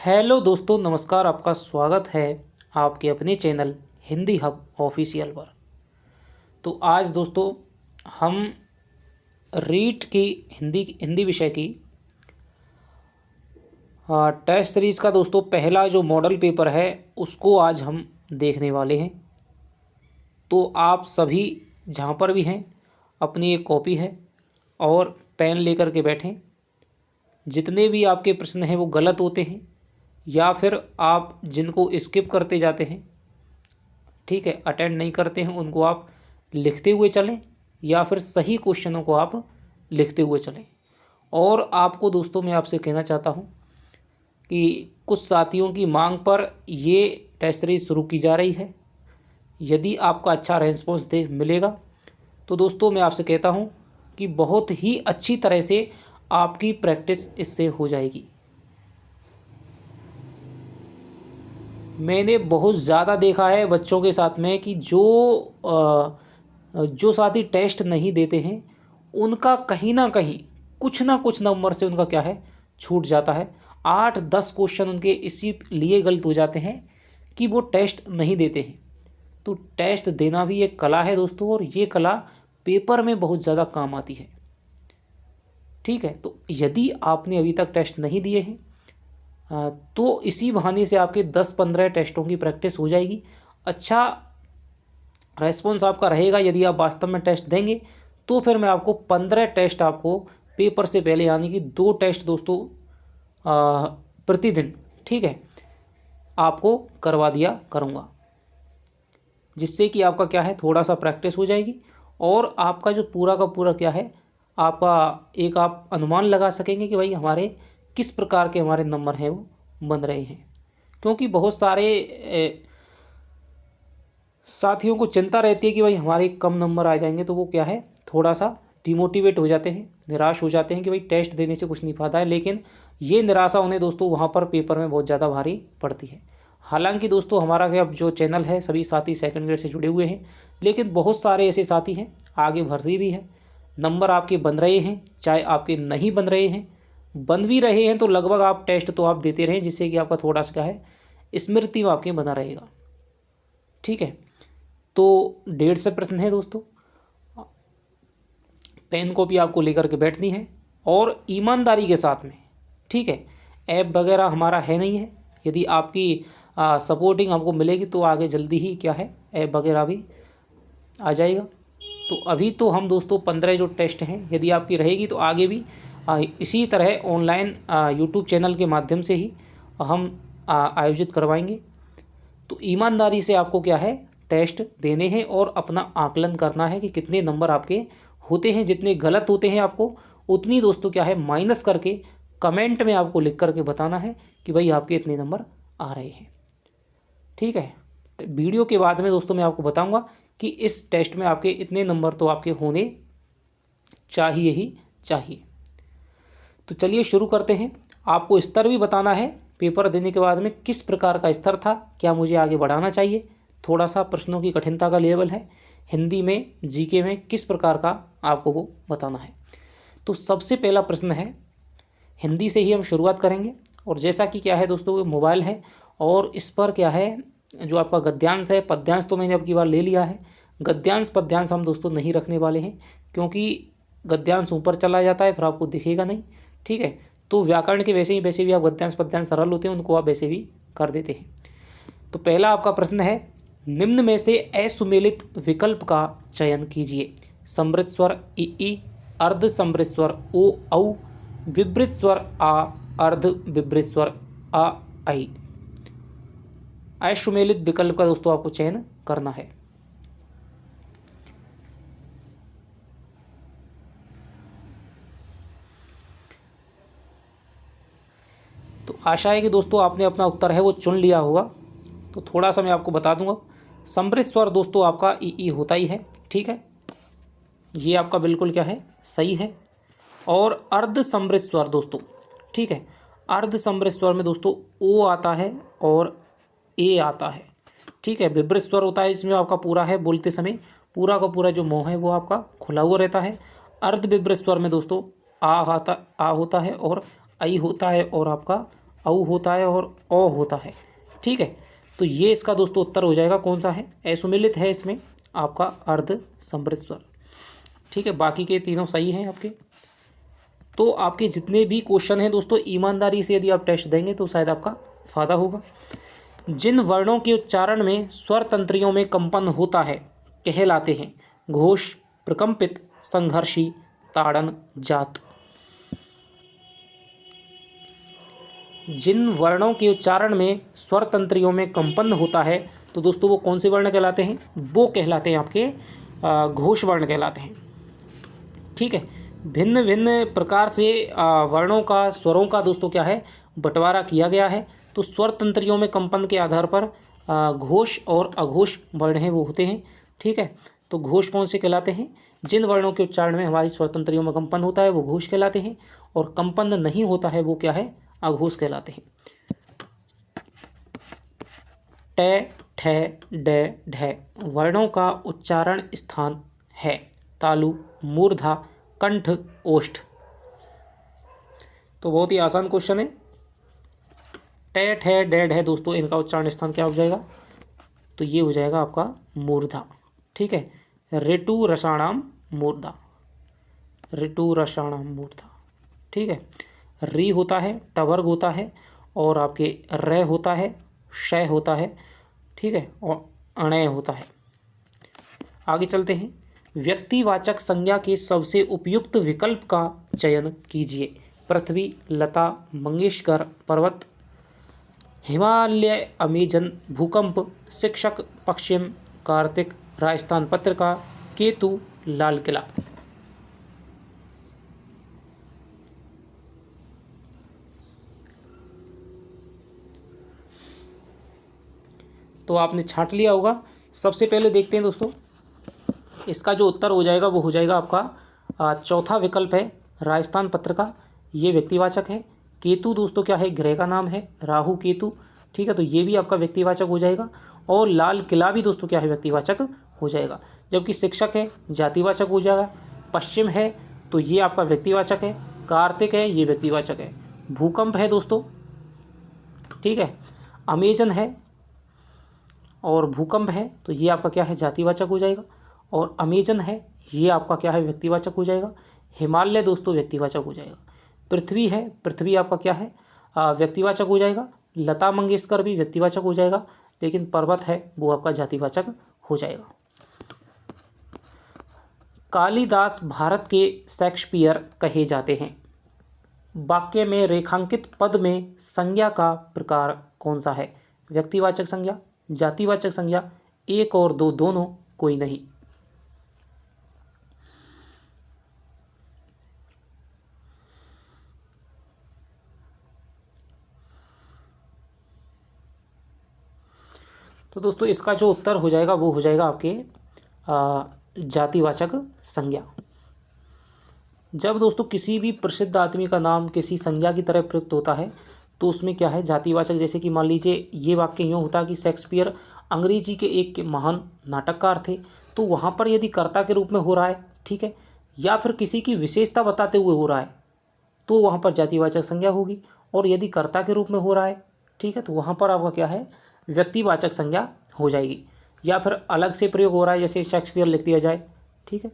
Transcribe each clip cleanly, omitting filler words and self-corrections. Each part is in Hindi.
हेलो दोस्तों, नमस्कार। आपका स्वागत है आपके अपने चैनल हिंदी हब ऑफिशियल पर। तो आज दोस्तों हम रीट की हिंदी हिंदी विषय की टेस्ट सीरीज़ का दोस्तों पहला जो मॉडल पेपर है उसको आज हम देखने वाले हैं। तो आप सभी जहाँ पर भी हैं अपनी एक कॉपी है और पेन लेकर के बैठें। जितने भी आपके प्रश्न हैं वो गलत होते हैं या फिर आप जिनको स्किप करते जाते हैं, ठीक है, अटेंड नहीं करते हैं, उनको आप लिखते हुए चलें या फिर सही क्वेश्चनों को आप लिखते हुए चलें। और आपको दोस्तों मैं आपसे कहना चाहता हूं कि कुछ साथियों की मांग पर ये टेस्ट सीरीज शुरू की जा रही है। यदि आपका अच्छा रेस्पॉन्स दे मिलेगा तो दोस्तों मैं आपसे कहता हूं कि बहुत ही अच्छी तरह से आपकी प्रैक्टिस इससे हो जाएगी। मैंने बहुत ज़्यादा देखा है बच्चों के साथ में कि जो साथी टेस्ट नहीं देते हैं उनका कहीं ना कहीं कुछ ना कुछ नंबर से उनका क्या है छूट जाता है। 8-10 क्वेश्चन उनके इसी लिए गलत हो जाते हैं कि वो टेस्ट नहीं देते हैं। तो टेस्ट देना भी एक कला है दोस्तों, और ये कला पेपर में बहुत ज़्यादा काम आती है। ठीक है, तो यदि आपने अभी तक टेस्ट नहीं दिए हैं तो इसी बहाने से आपके 10-15 टेस्टों की प्रैक्टिस हो जाएगी। अच्छा रेस्पॉन्स आपका रहेगा यदि आप वास्तव में टेस्ट देंगे तो फिर मैं आपको 15 टेस्ट आपको पेपर से पहले, यानी कि 2 टेस्ट दोस्तों प्रतिदिन, ठीक है, आपको करवा दिया करूँगा, जिससे कि आपका क्या है थोड़ा सा प्रैक्टिस हो जाएगी और आपका जो पूरा का पूरा क्या है आपका एक आप अनुमान लगा सकेंगे कि भाई हमारे किस प्रकार के हमारे नंबर हैं वो बन रहे हैं। क्योंकि बहुत सारे साथियों को चिंता रहती है कि भाई हमारे कम नंबर आ जाएंगे, तो वो क्या है थोड़ा सा डिमोटिवेट हो जाते हैं, निराश हो जाते हैं कि भाई टेस्ट देने से कुछ नहीं फायदा है। लेकिन ये निराशा उन्हें दोस्तों वहाँ पर पेपर में बहुत ज़्यादा भारी पड़ती है। हालांकि दोस्तों हमारा अब जो चैनल है सभी साथी सेकंड ग्रेड से जुड़े हुए हैं, लेकिन बहुत सारे ऐसे साथी हैं आगे भर्ती भी है, नंबर आपके बन रहे हैं, चाहे आपके नहीं बन रहे हैं, बन भी रहे हैं तो लगभग आप टेस्ट तो आप देते रहें, जिससे कि आपका थोड़ा सा क्या है स्मृति में आपके बना रहेगा। ठीक है, तो 150 प्रश्न है दोस्तों। पेन कॉपी आपको लेकर के बैठनी है और ईमानदारी के साथ में, ठीक है, ऐप वगैरह हमारा है नहीं है। यदि आपकी सपोर्टिंग हमको मिलेगी तो आगे जल्दी ही क्या है ऐप वगैरह भी आ जाएगा। तो अभी तो हम दोस्तों 15 जो टेस्ट हैं यदि आपकी रहेगी तो आगे भी इसी तरह ऑनलाइन यूट्यूब चैनल के माध्यम से ही हम आयोजित करवाएंगे। तो ईमानदारी से आपको क्या है टेस्ट देने हैं और अपना आकलन करना है कि कितने नंबर आपके होते हैं। जितने गलत होते हैं आपको उतनी दोस्तों क्या है माइनस करके कमेंट में आपको लिख करके बताना है कि भाई आपके इतने नंबर आ रहे हैं। ठीक है, वीडियो के बाद में दोस्तों मैं आपको बताऊंगा कि इस टेस्ट में आपके इतने नंबर तो आपके होने चाहिए ही चाहिए। तो चलिए शुरू करते हैं। आपको स्तर भी बताना है पेपर देने के बाद में किस प्रकार का स्तर था, क्या मुझे आगे बढ़ाना चाहिए, थोड़ा सा प्रश्नों की कठिनता का लेवल है, हिंदी में जीके में किस प्रकार का आपको वो बताना है। तो सबसे पहला प्रश्न है, हिंदी से ही हम शुरुआत करेंगे। और जैसा कि क्या है दोस्तों मोबाइल है और इस पर क्या है जो आपका गद्यांश है, पद्यांश तो मैंने अब की बार ले लिया है, गद्यांश पद्यांश हम दोस्तों नहीं रखने वाले हैं क्योंकि गद्यांश ऊपर चला जाता है फिर आपको दिखेगा नहीं। ठीक है, तो व्याकरण के वैसे भी आप गद्यांश पद्यांश सरल होते हैं उनको आप वैसे भी कर देते हैं। तो पहला आपका प्रश्न है, निम्न में से असुमेलित विकल्प का चयन कीजिए। समृद्ध स्वर ई, अर्ध समृद्ध स्वर ओ औ, विवृत स्वर आ, अर्ध विवृत स्वर आ आई। असुमेलित विकल्प का दोस्तों आपको चयन करना है। तो आशा है कि दोस्तों आपने अपना उत्तर है वो चुन लिया होगा। तो थोड़ा सा मैं आपको बता दूंगा। समृद्ध स्वर दोस्तों आपका ई होता ही है, ठीक है, ये आपका बिल्कुल क्या है सही है। और अर्ध समृद्ध स्वर दोस्तों, ठीक है, अर्ध समृद्ध स्वर में दोस्तों ओ आता है और ए आता है। ठीक है, विवृत स्वर होता है इसमें आपका पूरा है बोलते समय पूरा का पूरा जो मुंह है वो आपका खुला हुआ रहता है। अर्ध विवृत स्वर में दोस्तों आ होता है और आई होता है और आपका औ होता है और ओ होता है। ठीक है, तो ये इसका दोस्तों उत्तर हो जाएगा कौन सा है, असुमिलित है इसमें आपका अर्ध समृद्ध स्वर। ठीक है, बाकी के तीनों सही हैं आपके। तो आपके जितने भी क्वेश्चन हैं दोस्तों, ईमानदारी से यदि आप टेस्ट देंगे तो शायद आपका फ़ायदा होगा। जिन वर्णों के उच्चारण में स्वर तंत्रियों में कंपन होता है कहलाते हैं घोष, प्रकंपित, संघर्षी, ताड़न, जात। जिन वर्णों के उच्चारण में स्वर तंत्रियों में कंपन होता है तो दोस्तों वो कौन से वर्ण कहलाते हैं, वो कहलाते हैं आपके घोष वर्ण कहलाते हैं। ठीक है, भिन्न भिन्न प्रकार से वर्णों का, स्वरों का दोस्तों क्या है, बंटवारा किया गया है। तो स्वर तंत्रियों में कंपन के आधार पर घोष और अघोष वर्ण हैं वो होते हैं। ठीक है, तो घोष कौन से कहलाते हैं, जिन वर्णों के उच्चारण में हमारी स्वर तंत्रियों में कंपन होता है वो घोष कहलाते हैं, और कंपन नहीं होता है वो क्या है, अघोष कहलाते हैं। ट, ठ, ड, ढ वर्णों का उच्चारण स्थान है तालु, मूर्धा, कंठ, ओष्ठ। तो बहुत ही आसान क्वेश्चन है। ट, ठ, ड, ढ दोस्तों इनका उच्चारण स्थान क्या हो जाएगा, तो ये हो जाएगा आपका मूर्धा। ठीक है, ऋतु रसाणाम मूर्धा, ऋतु रसाणाम मूर्धा। ठीक है, री होता है, टवर्ग होता है, और आपके र होता है, शय होता है। ठीक है, और अणय होता है। आगे चलते हैं। व्यक्तिवाचक संज्ञा के सबसे उपयुक्त विकल्प का चयन कीजिए। पृथ्वी, लता, मंगेशकर, पर्वत, हिमालय, अमेजन, भूकंप, शिक्षक, पश्चिम, कार्तिक, राजस्थान पत्रिका, केतु, लाल किला। तो आपने छांट लिया होगा। सबसे पहले देखते हैं दोस्तों, इसका जो उत्तर हो जाएगा वो हो जाएगा आपका चौथा विकल्प है राजस्थान पत्रिका, ये व्यक्तिवाचक है। केतु दोस्तों क्या है, ग्रह का नाम है, राहु केतु। ठीक है, तो ये भी आपका व्यक्तिवाचक हो जाएगा। और लाल किला भी दोस्तों क्या है, व्यक्तिवाचक हो जाएगा। जबकि शिक्षक है, जातिवाचक हो जाएगा। पश्चिम है तो ये आपका व्यक्तिवाचक है। कार्तिक है, ये व्यक्तिवाचक है। भूकंप है दोस्तों, ठीक है, अमेजन है और भूकंप है तो ये आपका क्या है, जातिवाचक हो जाएगा। और अमेजन है, ये आपका क्या है, व्यक्तिवाचक हो जाएगा। हिमालय दोस्तों व्यक्तिवाचक हो जाएगा। पृथ्वी है, पृथ्वी आपका क्या है, व्यक्तिवाचक हो जाएगा। लता मंगेशकर भी व्यक्तिवाचक हो जाएगा, लेकिन पर्वत है वो आपका जातिवाचक हो जाएगा। कालिदास भारत के शेक्सपियर कहे जाते हैं। वाक्य में रेखांकित पद में संज्ञा का प्रकार कौन सा है, व्यक्तिवाचक संज्ञा, जातिवाचक संज्ञा, एक और दो दोनों, कोई नहीं। तो दोस्तों इसका जो उत्तर हो जाएगा वो हो जाएगा आपके जातिवाचक संज्ञा। जब दोस्तों किसी भी प्रसिद्ध आदमी का नाम किसी संज्ञा की तरह प्रयुक्त होता है तो उसमें क्या है, जातिवाचक। जैसे कि मान लीजिए ये वाक्य यूँ होता कि शेक्सपियर अंग्रेजी के एक महान नाटककार थे, तो वहाँ पर यदि कर्ता के रूप में हो रहा है, ठीक है, या फिर किसी की विशेषता बताते हुए हो रहा है तो वहाँ पर जातिवाचक संज्ञा होगी। और यदि कर्ता के रूप में हो रहा है, ठीक है, तो वहाँ पर आपका क्या है, व्यक्तिवाचक संज्ञा हो जाएगी। या फिर अलग से प्रयोग हो रहा है, जैसे शेक्सपियर लिख दिया जाए, ठीक है,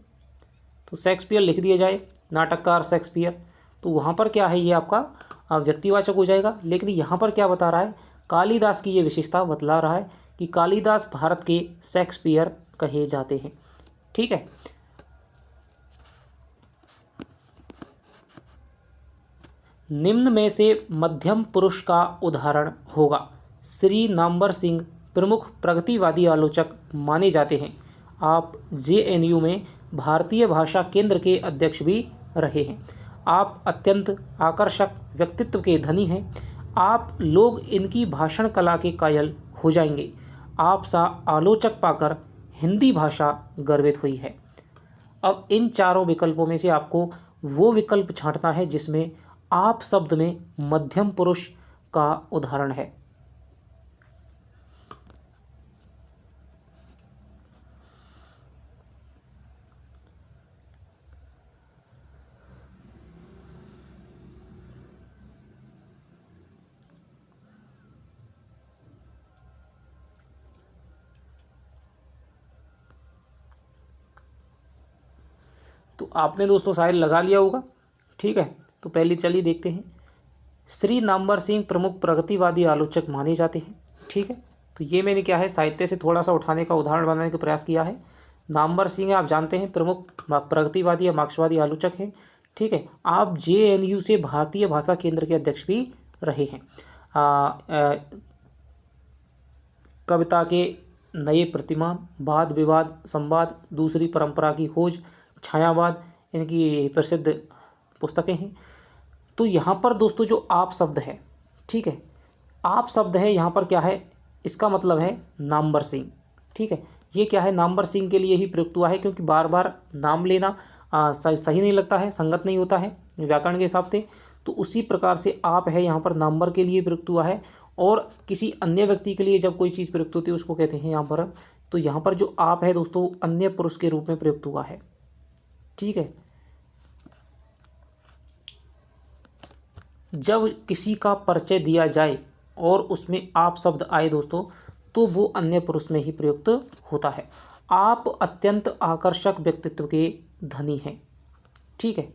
तो शेक्सपियर लिख दिया जाए, नाटककार शेक्सपियर, तो वहाँ पर क्या है, ये आपका व्यक्तिवाचक हो जाएगा। लेकिन यहाँ पर क्या बता रहा है, कालिदास की ये विशेषता बतला रहा है कि कालिदास भारत के शेक्सपियर कहे जाते हैं। ठीक है, निम्न में से मध्यम पुरुष का उदाहरण होगा। श्री नामवर सिंह प्रमुख प्रगतिवादी आलोचक माने जाते हैं। आप JNU में भारतीय भाषा केंद्र के अध्यक्ष भी रहे हैं। आप अत्यंत आकर्षक व्यक्तित्व के धनी हैं। आप लोग इनकी भाषण कला के कायल हो जाएंगे। आप सा आलोचक पाकर हिंदी भाषा गर्वित हुई है। अब इन चारों विकल्पों में से आपको वो विकल्प छांटना है जिसमें आप शब्द में मध्यम पुरुष का उदाहरण है। तो आपने दोस्तों शायद लगा लिया होगा। ठीक है, तो पहले चलिए देखते हैं। श्री नामवर सिंह प्रमुख प्रगतिवादी आलोचक माने जाते हैं। ठीक है, तो ये मैंने क्या है साहित्य से थोड़ा सा उठाने का उदाहरण बनाने का प्रयास किया है। नामवर सिंह आप जानते हैं प्रमुख प्रगतिवादी या मार्क्सवादी आलोचक हैं। ठीक है, आप JNU से भारतीय भाषा केंद्र के अध्यक्ष भी रहे हैं। कविता के नए प्रतिमान, वाद विवाद, संवाद, दूसरी परंपरा की खोज, छायावाद, इनकी प्रसिद्ध पुस्तकें हैं। तो यहाँ पर दोस्तों जो आप शब्द है, ठीक है, आप शब्द है यहाँ पर क्या है, इसका मतलब है नामवर सिंह। ठीक है, ये क्या है नामवर सिंह के लिए ही प्रयुक्त हुआ है, क्योंकि बार बार नाम लेना सही नहीं लगता है, संगत नहीं होता है व्याकरण के हिसाब से। तो उसी प्रकार से आप है यहाँ पर नामवर के लिए प्रयुक्त हुआ है, और किसी अन्य व्यक्ति के लिए जब कोई चीज़ प्रयुक्त होती है उसको कहते हैं यहाँ पर। तो यहाँ पर जो आप है दोस्तों अन्य पुरुष के रूप में प्रयुक्त हुआ है। ठीक है, जब किसी का परिचय दिया जाए और उसमें आप शब्द आए दोस्तों, तो वो अन्य पुरुष में ही प्रयुक्त होता है। आप अत्यंत आकर्षक व्यक्तित्व के धनी हैं। ठीक है,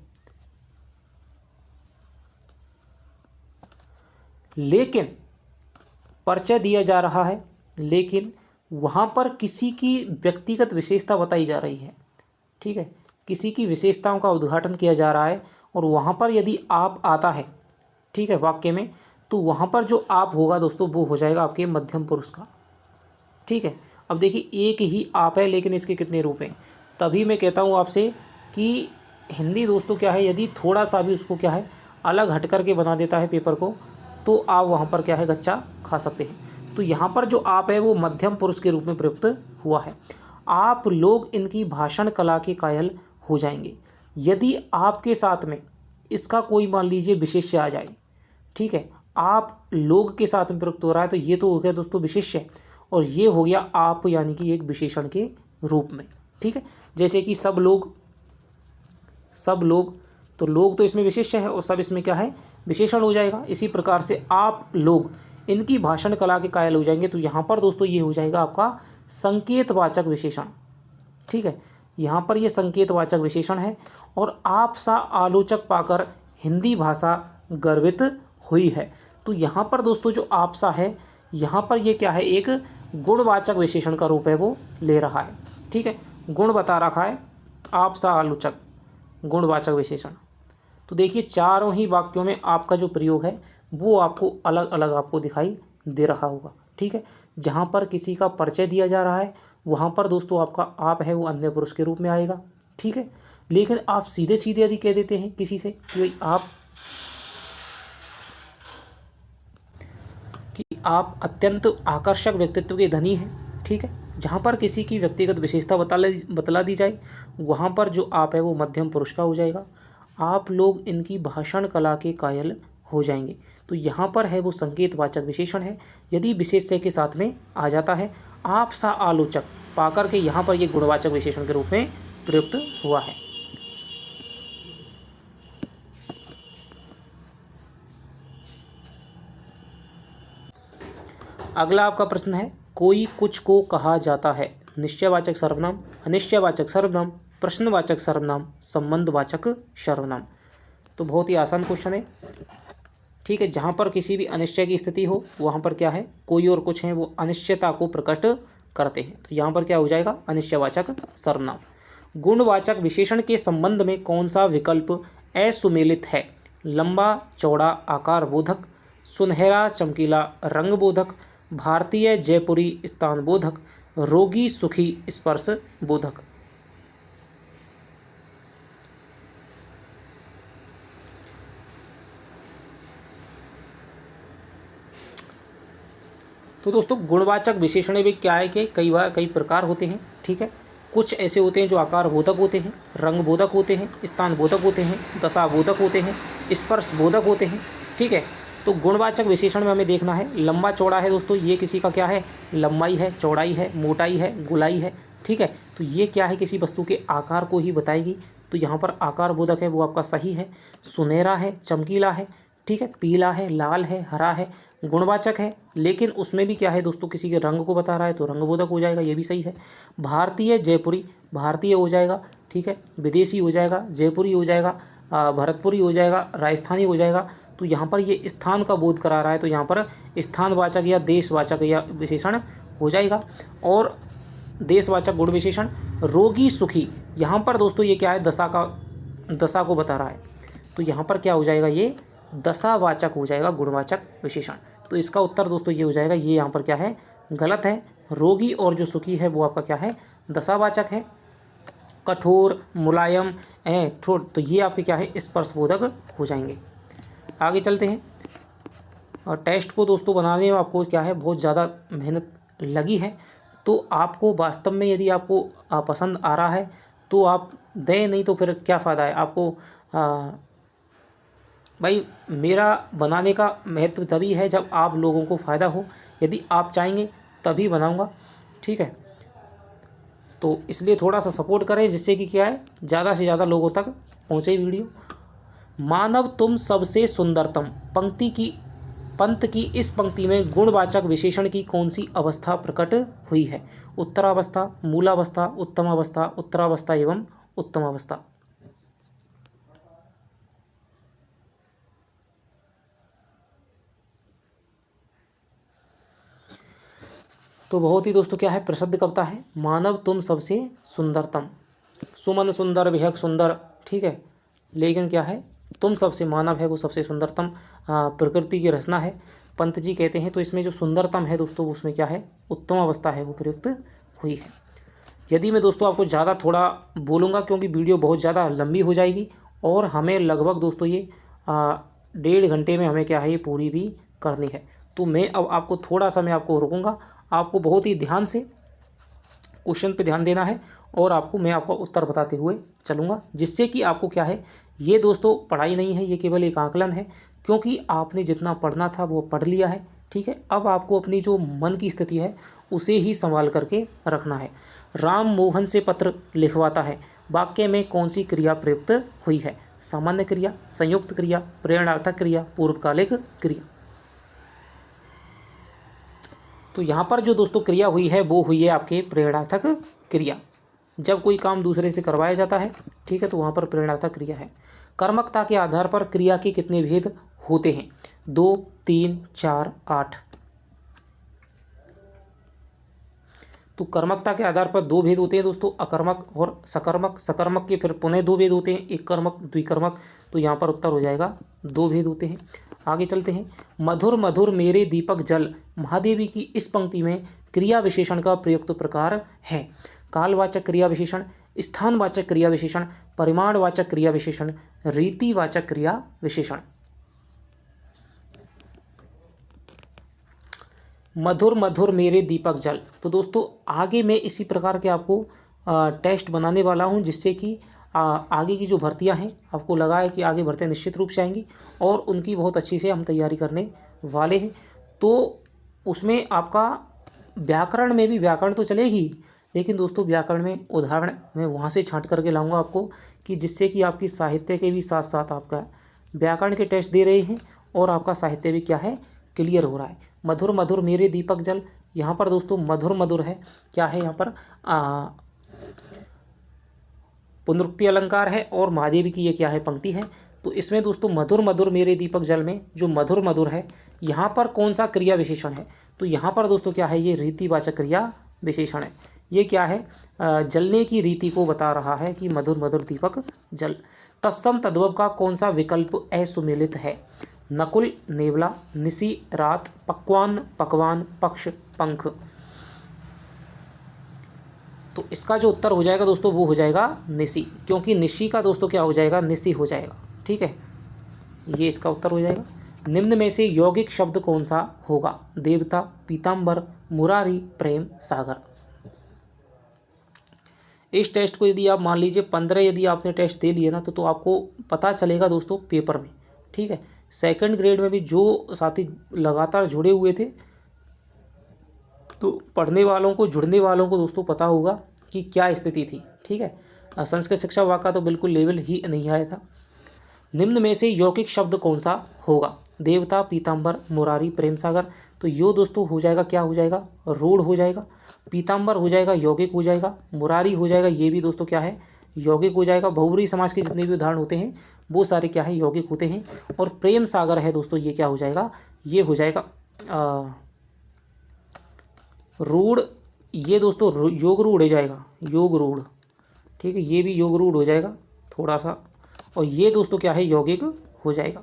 लेकिन परिचय दिया जा रहा है, लेकिन वहाँ पर किसी की व्यक्तिगत विशेषता बताई जा रही है। ठीक है, किसी की विशेषताओं का उद्घाटन किया जा रहा है, और वहाँ पर यदि आप आता है, ठीक है, वाक्य में, तो वहाँ पर जो आप होगा दोस्तों वो हो जाएगा आपके मध्यम पुरुष का। ठीक है, अब देखिए एक ही आप है लेकिन इसके कितने रूप हैं। तभी मैं कहता हूँ आपसे कि हिंदी दोस्तों क्या है, यदि थोड़ा सा भी उसको क्या है अलग हट करके बना देता है पेपर को, तो आप वहाँ पर क्या है गच्चा खा सकते हैं। तो यहाँ पर जो आप है वो मध्यम पुरुष के रूप में प्रयुक्त हुआ है। आप लोग इनकी भाषण कला के कायल हो जाएंगे। यदि आपके साथ में इसका कोई मान लीजिए विशेष्य आ जाए, ठीक है, आप लोग के साथ में प्रयुक्त हो रहा है, तो ये तो हो गया दोस्तों विशेष्य, और ये हो गया आप यानी कि एक विशेषण के रूप में। ठीक है, जैसे कि सब लोग, तो लोग तो इसमें विशेष्य है और सब इसमें क्या है विशेषण हो जाएगा। इसी प्रकार से आप लोग इनकी भाषण कला के कायल हो जाएंगे, तो यहाँ पर दोस्तों ये हो जाएगा आपका संकेतवाचक विशेषण। ठीक है, यहाँ पर ये संकेतवाचक विशेषण है। और आप सा आलोचक पाकर हिंदी भाषा गर्वित हुई है। तो यहाँ पर दोस्तों जो आप सा है, यहाँ पर ये क्या है एक गुणवाचक विशेषण का रूप है वो ले रहा है। ठीक है, गुण बता रखा है आप सा आलोचक, गुणवाचक विशेषण। तो देखिए चारों ही वाक्यों में आपका जो प्रयोग है वो आपको अलग अलग आपको दिखाई दे रहा होगा। ठीक है, जहाँ पर किसी का परिचय दिया जा रहा है वहाँ पर दोस्तों आपका आप है वो अन्य पुरुष के रूप में आएगा। ठीक है, लेकिन आप सीधे सीधे यदि कह देते हैं किसी से कि आप अत्यंत आकर्षक व्यक्तित्व के धनी हैं। ठीक है, जहाँ पर किसी की व्यक्तिगत विशेषता बतला दी जाए, वहाँ पर जो आप है वो मध्यम पुरुष का हो जाएगा। आप लोग इनकी भाषण कला के कायल हो जाएंगे, तो यहाँ पर है वो संकेतवाचक विशेषण है। यदि विशेष्य के साथ में आ जाता है आप सा आलोचक पाकर के, यहाँ पर ये गुणवाचक विशेषण के रूप में प्रयुक्त हुआ है। अगला आपका प्रश्न है, कोई कुछ को कहा जाता है, निश्चयवाचक सर्वनाम, अनिश्चयवाचक सर्वनाम, प्रश्नवाचक सर्वनाम, संबंधवाचक सर्वनाम। तो बहुत ही आसान क्वेश्चन है। ठीक है, जहाँ पर किसी भी अनिश्चय की स्थिति हो वहाँ पर क्या है कोई और कुछ है वो अनिश्चयता को प्रकट करते हैं, तो यहाँ पर क्या हो जाएगा अनिश्चयवाचक सर्वनाम। गुणवाचक विशेषण के संबंध में कौन सा विकल्प असुमेलित है? लंबा चौड़ा आकार बोधक, सुनहरा चमकीला रंग बोधक, भारतीय जयपुरी स्थान बोधक, रोगी सुखी स्पर्श बोधक। तो दोस्तों गुणवाचक विशेषण भी क्या है कि कई प्रकार होते हैं। ठीक है, कुछ ऐसे होते हैं जो आकार बोधक होते हैं, रंग बोधक होते हैं, स्थान बोधक होते हैं, दशा बोधक होते हैं, स्पर्श बोधक होते हैं। ठीक है, तो गुणवाचक विशेषण में हमें देखना है लंबा चौड़ा है दोस्तों, ये किसी का क्या है लंबाई है, चौड़ाई है, मोटाई है, गोलाई है। ठीक है, तो ये क्या है किसी वस्तु के आकार को ही बताएगी, तो यहाँ पर आकार बोधक है वो आपका सही है। सुनहरा है, चमकीला है, ठीक है, पीला है, लाल है, हरा है, गुणवाचक है, लेकिन उसमें भी क्या है दोस्तों, किसी के रंग को बता रहा है तो रंगबोधक हो जाएगा, ये भी सही है। भारतीय, जयपुरी, भारतीय हो जाएगा, ठीक है। विदेशी हो जाएगा, जयपुरी हो जाएगा, भरतपुरी हो जाएगा, राजस्थानी हो जाएगा। तो यहाँ पर ये स्थान का बोध करा रहा है, तो यहाँ पर स्थानवाचक या देशवाचक या विशेषण हो जाएगा। और देशवाचक गुण विशेषण। रोगी, सुखी, यहाँ पर दोस्तों ये क्या है, दशा को बता रहा है, तो यहाँ पर क्या हो जाएगा, ये दशावाचक हो जाएगा, गुणवाचक विशेषण। तो इसका उत्तर दोस्तों ये हो जाएगा, ये यहाँ पर क्या है, गलत है। रोगी और जो सुखी है वो आपका क्या है, दशावाचक है। कठोर, मुलायम, ठोस, तो ये आपके क्या है, स्पर्शबोधक हो जाएंगे। आगे चलते हैं। और टेस्ट को दोस्तों बनाने में आपको क्या है, बहुत ज़्यादा मेहनत लगी है, तो आपको वास्तव में यदि आपको पसंद आ रहा है तो आप दें, नहीं तो फिर क्या फ़ायदा है आपको। भाई मेरा बनाने का महत्व तभी है जब आप लोगों को फ़ायदा हो, यदि आप चाहेंगे तभी बनाऊंगा, ठीक है। तो इसलिए थोड़ा सा सपोर्ट करें, जिससे कि क्या है, ज़्यादा से ज़्यादा लोगों तक पहुँचे वीडियो। मानव तुम सबसे सुंदरतम, पंत की इस पंक्ति में गुणवाचक विशेषण की कौन सी अवस्था प्रकट हुई है? उत्तरावस्था, मूलावस्था, उत्तमावस्था, उत्तरावस्था एवं उत्तमावस्था। तो बहुत ही दोस्तों क्या है, प्रसिद्ध कविता है, मानव तुम सबसे सुंदरतम, सुमन सुंदर, विहक सुंदर, ठीक है, लेकिन क्या है, तुम सबसे, मानव है वो सबसे सुंदरतम प्रकृति की रचना है, पंत जी कहते हैं। तो इसमें जो सुंदरतम है दोस्तों, उसमें क्या है, उत्तम अवस्था है वो प्रयुक्त हुई है। यदि मैं दोस्तों आपको ज़्यादा थोड़ा बोलूँगा, क्योंकि वीडियो बहुत ज़्यादा लंबी हो जाएगी, और हमें लगभग दोस्तों ये 1.5 घंटे में हमें क्या है, ये पूरी भी करनी है। तो मैं अब आपको थोड़ा सा मैं आपको रुकूँगा, आपको बहुत ही ध्यान से क्वेश्चन पे ध्यान देना है, और मैं आपको उत्तर बताते हुए चलूँगा, जिससे कि आपको क्या है, ये दोस्तों पढ़ाई नहीं है, ये केवल एक आकलन है, क्योंकि आपने जितना पढ़ना था वो पढ़ लिया है, ठीक है। अब आपको अपनी जो मन की स्थिति है उसे ही संभाल करके रखना है। राम मोहन से पत्र लिखवाता है, वाक्य में कौन सी क्रिया प्रयुक्त हुई है? सामान्य क्रिया, संयुक्त क्रिया, प्रेरणार्थक क्रिया, पूर्वकालिक क्रिया। तो यहाँ पर जो दोस्तों क्रिया हुई है वो हुई है आपके प्रेरणार्थक क्रिया। जब कोई काम दूसरे से करवाया जाता है, ठीक है, तो वहाँ पर प्रेरणार्थक क्रिया है। कर्मकता के आधार पर क्रिया के कितने भेद होते हैं? 2, 3, 4, 8। तो कर्मकता के आधार पर 2 भेद होते हैं दोस्तों, अकर्मक और सकर्मक। सकर्मक के फिर पुनः 2 भेद होते हैं, एक कर्मक, द्विकर्मक। तो यहाँ पर उत्तर हो जाएगा 2 भेद होते हैं। आगे चलते हैं। मधुर मधुर मेरे दीपक जल, महादेवी की इस पंक्ति में क्रिया विशेषण का प्रयुक्त प्रकार है? कालवाचक क्रिया विशेषण, स्थानवाचक क्रिया विशेषण, परिमाणवाचक क्रिया विशेषण, रीतिवाचक क्रिया विशेषण। मधुर मधुर मेरे दीपक जल। तो दोस्तों आगे मैं इसी प्रकार के आपको टेस्ट बनाने वाला हूं, जिससे कि आगे की जो भर्तियां हैं, आपको लगा है कि आगे भर्तियां निश्चित रूप से आएंगी, और उनकी बहुत अच्छी से हम तैयारी करने वाले हैं। तो उसमें आपका व्याकरण में भी, व्याकरण तो चलेगी, लेकिन दोस्तों व्याकरण में उदाहरण मैं वहाँ से छांट करके लाऊंगा आपको, कि जिससे कि आपकी साहित्य के भी साथ साथ आपका व्याकरण के टेस्ट दे रहे हैं, और आपका साहित्य भी क्या है, क्लियर हो रहा है। मधुर मधुर मेरे दीपक जल, यहाँ पर दोस्तों मधुर मधुर है, क्या है यहाँ पर पुनरुक्ति अलंकार है, और महादेवी की ये क्या है, पंक्ति है। तो इसमें दोस्तों मधुर मधुर मेरे दीपक जल में जो मधुर मधुर है, यहाँ पर कौन सा क्रिया विशेषण है? तो यहाँ पर दोस्तों क्या है, ये रीतिवाचक क्रिया विशेषण है। ये क्या है, जलने की रीति को बता रहा है कि मधुर मधुर दीपक जल। तत्सम तद्भव का कौन सा विकल्प असुमेलित है? नकुल, नेवला, निसी, रात, पक्वान, पकवान, पक्ष, पंख। तो इसका जो उत्तर हो जाएगा दोस्तों वो हो जाएगा निसी, क्योंकि निशी का दोस्तों क्या हो जाएगा, निसी हो जाएगा, ठीक है, ये इसका उत्तर हो जाएगा। निम्न में से यौगिक शब्द कौन सा होगा? देवता, पीताम्बर, मुरारी, प्रेम, सागर। इस टेस्ट को यदि आप मान लीजिए 15 यदि आपने टेस्ट दे लिए ना, तो आपको पता चलेगा दोस्तों पेपर में, ठीक है। सेकंड ग्रेड में भी जो साथी लगातार जुड़े हुए थे, तो पढ़ने वालों को, जुड़ने वालों को दोस्तों पता होगा कि क्या स्थिति थी, ठीक है। संस्कृत शिक्षा विभाग का तो बिल्कुल लेवल ही नहीं आया था। निम्न में से यौगिक शब्द कौन सा होगा? देवता, पीताम्बर, मुरारी, प्रेम सागर। तो यो दोस्तों हो जाएगा, क्या हो जाएगा? रूढ़ हो जाएगा। पीताम्बर हो जाएगा, यौगिक हो जाएगा। मुरारी हो जाएगा, ये भी दोस्तों क्या है? यौगिक हो जाएगा। बहुब्रीहि समाज के जितने भी उदाहरण होते हैं वो सारे क्या है? यौगिक होते हैं। और प्रेम सागर है दोस्तों, ये क्या हो जाएगा? ये हो जाएगा रूढ़। ये दोस्तों योग रूढ़ हो जाएगा, योग रूढ़। ठीक है, ये भी योग रूढ़ हो जाएगा थोड़ा सा। और ये दोस्तों क्या है? यौगिक हो जाएगा।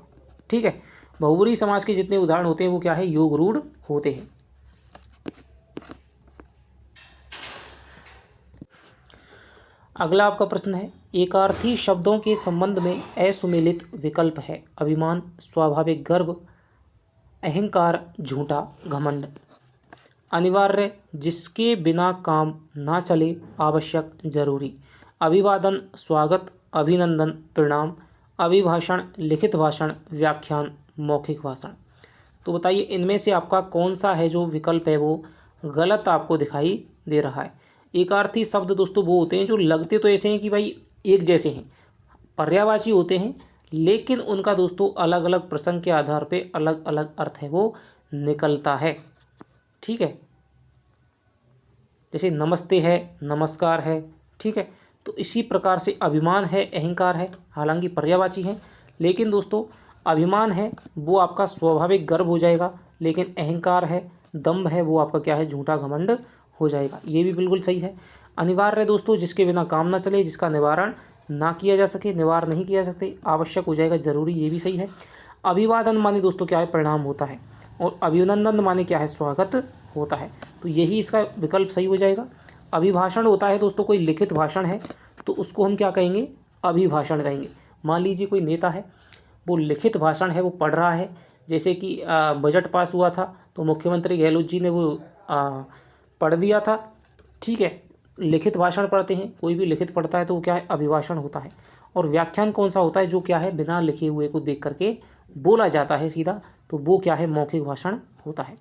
ठीक है, बहुब्रीहि समाज के जितने उदाहरण होते हैं वो क्या है? योग रूढ़ होते हैं। अगला आपका प्रश्न है, एकार्थी शब्दों के संबंध में असुमेलित विकल्प है। अभिमान, स्वाभाविक गर्व, अहंकार, झूठा घमंड। अनिवार्य, जिसके बिना काम ना चले, आवश्यक, जरूरी। अभिवादन, स्वागत, अभिनंदन, प्रणाम। अभिभाषण, लिखित भाषण, व्याख्यान, मौखिक भाषण। तो बताइए इनमें से आपका कौन सा है जो विकल्प है वो गलत आपको दिखाई दे रहा है? एकार्थी शब्द दोस्तों वो होते हैं जो लगते तो ऐसे हैं कि भाई एक जैसे हैं, पर्यायवाची होते हैं, लेकिन उनका दोस्तों अलग अलग प्रसंग के आधार पे अलग अलग अर्थ है वो निकलता है। ठीक है, जैसे नमस्ते है, नमस्कार है। ठीक है, तो इसी प्रकार से अभिमान है, अहंकार है, हालांकि पर्यायवाची है, लेकिन दोस्तों अभिमान है वो आपका स्वाभाविक गर्व हो जाएगा, लेकिन अहंकार है, दम्भ है, वो आपका क्या है? झूठा घमंड हो जाएगा। ये भी बिल्कुल सही है। अनिवार्य है दोस्तों, जिसके बिना काम ना चले, जिसका निवारण ना किया जा सके, निवार नहीं किया जा सकते। आवश्यक हो जाएगा, जरूरी, ये भी सही है। अभिवादन माने दोस्तों क्या है? परिणाम होता है। और अभिनंदन माने क्या है? स्वागत होता है। तो यही इसका विकल्प सही हो जाएगा। अभिभाषण होता है दोस्तों, कोई लिखित भाषण है तो उसको हम क्या कहेंगे? अभिभाषण कहेंगे। मान लीजिए कोई नेता है, वो लिखित भाषण है वो पढ़ रहा है, जैसे कि बजट पास हुआ था तो मुख्यमंत्री गहलोत जी ने वो पढ़ दिया था। ठीक है, लिखित भाषण पढ़ते हैं, कोई भी लिखित पढ़ता है तो वो क्या है? अभिभाषण होता है। और व्याख्यान कौन सा होता है? जो क्या है? बिना लिखे हुए को देख करके बोला जाता है सीधा, तो वो क्या है? मौखिक भाषण होता है।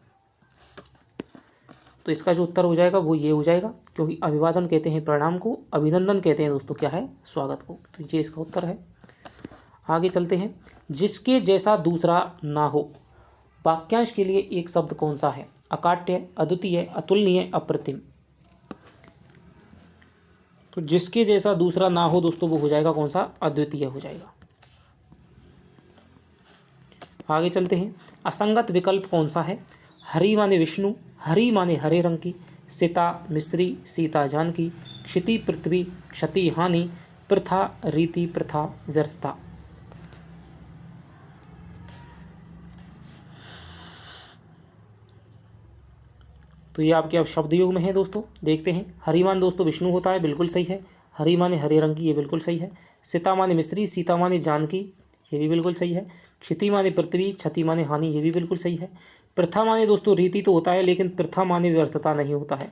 तो इसका जो उत्तर हो जाएगा वो ये हो जाएगा, क्योंकि अभिवादन कहते हैं प्रणाम को, अभिनंदन कहते हैं दोस्तों क्या है? स्वागत को। तो ये इसका उत्तर है। आगे चलते हैं, जिसके जैसा दूसरा ना हो। वाक्यांश के लिए एक शब्द कौन सा है? अकाट्य, अद्वितीय, अतुलनीय, अप्रतिम। तो जिसके जैसा दूसरा ना हो दोस्तों वो हो जाएगा कौन सा? अद्वितीय हो जाएगा। आगे चलते हैं, असंगत विकल्प कौन सा है? हरि माने विष्णु, हरि माने हरे रंग की, सीता मिस्री, सीता जानकी, क्षिति पृथ्वी, क्षति हानि, प्रथा रीति, प्रथा व्यर्थता। तो ये आपके अब शब्द युग में है दोस्तों। देखते हैं, हरि मान दोस्तों विष्णु होता है, बिल्कुल सही है। हरि माने हरे रंग की, ये बिल्कुल सही है। सीता माने मिस्री, सीता माने जानकी, ये भी बिल्कुल सही है। क्षिति माने पृथ्वी, क्षति माने हानि, ये भी बिल्कुल सही है। प्रथा माने दोस्तों रीति तो होता है, लेकिन प्रथा माने व्यर्थता नहीं होता है।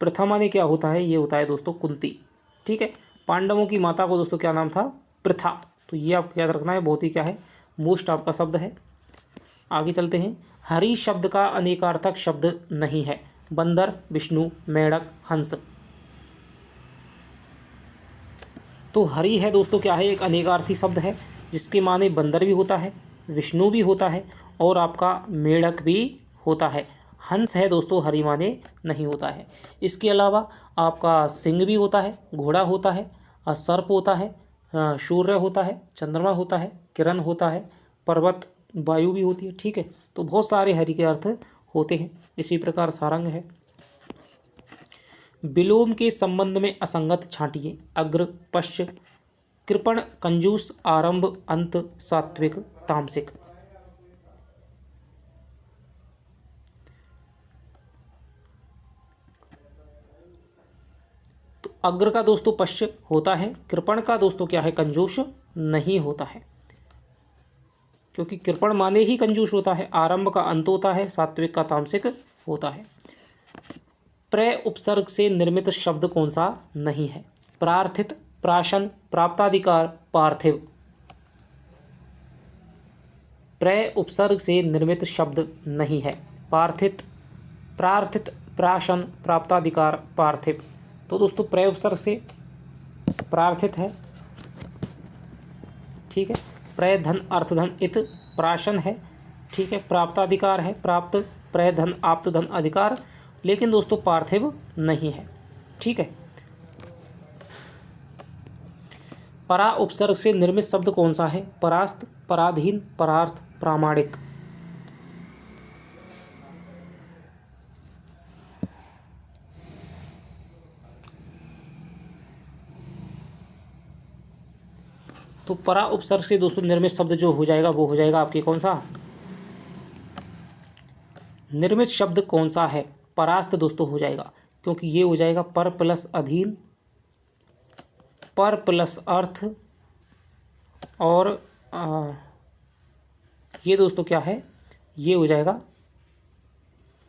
प्रथा माने क्या होता है? ये होता है दोस्तों कुंती। ठीक है, पांडवों की माता को दोस्तों क्या नाम था? प्रथा। तो ये आपको याद रखना है, बहुत ही क्या है? मोस्ट आपका शब्द है। आगे चलते हैं, हरि शब्द का अनेकार्थक शब्द नहीं है। बंदर, विष्णु, मेढक, हंस। तो हरि है दोस्तों क्या है? एक अनेकार्थी शब्द है, जिसके माने बंदर भी होता है, विष्णु भी होता है, और आपका मेढक भी होता है। हंस है दोस्तों, हरि माने नहीं होता है। इसके अलावा आपका सिंह भी होता है, घोड़ा होता है, सर्प होता है, सूर्य होता है, चंद्रमा होता है, किरण होता है, पर्वत, वायु भी होती है। ठीक है, तो बहुत सारे हरि के अर्थ होते हैं। इसी प्रकार सारंग है। विलोम के संबंध में असंगत छांटिए। अग्र, पश्च, कृपण, कंजूस, आरंभ, अंत, सात्विक, तामसिक। तो अग्र का दोस्तों पश्च होता है, कृपण का दोस्तों क्या है? कंजूस नहीं होता है, क्योंकि कृपण माने ही कंजूस होता है। आरंभ का अंत होता है, सात्विक का तामसिक होता है। प्रय उपसर्ग से निर्मित शब्द कौन सा नहीं है? प्रार्थित, प्राशन, प्राप्ताधिकार, पार्थिव। प्रय उपसर्ग से निर्मित शब्द नहीं है। पार्थित, प्रार्थित, प्राशन, प्राप्ताधिकार, पार्थिव। तो दोस्तों प्रय उपसर्ग से प्रार्थित है। ठीक है, प्रय धन अर्थ धन इत प्राशन है, ठीक है, प्राप्ताधिकार है, प्राप्त प्रय धन आप्त धन अधिकार, लेकिन दोस्तों पार्थिव नहीं है, ठीक है। परा उपसर्ग से निर्मित शब्द कौन सा है? परास्त, पराधीन, परार्थ, प्रामाणिक। तो परा उपसर्ग से दोस्तों निर्मित शब्द जो हो जाएगा वो हो जाएगा आपके कौन सा? निर्मित शब्द कौन सा है? परास्त दोस्तों हो जाएगा, क्योंकि ये हो जाएगा पर प्लस अधीन, पर प्लस अर्थ, और ये दोस्तों क्या है? ये हो जाएगा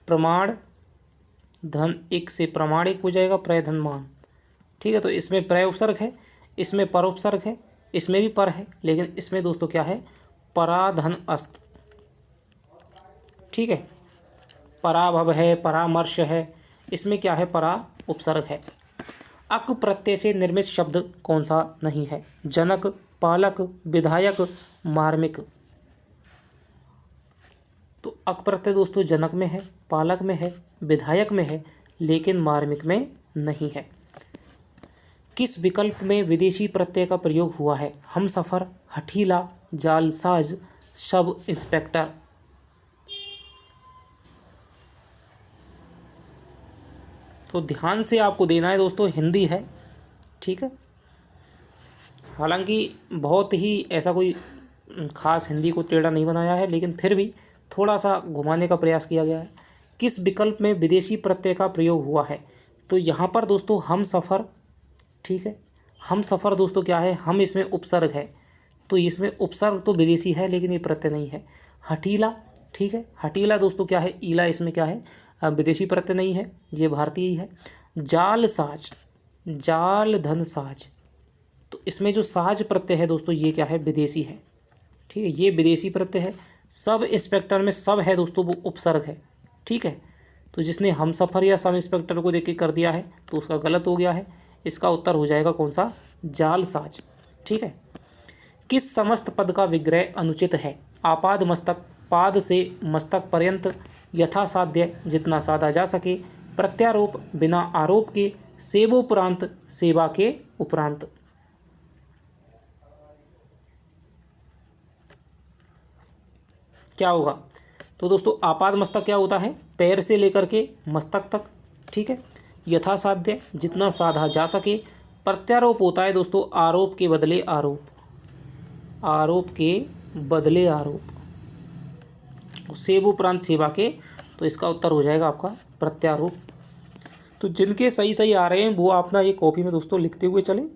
प्रमाण धन एक से प्रमाणिक हो जाएगा, प्रय धन मान, ठीक है। तो इसमें प्रय उपसर्ग है, इसमें पर उपसर्ग है, इसमें भी पर है, लेकिन इसमें दोस्तों क्या है? पराधन अस्त, ठीक है। पराभव है, परामर्श है, इसमें क्या है? परा उपसर्ग है। अक प्रत्यय से निर्मित शब्द कौन सा नहीं है? जनक, पालक, विधायक, मार्मिक। तो अक प्रत्यय दोस्तों जनक में है, पालक में है, विधायक में है, लेकिन मार्मिक में नहीं है। किस विकल्प में विदेशी प्रत्यय का प्रयोग हुआ है? Humsafar, हठीला, जालसाज, sub inspector. तो ध्यान से आपको देना है दोस्तों, हिंदी है, ठीक है। हालांकि बहुत ही ऐसा कोई खास हिंदी को टेढ़ा नहीं बनाया है, लेकिन फिर भी थोड़ा सा घुमाने का प्रयास किया गया है। किस विकल्प में विदेशी प्रत्यय का प्रयोग हुआ है? तो यहाँ पर दोस्तों हम सफ़र, ठीक है, हम सफ़र दोस्तों क्या है? हम इसमें उपसर्ग है, तो इसमें उपसर्ग तो विदेशी है, लेकिन ये प्रत्यय नहीं है। हठीला, ठीक है, हठीला दोस्तों क्या है? ईला इसमें क्या है? विदेशी प्रत्यय नहीं है, ये भारतीय ही है। जाल साज, जाल धन साज, तो इसमें जो साज प्रत्यय है दोस्तों ये क्या है? विदेशी है, ठीक है, ये विदेशी प्रत्यय है। सब इंस्पेक्टर में सब है दोस्तों, वो उपसर्ग है, ठीक है। तो जिसने हम सफ़र या सब इंस्पेक्टर को देख के कर दिया है तो उसका गलत हो गया है। इसका उत्तर हो जाएगा कौन सा? जाल साज, ठीक है। किस समस्त पद का विग्रह अनुचित है? आपाद मस्तक, पाद से मस्तक पर्यंत, यथासाध्य जितना साधा जा सके, प्रत्यारोप बिना आरोप के, सेवोपरांत सेवा के उपरांत। क्या होगा? तो दोस्तों आपाद मस्तक क्या होता है? पैर से लेकर के मस्तक तक, ठीक है। यथासाध्य जितना साधा जा सके। प्रत्यारोप होता है दोस्तों आरोप के बदले आरोप, आरोप के बदले आरोप। सेवोपरांत सेवा के, तो इसका उत्तर हो जाएगा आपका प्रत्यारोप। तो जिनके सही सही आ रहे हैं वो अपना ये कॉपी में दोस्तों लिखते हुए चलें,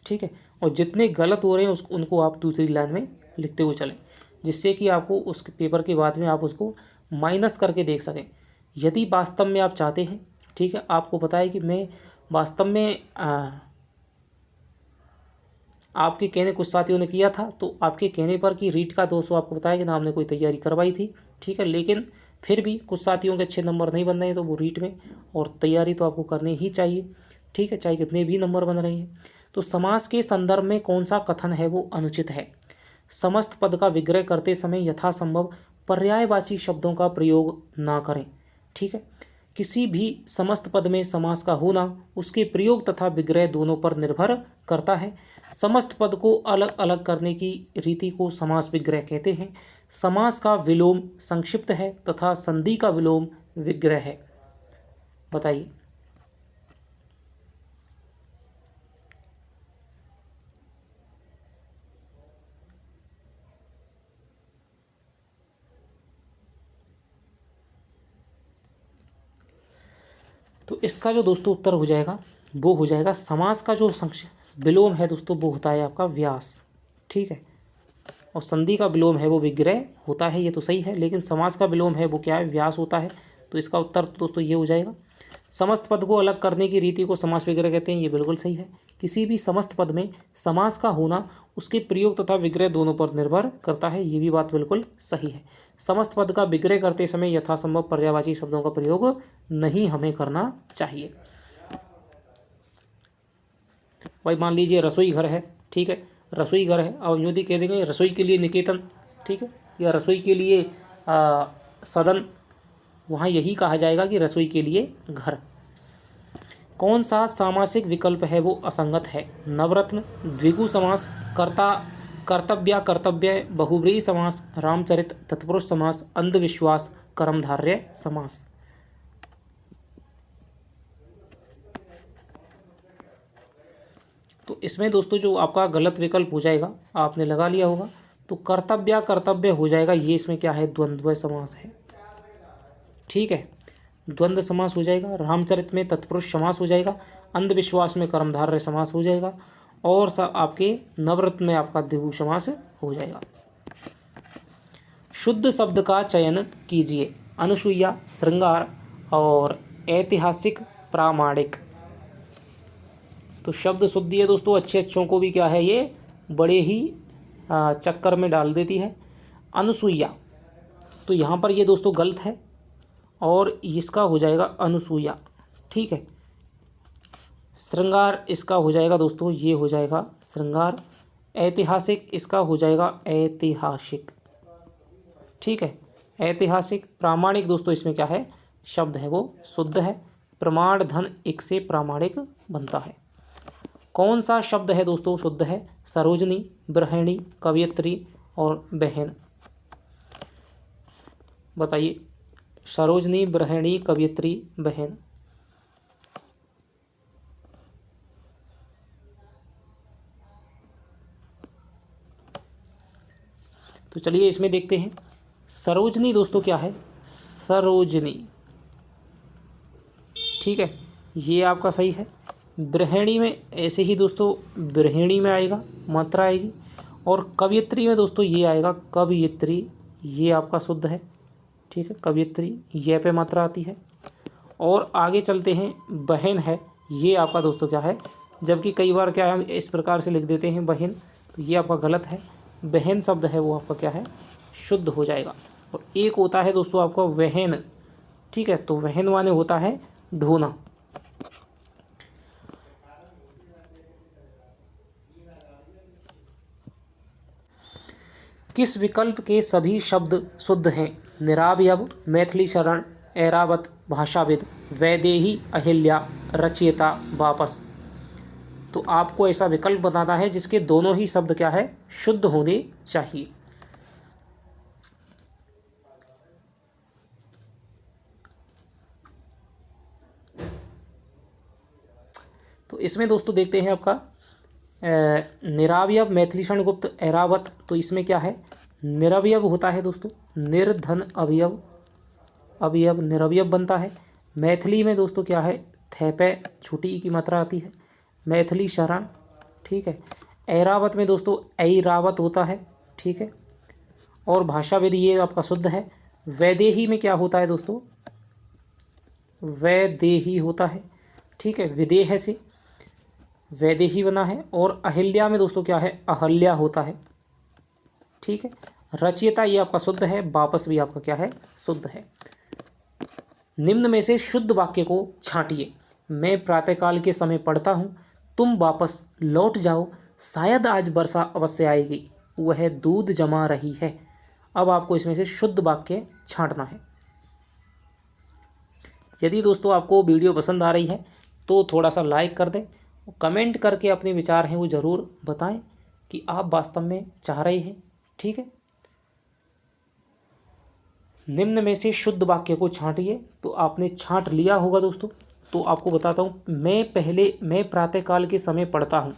ठीक है, और जितने गलत हो रहे हैं उनको आप दूसरी लाइन में लिखते हुए चलें, जिससे कि आपको उस पेपर के बाद में आप उसको माइनस करके देख सकें। यदि वास्तव में आप चाहते हैं, ठीक है, आपको पता है कि मैं वास्तव में आपके कहने कुछ साथियों ने किया था, तो आपके कहने पर कि रीट का दोस्तों आपको बताया कि ना हमने कोई तैयारी करवाई थी, ठीक है, लेकिन फिर भी कुछ साथियों के अच्छे नंबर नहीं बन रहे हैं, तो वो रीट में और तैयारी तो आपको करनी ही चाहिए, ठीक है, चाहे कितने भी नंबर बन रहे हैं। तो समास के संदर्भ में कौन सा कथन है वो अनुचित है? समस्त पद का विग्रह करते समय यथासंभव पर्यायवाची शब्दों का प्रयोग ना करें, ठीक है। किसी भी समस्त पद में समास का होना उसके प्रयोग तथा विग्रह दोनों पर निर्भर करता है। समस्त पद को अलग अलग करने की रीति को समास विग्रह कहते हैं। समास का विलोम संक्षिप्त है तथा संधि का विलोम विग्रह है। बताइए। तो इसका जो दोस्तों उत्तर हो जाएगा वो हो जाएगा समास का जो विलोम है दोस्तों वो होता है आपका व्यास, ठीक है, और संधि का विलोम है वो विग्रह होता है, ये तो सही है, लेकिन समास का विलोम है वो क्या है? व्यास होता है। तो इसका उत्तर तो दोस्तों ये हो जाएगा। समस्त पद को अलग करने की रीति को समास विग्रह कहते हैं, ये बिल्कुल सही है। किसी भी समस्त पद में समास का होना उसके प्रयोग तथा विग्रह दोनों पर निर्भर करता है, ये भी बात बिल्कुल सही है। समस्त पद का विग्रह करते समय यथासंभव पर्यायवाची शब्दों का प्रयोग नहीं हमें करना चाहिए। भाई मान लीजिए रसोई घर है, ठीक है, रसोई घर है, अब यदि कह देंगे रसोई के लिए निकेतन, ठीक है, या रसोई के लिए सदन, वहाँ यही कहा जाएगा कि रसोई के लिए घर। कौन सा सामासिक विकल्प है वो असंगत है? नवरत्न, द्विगु समास, कर्ता कर्तव्या कर्तव्य, बहुव्रीहि समास, रामचरित, तत्पुरुष समास, अंधविश्वास, कर्मधारय समास। तो इसमें दोस्तों जो आपका गलत विकल्प हो जाएगा, आपने लगा लिया होगा, तो कर्तव्या कर्तव्य हो जाएगा। ये इसमें क्या है? द्वंद्व समास है, ठीक है, द्वंद्व समास हो जाएगा। रामचरित में तत्पुरुष समास हो जाएगा, अंधविश्वास में कर्मधारय समास हो जाएगा, और सब आपके नवरत्न में आपका द्विगु समास हो जाएगा। शुद्ध शब्द का चयन कीजिए। अनुसूया, श्रृंगार और ऐतिहासिक, प्रामाणिक। तो शब्द शुद्धि है दोस्तों, अच्छे अच्छों को भी क्या है ये बड़े ही चक्कर में डाल देती है। अनुसूया, तो यहाँ पर ये दोस्तों गलत है, और इसका हो जाएगा अनुसूया, ठीक है। श्रृंगार इसका हो जाएगा दोस्तों, ये हो जाएगा श्रृंगार। ऐतिहासिक इसका हो जाएगा ऐतिहासिक, ठीक है, ऐतिहासिक। प्रामाणिक दोस्तों इसमें क्या है? शब्द है वो शुद्ध है। प्रमाण धन एक से प्रामाणिक बनता है। कौन सा शब्द है दोस्तों शुद्ध है? सरोजनी, गृहिणी, कवयित्री और बहन। बताइए, सरोजनी, गृहिणी, कवयित्री, बहन। तो चलिए इसमें देखते हैं। सरोजनी दोस्तों क्या है? सरोजनी, ठीक है, ये आपका सही है। गृहिणी में ऐसे ही दोस्तों गृहिणी में आएगा, मात्रा आएगी। और कवयित्री में दोस्तों ये आएगा कवयित्री, ये आपका शुद्ध है, ठीक है, कवयित्री, ये पे मात्रा आती है। और आगे चलते हैं, बहन है, ये आपका दोस्तों क्या है? जबकि कई बार क्या है हम इस प्रकार से लिख देते हैं बहन, तो ये आपका गलत है। बहन शब्द है वो आपका क्या है? शुद्ध हो जाएगा। और एक होता है दोस्तों आपका वहन, ठीक है, तो वहन माने होता है ढोना। किस विकल्प के सभी शब्द शुद्ध हैं? निरावयव, मैथिली शरण, ऐरावत, भाषाविद, वैदेही, अहिल्या, रचयिता, वापस। तो आपको ऐसा विकल्प बताना है जिसके दोनों ही शब्द क्या है? शुद्ध होने चाहिए। तो इसमें दोस्तों देखते हैं आपका निरावयव, मैथिली शरण, गुप्त, ऐरावत। तो इसमें क्या है? निरवयव होता है दोस्तों, निर्धन अवयव, अवयव निरवयव बनता है। मैथिली में दोस्तों क्या है? थेपे छोटी ई की मात्रा आती है। मैथिली शरण, ठीक है। ऐरावत में दोस्तों ऐरावत होता है, ठीक है। और भाषाविद ये आपका शुद्ध है। वैदेही में क्या होता है दोस्तों? वैदेही होता है, ठीक है, विदेह से वैदेही बना है। और अहिल्या में दोस्तों क्या है? अहल्या होता है, ठीक है। रचयिता ये आपका शुद्ध है। वापस भी आपका क्या है? शुद्ध है। निम्न में से शुद्ध वाक्य को छांटिए। मैं प्रातःकाल के समय पढ़ता हूँ, तुम वापस लौट जाओ, शायद आज वर्षा अवश्य आएगी, वह दूध जमा रही है। अब आपको इसमें से शुद्ध वाक्य छांटना है। यदि दोस्तों आपको वीडियो पसंद आ रही है तो थोड़ा सा लाइक कर दें, कमेंट करके अपने विचार हैं वो ज़रूर बताएं कि आप वास्तव में चाह रहे हैं, ठीक है। निम्न में से शुद्ध वाक्य को छांटिए। तो आपने छांट लिया होगा दोस्तों। तो आपको बताता हूँ, मैं प्रातःकाल के समय पढ़ता हूँ,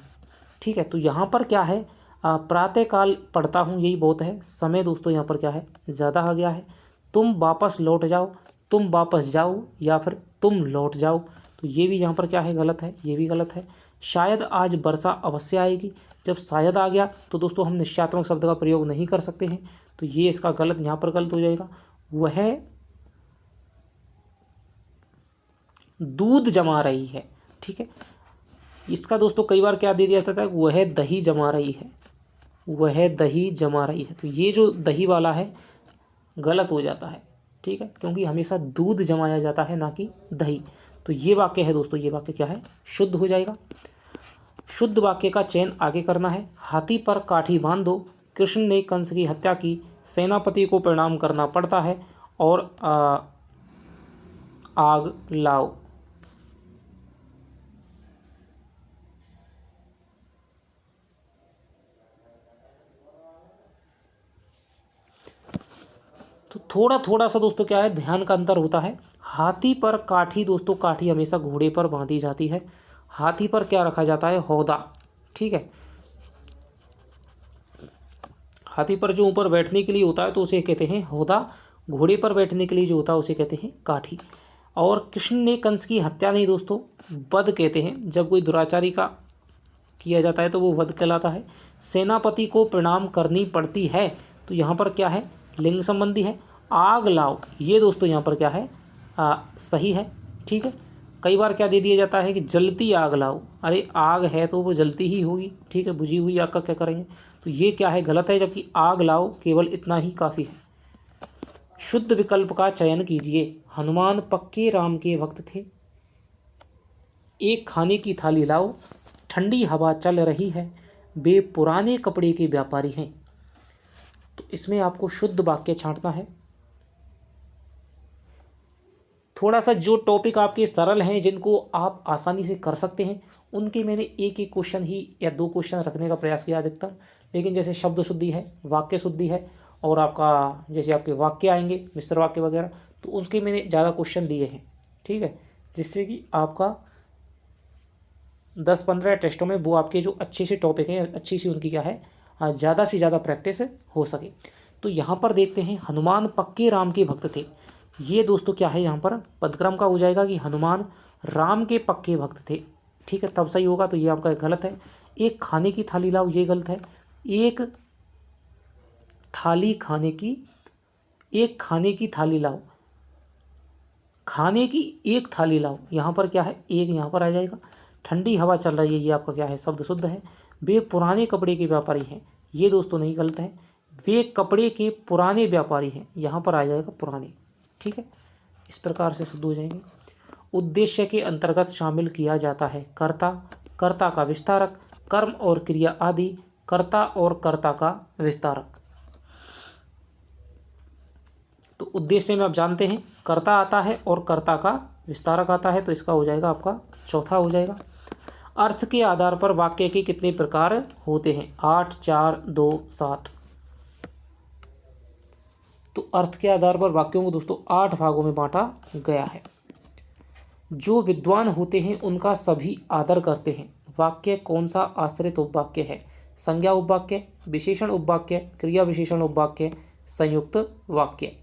ठीक है। तो यहाँ पर क्या है? प्रातःकाल पढ़ता हूँ यही बहुत है। समय दोस्तों यहाँ पर क्या है? ज़्यादा आ गया है। तुम वापस लौट जाओ, तुम वापस जाओ, या फिर तुम लौट जाओ, तो ये भी यहाँ पर क्या है? गलत है, ये भी गलत है। शायद आज वर्षा अवश्य आएगी, जब शायद आ गया तो दोस्तों हम निश्चयात्मक शब्द का प्रयोग नहीं कर सकते हैं, तो ये इसका गलत यहाँ पर गलत हो जाएगा। वह दूध जमा रही है, ठीक है। इसका दोस्तों कई बार क्या दे दिया जाता है? वह दही जमा रही है, वह दही जमा रही है। तो ये जो दही वाला है गलत हो जाता है, ठीक है, क्योंकि हमेशा दूध जमाया जाता है ना कि दही। तो ये वाक्य है दोस्तों, ये वाक्य क्या है? शुद्ध हो जाएगा। शुद्ध वाक्य का चयन आगे करना है। हाथी पर काठी बांध दो, कृष्ण ने कंस की हत्या की, सेनापति को प्रणाम करना पड़ता है, और आग लाओ। तो थोड़ा थोड़ा सा दोस्तों क्या है, ध्यान का अंतर होता है। हाथी पर काठी, दोस्तों काठी हमेशा घोड़े पर बांधी जाती है। हाथी पर क्या रखा जाता है, हौदा। ठीक है, हाथी पर जो ऊपर बैठने के लिए होता है तो उसे कहते हैं हौदा, घोड़े पर बैठने के लिए जो होता है उसे कहते हैं काठी। और कृष्ण ने कंस की हत्या नहीं दोस्तों, वध कहते हैं। जब कोई दुराचारी का किया जाता है तो वो वध कहलाता है। सेनापति को प्रणाम करनी पड़ती है, तो यहाँ पर क्या है, लिंग संबंधी है। आग लाओ, ये दोस्तों यहाँ पर क्या है, सही है। ठीक है, कई बार क्या दे दिया जाता है कि जलती आग लाओ, अरे आग है तो वो जलती ही होगी। ठीक है, बुझी हुई आग का क्या करेंगे, तो ये क्या है, गलत है। जबकि आग लाओ केवल इतना ही काफ़ी है। शुद्ध विकल्प का चयन कीजिए। हनुमान पक्के राम के भक्त थे, एक खाने की थाली लाओ, ठंडी हवा चल रही है, वे पुराने कपड़े के व्यापारी हैं। तो इसमें आपको शुद्ध वाक्य छांटना है। थोड़ा सा जो टॉपिक आपके सरल हैं, जिनको आप आसानी से कर सकते हैं, उनके मैंने एक एक क्वेश्चन ही या 2 क्वेश्चन रखने का प्रयास किया अधिकतम। लेकिन जैसे शब्द शुद्धि है, वाक्य शुद्धि है, और आपका जैसे आपके वाक्य आएंगे मिश्र वाक्य वगैरह, तो उसके मैंने ज़्यादा क्वेश्चन लिए हैं। ठीक है, जिससे कि आपका 10-15 टेस्टों में वो आपके जो अच्छे से टॉपिक हैं, अच्छी सी उनकी क्या है, ज़्यादा से ज़्यादा प्रैक्टिस हो सके। तो यहाँ पर देखते हैं, हनुमान पक्के राम के भक्त थे। ये दोस्तों क्या है, यहाँ पर पदक्रम का हो जाएगा कि हनुमान राम के पक्के भक्त थे। ठीक है, तब सही होगा। तो ये आपका गलत है। एक खाने की थाली लाओ, ये गलत है। एक खाने की थाली लाओ, खाने की एक थाली लाओ, यहाँ पर क्या है, एक यहाँ पर आ जाएगा। ठंडी हवा चल रही है, ये आपका क्या है, शब्द शुद्ध है। वे पुराने कपड़े के व्यापारी हैं, ये दोस्तों नहीं, गलत है। वे कपड़े के पुराने व्यापारी हैं, यहाँ पर आ जाएगा पुराने। ठीक है, इस प्रकार से शुद्ध हो जाएंगे। उद्देश्य के अंतर्गत शामिल किया जाता है कर्ता, कर्ता का विस्तारक, कर्म और क्रिया आदि, कर्ता और कर्ता का विस्तारक। तो उद्देश्य में आप जानते हैं कर्ता आता है और कर्ता का विस्तारक आता है, तो इसका हो जाएगा आपका चौथा हो जाएगा। अर्थ के आधार पर वाक्य के कितने प्रकार होते हैं, 8, 4, 2, 7। तो अर्थ के आधार पर वाक्यों को दोस्तों 8 भागों में बांटा गया है। जो विद्वान होते हैं उनका सभी आदर करते हैं। वाक्य कौन सा आश्रित उपवाक्य है, संज्ञा उपवाक्य, विशेषण उपवाक्य, क्रिया विशेषण उपवाक्य, संयुक्त वाक्य।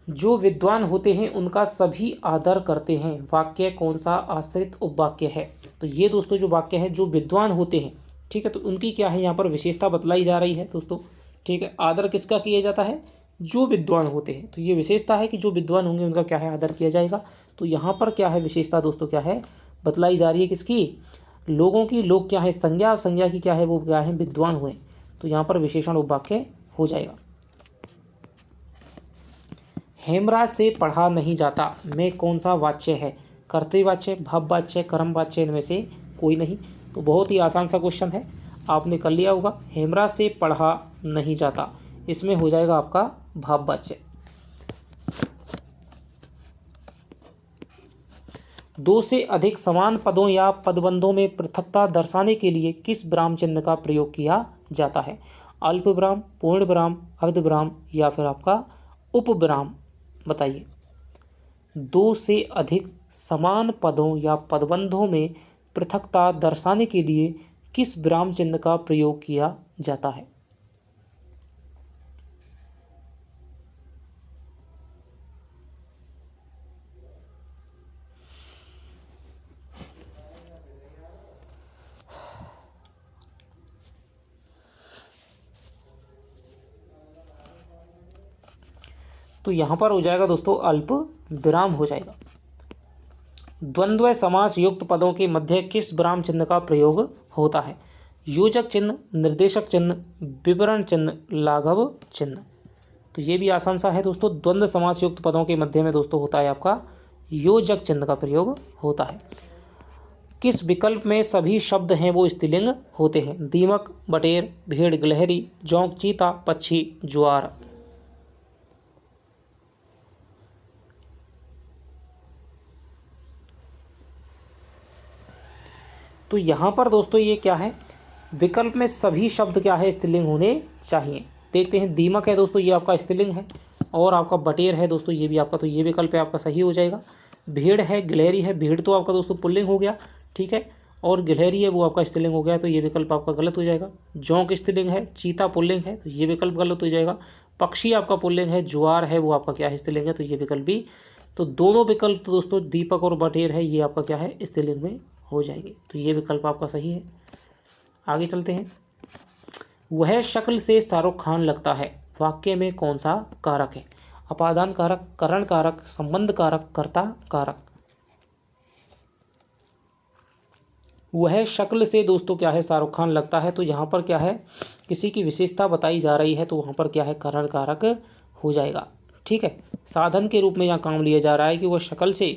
जो विद्वान होते हैं उनका सभी आदर करते हैं, वाक्य कौन सा आश्रित उपवाक्य है। तो ये दोस्तों जो वाक्य है, जो विद्वान होते हैं, ठीक है, तो उनकी क्या है, यहाँ पर विशेषता बतलाई जा रही है दोस्तों। ठीक है, आदर किसका किया जाता है, जो विद्वान होते हैं, तो ये विशेषता है कि जो विद्वान होंगे उनका क्या है, आदर किया जाएगा। तो यहाँ पर क्या है, विशेषता दोस्तों क्या है, बतलाई जा रही है किसकी, लोगों की। लोग क्या है, संज्ञा, और संज्ञा की क्या है, वो क्या है, विद्वान हुए। तो यहाँ पर विशेषण उपवाक्य हो जाएगा। हेमराज से पढ़ा नहीं जाता में कौन सा वाच्य है, कर्तृवाच्य, भाववाच्य, कर्मवाच्य, इनमें से कोई नहीं। तो बहुत ही आसान सा क्वेश्चन है, आपने कर लिया होगा। हेमराज से पढ़ा नहीं जाता, इसमें हो जाएगा आपका भाववाच्य। 2 से अधिक समान पदों या पदबंधों में पृथकता दर्शाने के लिए किस विराम चिन्ह का प्रयोग किया जाता है, अल्प विराम, पूर्ण विराम, अर्ध विराम, या फिर आपका उपविराम। बताइए। 2 से अधिक समान पदों या पदबंधों में पृथकता दर्शाने के लिए किस विराम चिन्ह का प्रयोग किया जाता है। तो यहाँ पर हो जाएगा दोस्तों अल्प विराम हो जाएगा। द्वंद्व समास युक्त पदों के मध्य किस विराम चिन्ह का प्रयोग होता है, योजक चिन्ह, निर्देशक चिन्ह, विवरण चिन्ह, लाघव चिन्ह। तो ये भी आसान सा है दोस्तों। द्वंद्व समास युक्त पदों के मध्य में दोस्तों होता है आपका योजक चिन्ह का प्रयोग होता है। किस विकल्प में सभी शब्द हैं वो स्त्रीलिंग होते हैं? दीमक, बटेर, भेड़, गिलहरी, जोंक, चीता, पक्षी, ज्वार। तो यहाँ पर दोस्तों ये क्या है, विकल्प में सभी शब्द क्या है स्त्रीलिंग होने चाहिए। देखते हैं, दीमक है दोस्तों ये आपका स्त्रीलिंग है, और आपका बटेर है दोस्तों ये भी आपका, तो ये विकल्प है आपका सही हो जाएगा। भेड़ है, गिलहरी है, भेड़ तो आपका दोस्तों पुल्लिंग हो गया, ठीक है, और गिलहरी है वो आपका स्त्रीलिंग हो गया, तो ये विकल्प आपका गलत हो जाएगा। जोंक स्त्रीलिंग है, चीता पुल्लिंग है, तो ये विकल्प गलत हो जाएगा। पक्षी आपका पुल्लिंग है, ज्वार है वो आपका क्या है स्त्रीलिंग है, तो ये विकल्प भी, तो दोनों विकल्प दोस्तों दीपक और बटेर है ये आपका क्या है स्त्रीलिंग में हो जाएंगे, तो ये विकल्प आपका सही है। आगे चलते हैं। वह शक्ल से शाहरुख खान लगता है, वाक्य में कौन सा कारक है? अपादान कारक, करण कारक, संबंध कारक, कर्ता कारक। वह शक्ल से दोस्तों क्या है शाहरुख खान लगता है, तो यहाँ पर क्या है किसी की विशेषता बताई जा रही है, तो वहाँ पर क्या है करण कारक हो जाएगा, ठीक है। साधन के रूप में यहाँ काम लिया जा रहा है कि वह शक्ल से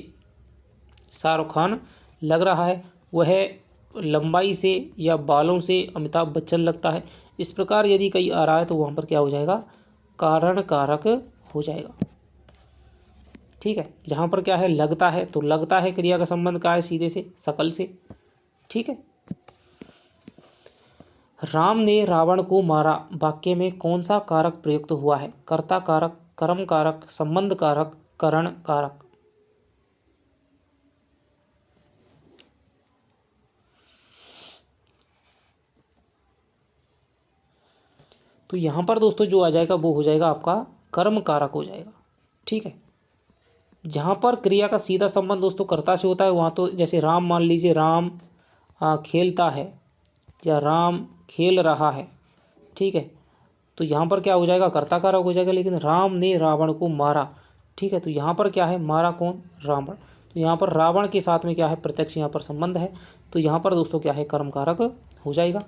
शाहरुख खान लग रहा है, वह लंबाई से या बालों से अमिताभ बच्चन लगता है, इस प्रकार यदि कहीं आ रहा है तो वहाँ पर क्या हो जाएगा कारण कारक हो जाएगा, ठीक है। जहाँ पर क्या है लगता है, तो लगता है क्रिया का संबंध क्या है सीधे से शकल से, ठीक है। राम ने रावण को मारा, वाक्य में कौन सा कारक प्रयुक्त हुआ है? कर्ता कारक, कर्म कारक, संबंध कारक, करण कारक। तो यहाँ पर दोस्तों जो आ जाएगा वो हो जाएगा आपका कर्म कारक हो जाएगा, ठीक है। जहाँ पर क्रिया का सीधा संबंध दोस्तों कर्ता से होता है, वहाँ तो जैसे राम मान लीजिए राम खेलता है या राम खेल रहा है, ठीक है, तो यहाँ पर क्या हो जाएगा कर्ता कारक हो जाएगा। लेकिन राम ने रावण को मारा, ठीक है, तो यहाँ पर क्या है मारा कौन? रावण, तो यहाँ पर रावण के साथ में क्या है प्रत्यक्ष यहाँ पर संबंध है, तो यहाँ पर दोस्तों क्या है कर्म कारक हो जाएगा।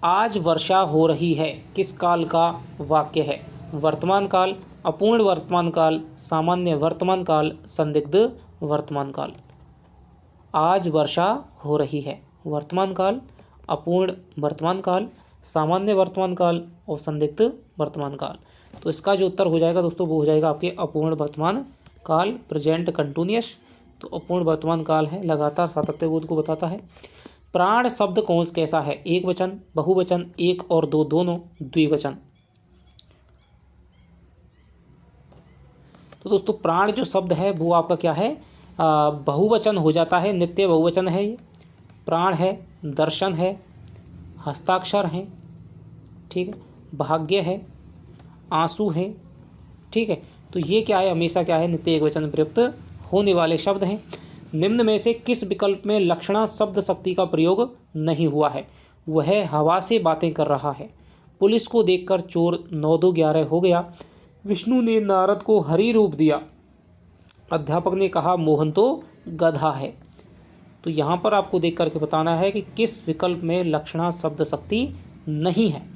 आज वर्षा हो रही है किस काल का वाक्य है? वर्तमान काल, अपूर्ण वर्तमान काल, सामान्य वर्तमान काल, संदिग्ध वर्तमान काल। आज वर्षा हो रही है वर्तमान काल, अपूर्ण वर्तमान काल, सामान्य वर्तमान काल और संदिग्ध वर्तमान काल। तो इसका जो उत्तर हो जाएगा दोस्तों वो हो जाएगा आपके अपूर्ण वर्तमान काल, प्रेजेंट कंटिन्यूअस। तो अपूर्ण वर्तमान काल है, लगातार सातत्यबोध को बताता है। प्राण शब्द कौन कैसा है? एक वचन, बहुवचन, एक और दो दोनों, द्विवचन। तो दोस्तों प्राण जो शब्द है वो आपका क्या है बहुवचन हो जाता है, नित्य बहुवचन है ये। प्राण है, दर्शन है, हस्ताक्षर है, ठीक है, भाग्य है, आंसू है, ठीक है। तो ये क्या है हमेशा क्या है नित्य एकवचन में प्रयुक्त होने वाले शब्द हैं। निम्न में से किस विकल्प में लक्षणा शब्द शक्ति का प्रयोग नहीं हुआ है? वह हवा से बातें कर रहा है, पुलिस को देखकर चोर 9-2-11 हो गया, विष्णु ने नारद को हरि रूप दिया, अध्यापक ने कहा मोहन तो गधा है। तो यहाँ पर आपको देख करके बताना है कि किस विकल्प में लक्षणा शब्द शक्ति नहीं है।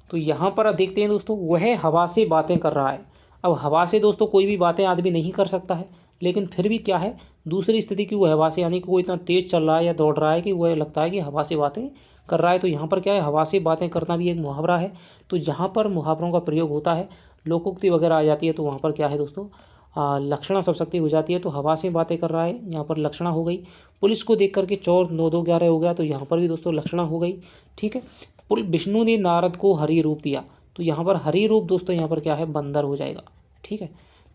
तो यहाँ पर आप देखते हैं दोस्तों वह हवा से बातें कर रहा है। अब हवा से दोस्तों कोई भी बातें आदमी नहीं कर सकता है, लेकिन फिर भी क्या है दूसरी स्थिति की वो हवा से, यानी कि वो इतना तेज़ चल रहा है या दौड़ रहा है कि वह लगता है कि हवा से बातें कर रहा है। तो यहाँ पर क्या है हवा से बातें करना भी एक मुहावरा है। तो जहाँ पर मुहावरों का प्रयोग होता है, लोकोक्ति वगैरह आ जाती है, तो वहाँ पर क्या है दोस्तों लक्षणा शब्द शक्ति हो जाती है। तो हवा से बातें कर रहा है, यहाँ पर लक्षणा हो गई। पुलिस को देख करके चोर 9-2-11 हो गया, तो यहाँ पर भी दोस्तों लक्षणा हो गई, ठीक है। विष्णु ने नारद को हरि रूप दिया, तो यहाँ पर हरि रूप दोस्तों यहाँ पर क्या है बंदर हो जाएगा, ठीक है।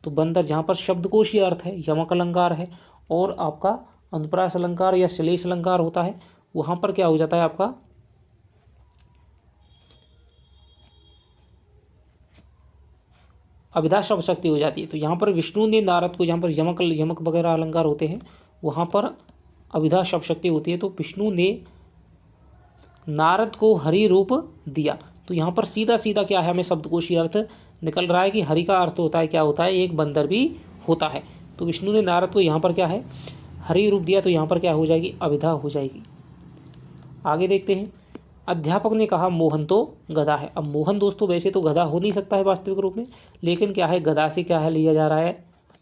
तो बंदर जहाँ पर शब्दकोशीय अर्थ है, यमक अलंकार है और आपका अनुप्रास अलंकार या श्लेष अलंकार होता है, वहाँ पर क्या हो जाता है आपका अभिधा शब्द शक्ति हो जाती है। तो यहाँ पर विष्णु ने नारद को, जहाँ पर यमक वगैरह अलंकार होते हैं वहाँ पर अभिधा शब्द शक्ति होती है। तो विष्णु ने नारद को हरि रूप दिया, तो यहाँ पर सीधा सीधा क्या है, हमें शब्दकोशीय अर्थ निकल रहा है कि हरि का अर्थ होता है, क्या होता है, एक बंदर भी होता है। तो विष्णु ने नारद को यहाँ पर क्या है, हरि रूप दिया, तो यहाँ पर क्या हो जाएगी, अभिधा हो जाएगी। आगे देखते हैं। अध्यापक ने कहा मोहन तो गधा है। अब मोहन दोस्तों वैसे तो गधा हो नहीं सकता है वास्तविक रूप में, लेकिन क्या है, गधा से क्या है लिया जा रहा है,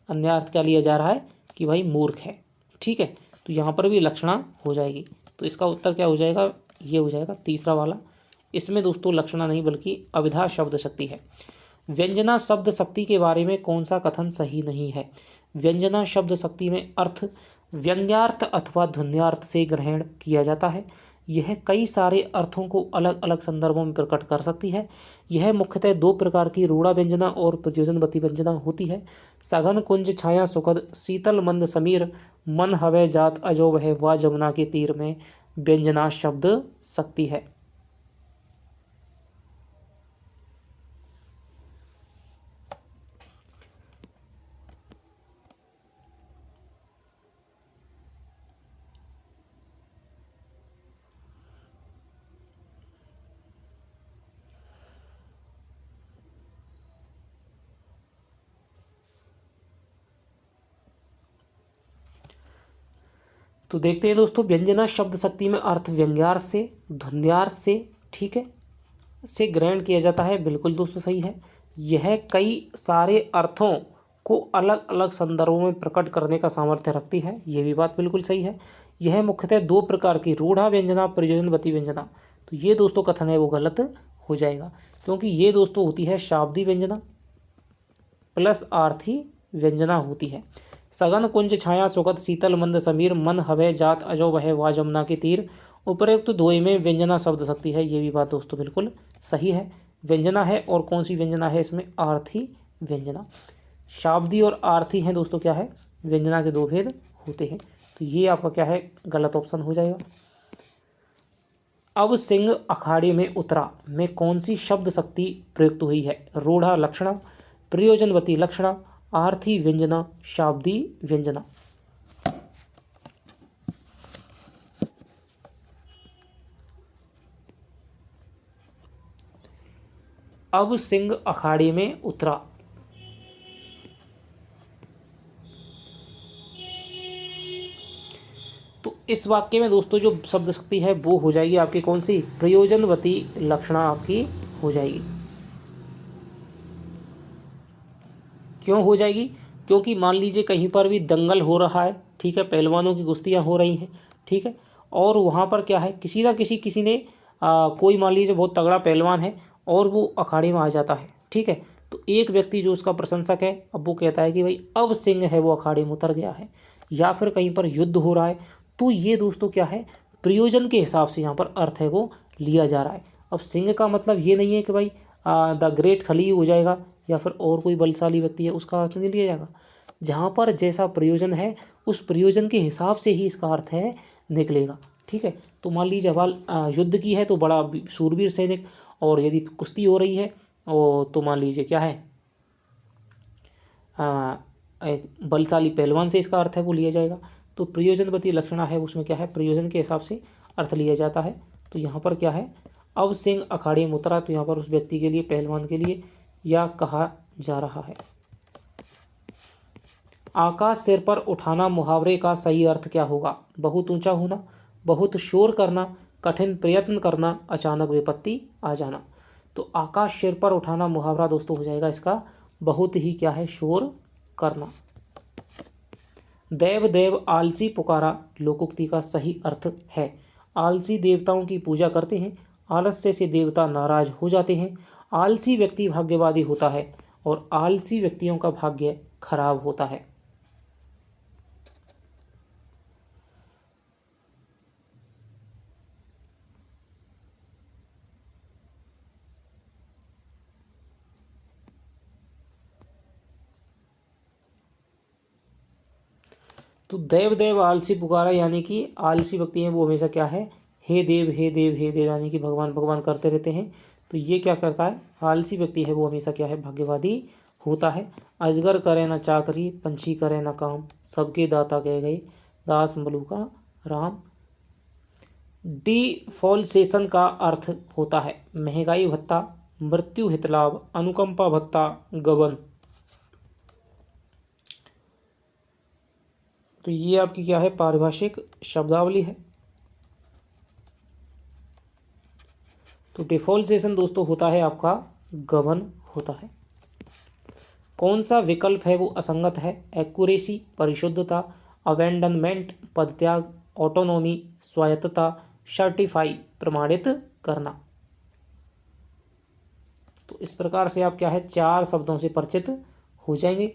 अन्य अर्थ क्या लिया जा रहा है कि भाई मूर्ख है। ठीक है, तो यहाँ पर भी लक्षणा हो जाएगी। तो इसका उत्तर क्या हो जाएगा, ये हो जाएगा तीसरा वाला। इसमें दोस्तों लक्षणा नहीं बल्कि अभिधा शब्द शक्ति है। व्यंजना शब्द शक्ति के बारे में कौन सा कथन सही नहीं है। व्यंजना शब्द शक्ति में अर्थ व्यंग्यार्थ अथवा ध्वन्यार्थ से ग्रहण किया जाता है। यह कई सारे अर्थों को अलग अलग संदर्भों में प्रकट कर सकती है। यह मुख्यतः दो प्रकार की रूढ़ा व्यंजना और प्रयोजनवती व्यंजना होती है। सघन कुंज छाया सुखद शीतल मंद समीर मन हवे जात अजो वह वा जमुना के तीर में व्यंजना शब्द शक्ति है। तो देखते हैं दोस्तों, व्यंजना शब्द शक्ति में अर्थ व्यंग्यार्थ से ध्वन्यार्थ से, ठीक है, से ग्रहण किया जाता है। बिल्कुल दोस्तों सही है। यह कई सारे अर्थों को अलग अलग संदर्भों में प्रकट करने का सामर्थ्य रखती है। यह भी बात बिल्कुल सही है। यह मुख्यतः दो प्रकार की रूढ़ा व्यंजना प्रयोजनवती व्यंजना, तो ये दोस्तों कथन है वो गलत हो जाएगा, क्योंकि ये दोस्तों होती है शाब्दी व्यंजना प्लस आर्थी व्यंजना होती है। सघन कुंज छाया सुखद शीतल मंद समीर मन हवे जात अजो वह वा जमुना के तीर उपरोक्त द्वय में व्यंजना शब्द शक्ति है। ये भी बात दोस्तों बिल्कुल सही है। व्यंजना है और कौन सी व्यंजना है, इसमें आर्थी व्यंजना। शाब्दी और आर्थी हैं दोस्तों, क्या है, व्यंजना के दो भेद होते हैं। तो ये आपका क्या है, गलत ऑप्शन हो जाएगा। अब सिंह अखाड़े में उतरा में कौन सी शब्द शक्ति प्रयुक्त हुई है। रूढ़ा लक्षणा, प्रयोजनवती लक्षणा, आर्थी व्यंजना, शाब्दी व्यंजना। अब सिंह अखाड़े में उतरा, तो इस वाक्य में दोस्तों जो शब्द शक्ति है वो हो जाएगी आपकी कौन सी, प्रयोजनवती लक्षणा आपकी हो जाएगी। क्यों हो जाएगी, क्योंकि मान लीजिए कहीं पर भी दंगल हो रहा है, ठीक है, पहलवानों की कुश्तियाँ हो रही हैं, ठीक है, और वहाँ पर क्या है, किसी ना किसी ने कोई मान लीजिए बहुत तगड़ा पहलवान है और वो अखाड़े में आ जाता है, ठीक है, तो एक व्यक्ति जो उसका प्रशंसक है, अब वो कहता है कि भाई अब सिंह है वो अखाड़े में उतर गया है, या फिर कहीं पर युद्ध हो रहा है, तो ये दोस्तों क्या है, प्रयोजन के हिसाब से यहाँ पर अर्थ है वो लिया जा रहा है। अब सिंह का मतलब ये नहीं है कि भाई द ग्रेट खली हो जाएगा या फिर और कोई बलशाली व्यक्ति है उसका अर्थ नहीं लिया जाएगा। जहाँ पर जैसा प्रयोजन है उस प्रयोजन के हिसाब से ही इसका अर्थ है निकलेगा, ठीक है। तो मान लीजिए सवाल युद्ध की है तो बड़ा शूरवीर सैनिक, और यदि कुश्ती हो रही है और तो मान लीजिए क्या है एक बलशाली पहलवान से इसका अर्थ है वो लिया जाएगा। तो प्रयोजनवती लक्षणा है उसमें क्या है, प्रयोजन के हिसाब से अर्थ लिया जाता है। तो यहाँ पर क्या है, अब सिंह अखाड़े में उतरा, तो यहाँ पर उस व्यक्ति के लिए, पहलवान के लिए या कहा जा रहा है। आकाश सिर पर उठाना मुहावरे का सही अर्थ क्या होगा। बहुत ऊंचा होना, बहुत शोर करना, कठिन प्रयत्न करना, अचानक विपत्ति आ जाना। तो आकाश सिर पर उठाना मुहावरा दोस्तों हो जाएगा इसका बहुत ही क्या है, शोर करना। देव देव आलसी पुकारा लोकोक्ति का सही अर्थ है। आलसी देवताओं की पूजा करते हैं, आलस्य से देवता नाराज हो जाते हैं। आलसी व्यक्ति भाग्यवादी होता है और आलसी व्यक्तियों का भाग्य खराब होता है। तो देव देव आलसी पुकारा यानी कि आलसी व्यक्ति हैं वो हमेशा क्या है, हे देव हे देव हे देव, यानी कि भगवान भगवान करते रहते हैं। तो ये क्या करता है, आलसी व्यक्ति है वो हमेशा क्या है, भाग्यवादी होता है। अजगर करे ना चाकरी, पंछी करे ना काम, सबके दाता कह गए दास मलूका राम। डिफॉल्सेशन का अर्थ होता है महंगाई भत्ता, मृत्यु हित लाभ, अनुकंपा भत्ता, गबन। तो ये आपकी क्या है, पारिभाषिक शब्दावली है। तो डिफॉल्सेशन दोस्तों होता है आपका गबन होता है। कौन सा विकल्प है वो असंगत है? एक्यूरेसी, परिशुद्धता, अबेंडनमेंट, पदत्याग, ऑटोनॉमी, स्वायत्तता, सर्टिफाई, प्रमाणित करना। तो इस प्रकार से आप क्या है, 4 शब्दों से परिचित हो जाएंगे।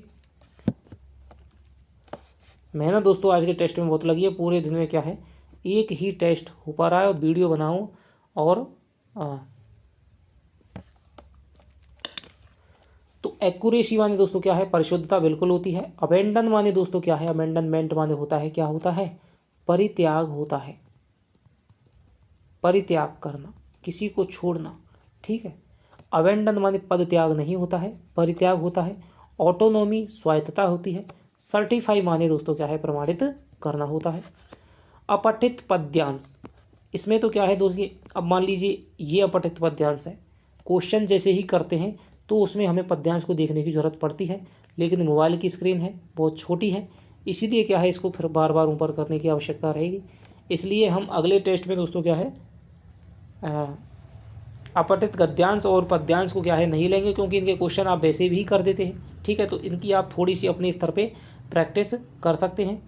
मेहनत दोस्तों आज के टेस्ट में बहुत लगी है। पूरे दिन में क्या है, एक ही टेस्ट हो पा रहा है और वीडियो बनाऊं और तो एक्यूरेसी माने दोस्तों क्या है, परिशुद्धता बिल्कुल होती है। अबेंडन माने दोस्तों क्या है, अबेंडनमेंट माने होता है, क्या होता है, परित्याग होता है, परित्याग करना, किसी को छोड़ना। ठीक है, अबेंडन माने पद त्याग नहीं होता है, परित्याग होता है। ऑटोनॉमी स्वायत्तता होती है। सर्टिफाई माने दोस्तों क्या है, प्रमाणित करना होता है। अपठित पद्यांश, इसमें तो क्या है दोस्तों, अब मान लीजिए ये अपठित पद्यांश है, क्वेश्चन जैसे ही करते हैं तो उसमें हमें पद्यांश को देखने की ज़रूरत पड़ती है, लेकिन मोबाइल की स्क्रीन है बहुत छोटी है, इसीलिए क्या है इसको फिर बार बार ऊपर करने की आवश्यकता रहेगी। इसलिए हम अगले टेस्ट में दोस्तों क्या है अपठित गद्यांश और पद्यांश को क्या है नहीं लेंगे, क्योंकि इनके क्वेश्चन आप वैसे भी कर देते हैं। ठीक है, तो इनकी आप थोड़ी सी अपने स्तर पे प्रैक्टिस कर सकते हैं।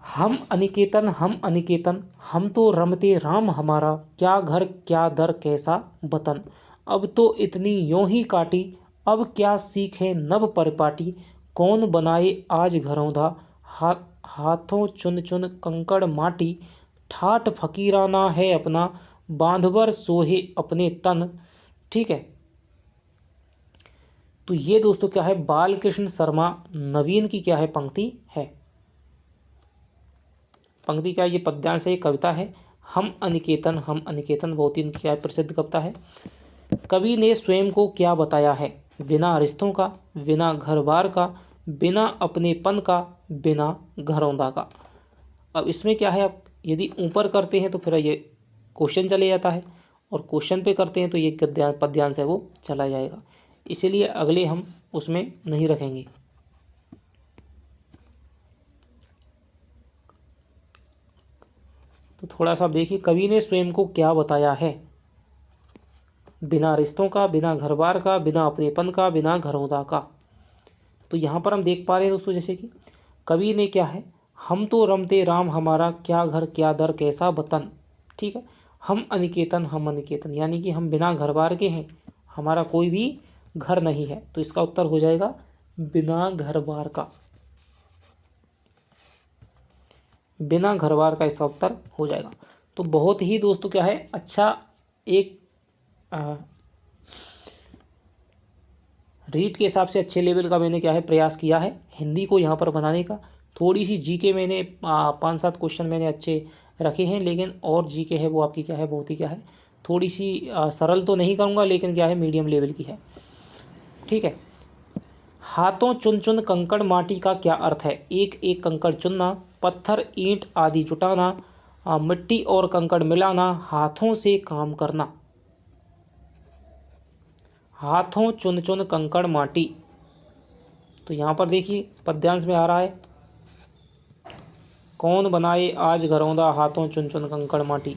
हम अनिकेतन, हम अनिकेतन, हम तो रमते राम हमारा, क्या घर क्या दर कैसा वतन, अब तो इतनी यों ही काटी, अब क्या सीखे नव परिपाटी, कौन बनाए आज घरौंधा, हाथों चुन चुन कंकड़ माटी, ठाठ फकीराना है अपना, बांधवर सोहे अपने तन। ठीक है, तो ये दोस्तों क्या है, बालकृष्ण शर्मा नवीन की क्या है पंक्ति है। पंक्ति क्या है, ये पद्यांश है, ये कविता है। हम अनिकेतन, हम अनिकेतन बहुत ही क्या है प्रसिद्ध कविता है। कवि ने स्वयं को क्या बताया है, बिना रिश्तों का, बिना घर बार का, बिना अपनेपन का, बिना घरौंदा का। अब इसमें क्या है, आप यदि ऊपर करते हैं तो फिर ये क्वेश्चन चले जाता है, और क्वेश्चन पे करते हैं तो ये पद्यांश है वो चला जाएगा, इसलिए अगले हम उसमें नहीं रखेंगे। तो थोड़ा सा देखिए, कवि ने स्वयं को क्या बताया है, बिना रिश्तों का, बिना घर बार का, बिना अपनेपन का, बिना घरौंदा का। तो यहाँ पर हम देख पा रहे हैं दोस्तों, जैसे कि कवि ने क्या है, हम तो रमते राम हमारा, क्या घर क्या दर कैसा वतन। ठीक है, हम अनिकेतन, हम अनिकेतन, यानी कि हम बिना घर बार के हैं, हमारा कोई भी घर नहीं है, तो इसका उत्तर हो जाएगा बिना घर बार का, बिना घर बार का इसका उत्तर हो जाएगा। तो बहुत ही दोस्तों क्या है अच्छा एक रीड के हिसाब से अच्छे लेवल का मैंने क्या है प्रयास किया है हिंदी को यहाँ पर बनाने का। थोड़ी सी जीके मैंने 5-7 क्वेश्चन मैंने अच्छे रखे हैं, लेकिन और जीके है वो आपकी क्या है बहुत ही क्या है थोड़ी सी सरल तो नहीं करूँगा, लेकिन क्या है मीडियम लेवल की है। ठीक है, हाथों चुन चुन कंकड़ माटी का क्या अर्थ है, एक एक कंकड़ चुनना, पत्थर ईंट आदि जुटाना, मिट्टी और कंकड़ मिलाना, हाथों से काम करना। हाथों चुन चुन कंकड़ माटी, तो यहाँ पर देखिए पद्यांश में आ रहा है, कौन बनाए आज घरौंदा, हाथों चुन चुन कंकड़ माटी।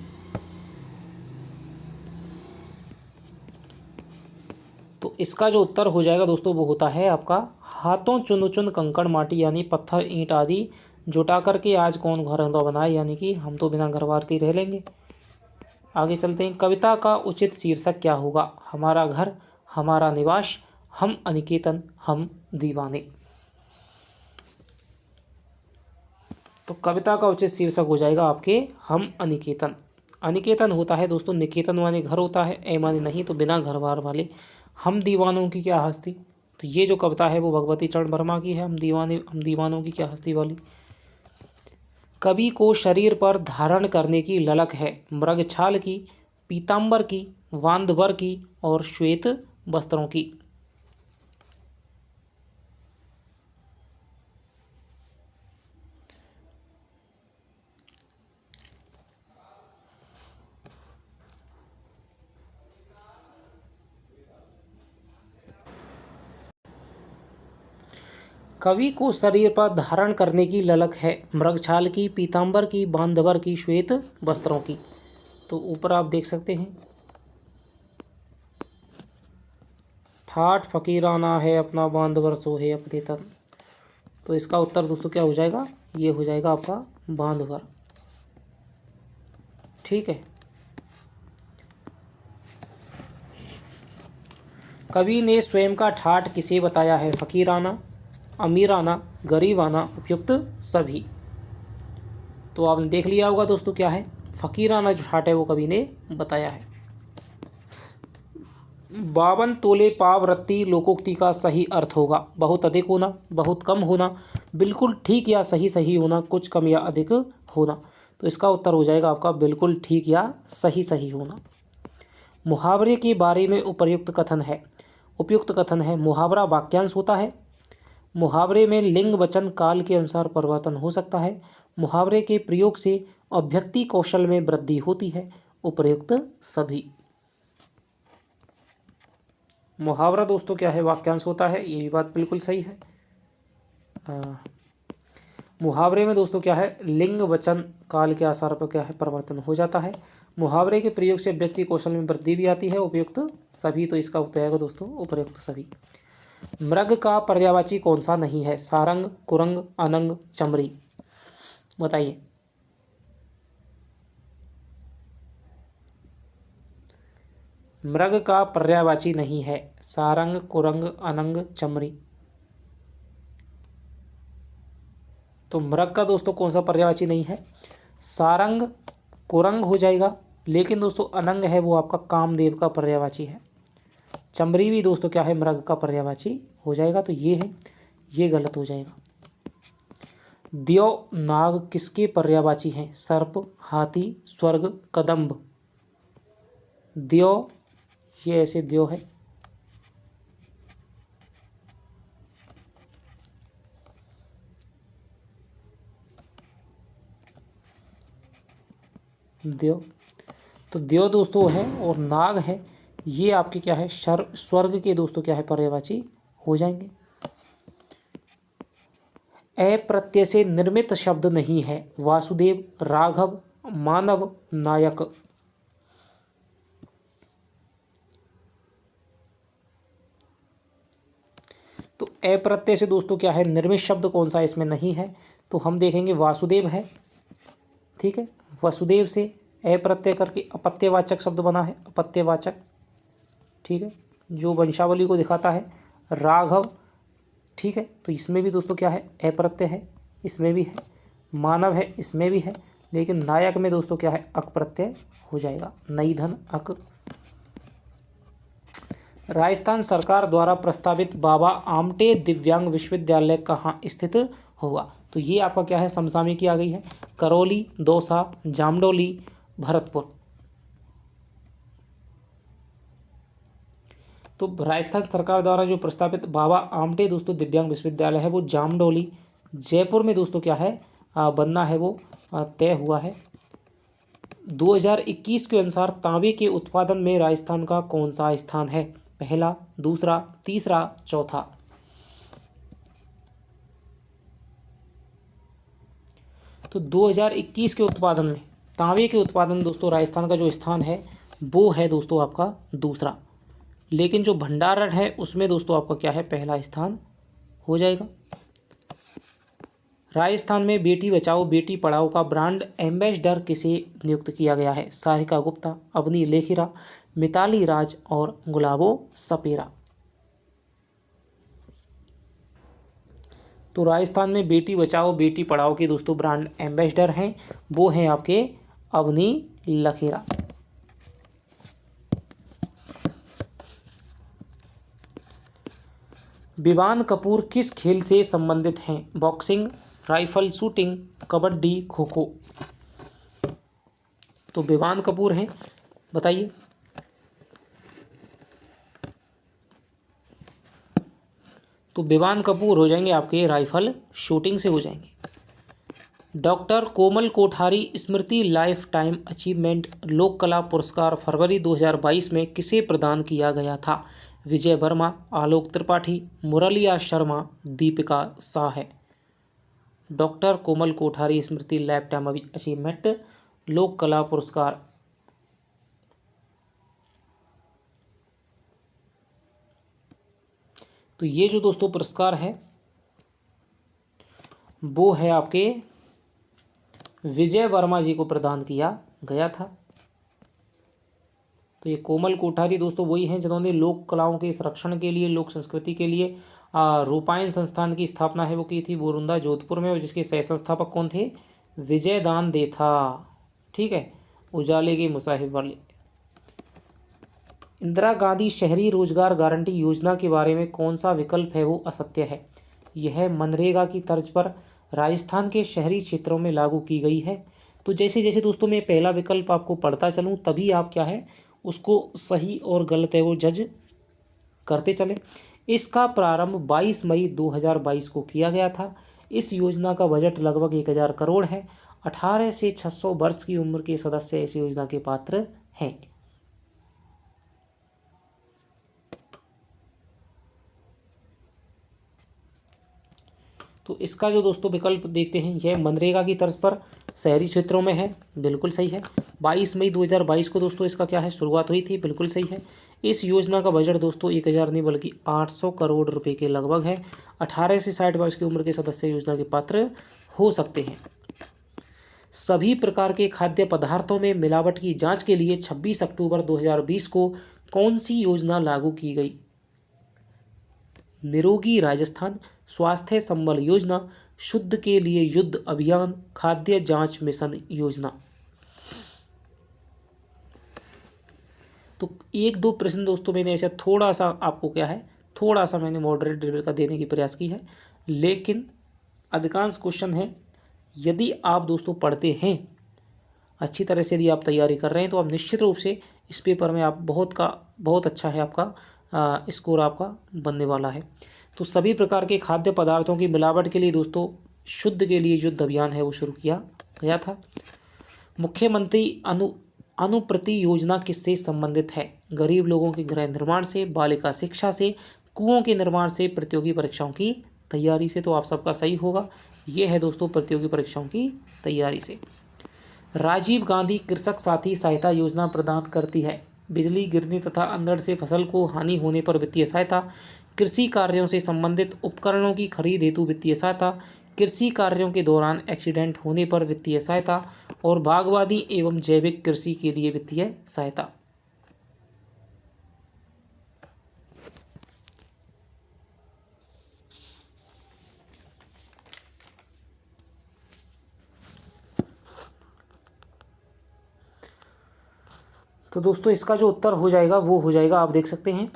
तो इसका जो उत्तर हो जाएगा दोस्तों वो होता है आपका हाथों चुन चुन कंकड़ माटी, यानी पत्थर ईंट आदि जुटा करके आज कौन घरौंदा बनाए, यानी कि हम तो बिना घर बार के रह लेंगे। आगे चलते हैं, कविता का उचित शीर्षक क्या होगा, हमारा घर, हमारा निवास, हम अनिकेतन, हम दीवाने। तो कविता का उचित शीर्षक हो जाएगा आपके हम अनिकेतन। अनिकेतन होता है दोस्तों, निकेतन माने घर होता है, ए माने नहीं तो बिना घर बार वाले। हम दीवानों की क्या हस्ती, तो ये जो कविता है वो भगवती चरण वर्मा की है, हम दीवानों की क्या हस्ती वाली। कवि को शरीर पर धारण करने की ललक है, मृगछाल की, पीताम्बर की, वांदवर की और श्वेत वस्त्रों की। कवि को शरीर पर धारण करने की ललक है, मृगछाल की, पीताम्बर की, बांधवर की, श्वेत वस्त्रों की। तो ऊपर आप देख सकते हैं ठाठ फकीराना है अपना बांधवर सो है अपने तन। तो इसका उत्तर दोस्तों क्या हो जाएगा, ये हो जाएगा आपका बांधवर। ठीक है। कवि ने स्वयं का ठाठ किसे बताया है, फकीराना, अमीराना, गरीबाना, उपयुक्त सभी। तो आपने देख लिया होगा दोस्तों क्या है, फकीराना जो ठाठ है वो कवि ने बताया है। 52 तोले पावरत्ती लोकोक्ति का सही अर्थ होगा, बहुत अधिक होना, बहुत कम होना, बिल्कुल ठीक या सही सही होना, कुछ कम या अधिक होना। तो इसका उत्तर हो जाएगा आपका बिल्कुल ठीक या सही सही होना। मुहावरे के बारे में उपर्युक्त कथन है, उपयुक्त कथन है, मुहावरा वाक्यांश होता है, मुहावरे में लिंग वचन काल के अनुसार परिवर्तन हो सकता है, मुहावरे के प्रयोग से अभिव्यक्ति कौशल में वृद्धि होती है, उपर्युक्त सभी। मुहावरा दोस्तों क्या है, वाक्यांश होता है, ये भी बात बिल्कुल सही है। मुहावरे में दोस्तों क्या है, लिंग वचन काल के आधार पर क्या है परिवर्तन हो जाता है, मुहावरे के प्रयोग से व्यक्ति कौशल में वृद्धि भी आती है, उपयुक्त सभी। तो इसका उत्तर आएगा दोस्तों उपयुक्त सभी। मृग का पर्यायवाची कौन सा नहीं है, सारंग, कुरंग, अनंग, चमरी। बताइए। मृग का पर्यायवाची नहीं है, सारंग, कुरंग, अनंग, चमरी। तो मृग का दोस्तों कौन सा पर्यायवाची नहीं है, सारंग, कुरंग हो जाएगा, लेकिन दोस्तों अनंग है वो आपका कामदेव का पर्यायवाची है। चमरी भी दोस्तों क्या है, मृग का पर्यायवाची हो जाएगा। तो ये है, ये गलत हो जाएगा। द्यौ नाग किसके पर्यायवाची हैं, सर्प, हाथी, स्वर्ग, कदम्ब। द्यौ, ये ऐसे द्यो है, द्यो। तो द्यो दोस्तों है और नाग है, ये आपके क्या है स्वर्ग के दोस्तों क्या है पर्यायवाची हो जाएंगे। अप्रत्यय से निर्मित शब्द नहीं है, वासुदेव, राघव, मानव, नायक। तो अप्रत्यय से दोस्तों क्या है निर्मित शब्द कौन सा इसमें नहीं है, तो हम देखेंगे वासुदेव है। ठीक है, वसुदेव से अप्रत्यय करके अपत्यवाचक शब्द बना है, अपत्यवाचक। ठीक है, जो वंशावली को दिखाता है। राघव, ठीक है, तो इसमें भी दोस्तों क्या है अप्रत्यय है, इसमें भी है। मानव है, इसमें भी है, लेकिन नायक में दोस्तों क्या है अक प्रत्यय हो जाएगा, नई धन अक। राजस्थान सरकार द्वारा प्रस्तावित बाबा आमटे दिव्यांग विश्वविद्यालय कहाँ स्थित होगा, तो ये आपका क्या है समसामयिकी आ गई है, करौली, दौसा, जामडौली, भरतपुर। तो राजस्थान सरकार द्वारा जो प्रस्तावित बाबा आमटे दोस्तों दिव्यांग विश्वविद्यालय है वो जामडौली जयपुर में दोस्तों क्या है बनना है, वो तय हुआ है। 2021 के अनुसार तांबे के उत्पादन में राजस्थान का कौन सा स्थान है, पहला, दूसरा, तीसरा, चौथा। तो 2021 के उत्पादन में तांबे के उत्पादन दोस्तों राजस्थान का जो स्थान है वो है दोस्तों आपका दूसरा, लेकिन जो भंडारण है उसमें दोस्तों आपका क्या है पहला स्थान हो जाएगा। राजस्थान में बेटी बचाओ बेटी पढ़ाओ का ब्रांड एम्बेसडर किसे नियुक्त किया गया है, सारिका गुप्ता, अवनी लेखिरा, मिताली राज और गुलाबो सपेरा। तो राजस्थान में बेटी बचाओ बेटी पढ़ाओ के दोस्तों ब्रांड एम्बेसडर हैं वो हैं आपके अवनी लखेरा। विवान कपूर किस खेल से संबंधित हैं, boxing, rifle shooting, kabaddi, kho kho. तो विवान कपूर हैं, बताइए। तो विवान कपूर हो जाएंगे आपके राइफल शूटिंग से हो जाएंगे। डॉक्टर कोमल कोठारी स्मृति लाइफ टाइम अचीवमेंट लोक कला पुरस्कार फरवरी 2022 में किसे प्रदान किया गया था, विजय वर्मा, आलोक त्रिपाठी, मुरलिया शर्मा, दीपिका शाह है। डॉक्टर कोमल कोठारी स्मृति लाइफ टाइम अचीवमेंट लोक कला पुरस्कार। तो ये जो दोस्तों पुरस्कार है वो है आपके विजय वर्मा जी को प्रदान किया गया था। तो ये कोमल कोठारी दोस्तों वही हैं जिन्होंने लोक कलाओं के संरक्षण के लिए, लोक संस्कृति के लिए रूपायन संस्थान की स्थापना है वो की थी बोरुंदा जोधपुर में, और जिसके सह संस्थापक कौन थे? विजय दान दे था। ठीक है, उजाले के मुसाहिब वाले। इंदिरा गांधी शहरी रोजगार गारंटी योजना के बारे में कौन सा विकल्प है वो असत्य है? यह मनरेगा की तर्ज पर राजस्थान के शहरी क्षेत्रों में लागू की गई है। तो जैसे जैसे दोस्तों मैं पहला विकल्प आपको पढ़ता चलूँ तभी आप क्या है उसको सही और गलत है वो जज करते चले। इसका प्रारंभ 22 मई 2022 को किया गया था। इस योजना का बजट लगभग 1000 करोड़ है। 18 से 600 वर्ष की उम्र के सदस्य इस योजना के पात्र हैं। तो इसका जो दोस्तों विकल्प देखते हैं यह मनरेगा की तर्ज पर शहरी क्षेत्रों में है, बिल्कुल सही है। 22 मई 2022 को दोस्तों इसका क्या है शुरुआत हुई थी, बिल्कुल सही है। इस योजना का बजट दोस्तों 1000 नहीं बल्कि 800 करोड़ रुपए के लगभग है। 18 से 60 वर्ष की उम्र के सदस्य योजना के पात्र हो सकते हैं। सभी प्रकार के खाद्य पदार्थों में मिलावट की जांच के लिए 26 अक्टूबर 2020 को कौन सी योजना लागू की गई? निरोगी राजस्थान, स्वास्थ्य संबल योजना, शुद्ध के लिए युद्ध अभियान, खाद्य जांच मिशन योजना। तो एक दो प्रश्न दोस्तों मैंने ऐसा थोड़ा सा आपको क्या है थोड़ा सा मैंने मॉडरेट लेवल का देने की प्रयास की है, लेकिन अधिकांश क्वेश्चन है यदि आप दोस्तों पढ़ते हैं अच्छी तरह से, यदि आप तैयारी कर रहे हैं तो आप निश्चित रूप से इस पेपर में आप बहुत अच्छा है आपका स्कोर आपका बनने वाला है। तो सभी प्रकार के खाद्य पदार्थों की मिलावट के लिए दोस्तों शुद्ध के लिए युद्ध अभियान है वो शुरू किया गया था। मुख्यमंत्री अनुप्रति योजना किससे संबंधित है? गरीब लोगों के गृह निर्माण से, बालिका शिक्षा से, कुओं के निर्माण से, प्रतियोगी परीक्षाओं की तैयारी से। तो आप सबका सही होगा, ये है दोस्तों प्रतियोगी परीक्षाओं की तैयारी से। राजीव गांधी कृषक साथी सहायता योजना प्रदान करती है बिजली गिरने तथा अंधड़ से फसल को हानि होने पर वित्तीय सहायता, कृषि कार्यों से संबंधित उपकरणों की खरीद हेतु वित्तीय सहायता, कृषि कार्यों के दौरान एक्सीडेंट होने पर वित्तीय सहायता, और बागवानी एवं जैविक कृषि के लिए वित्तीय सहायता। तो दोस्तों इसका जो उत्तर हो जाएगा वो हो जाएगा, आप देख सकते हैं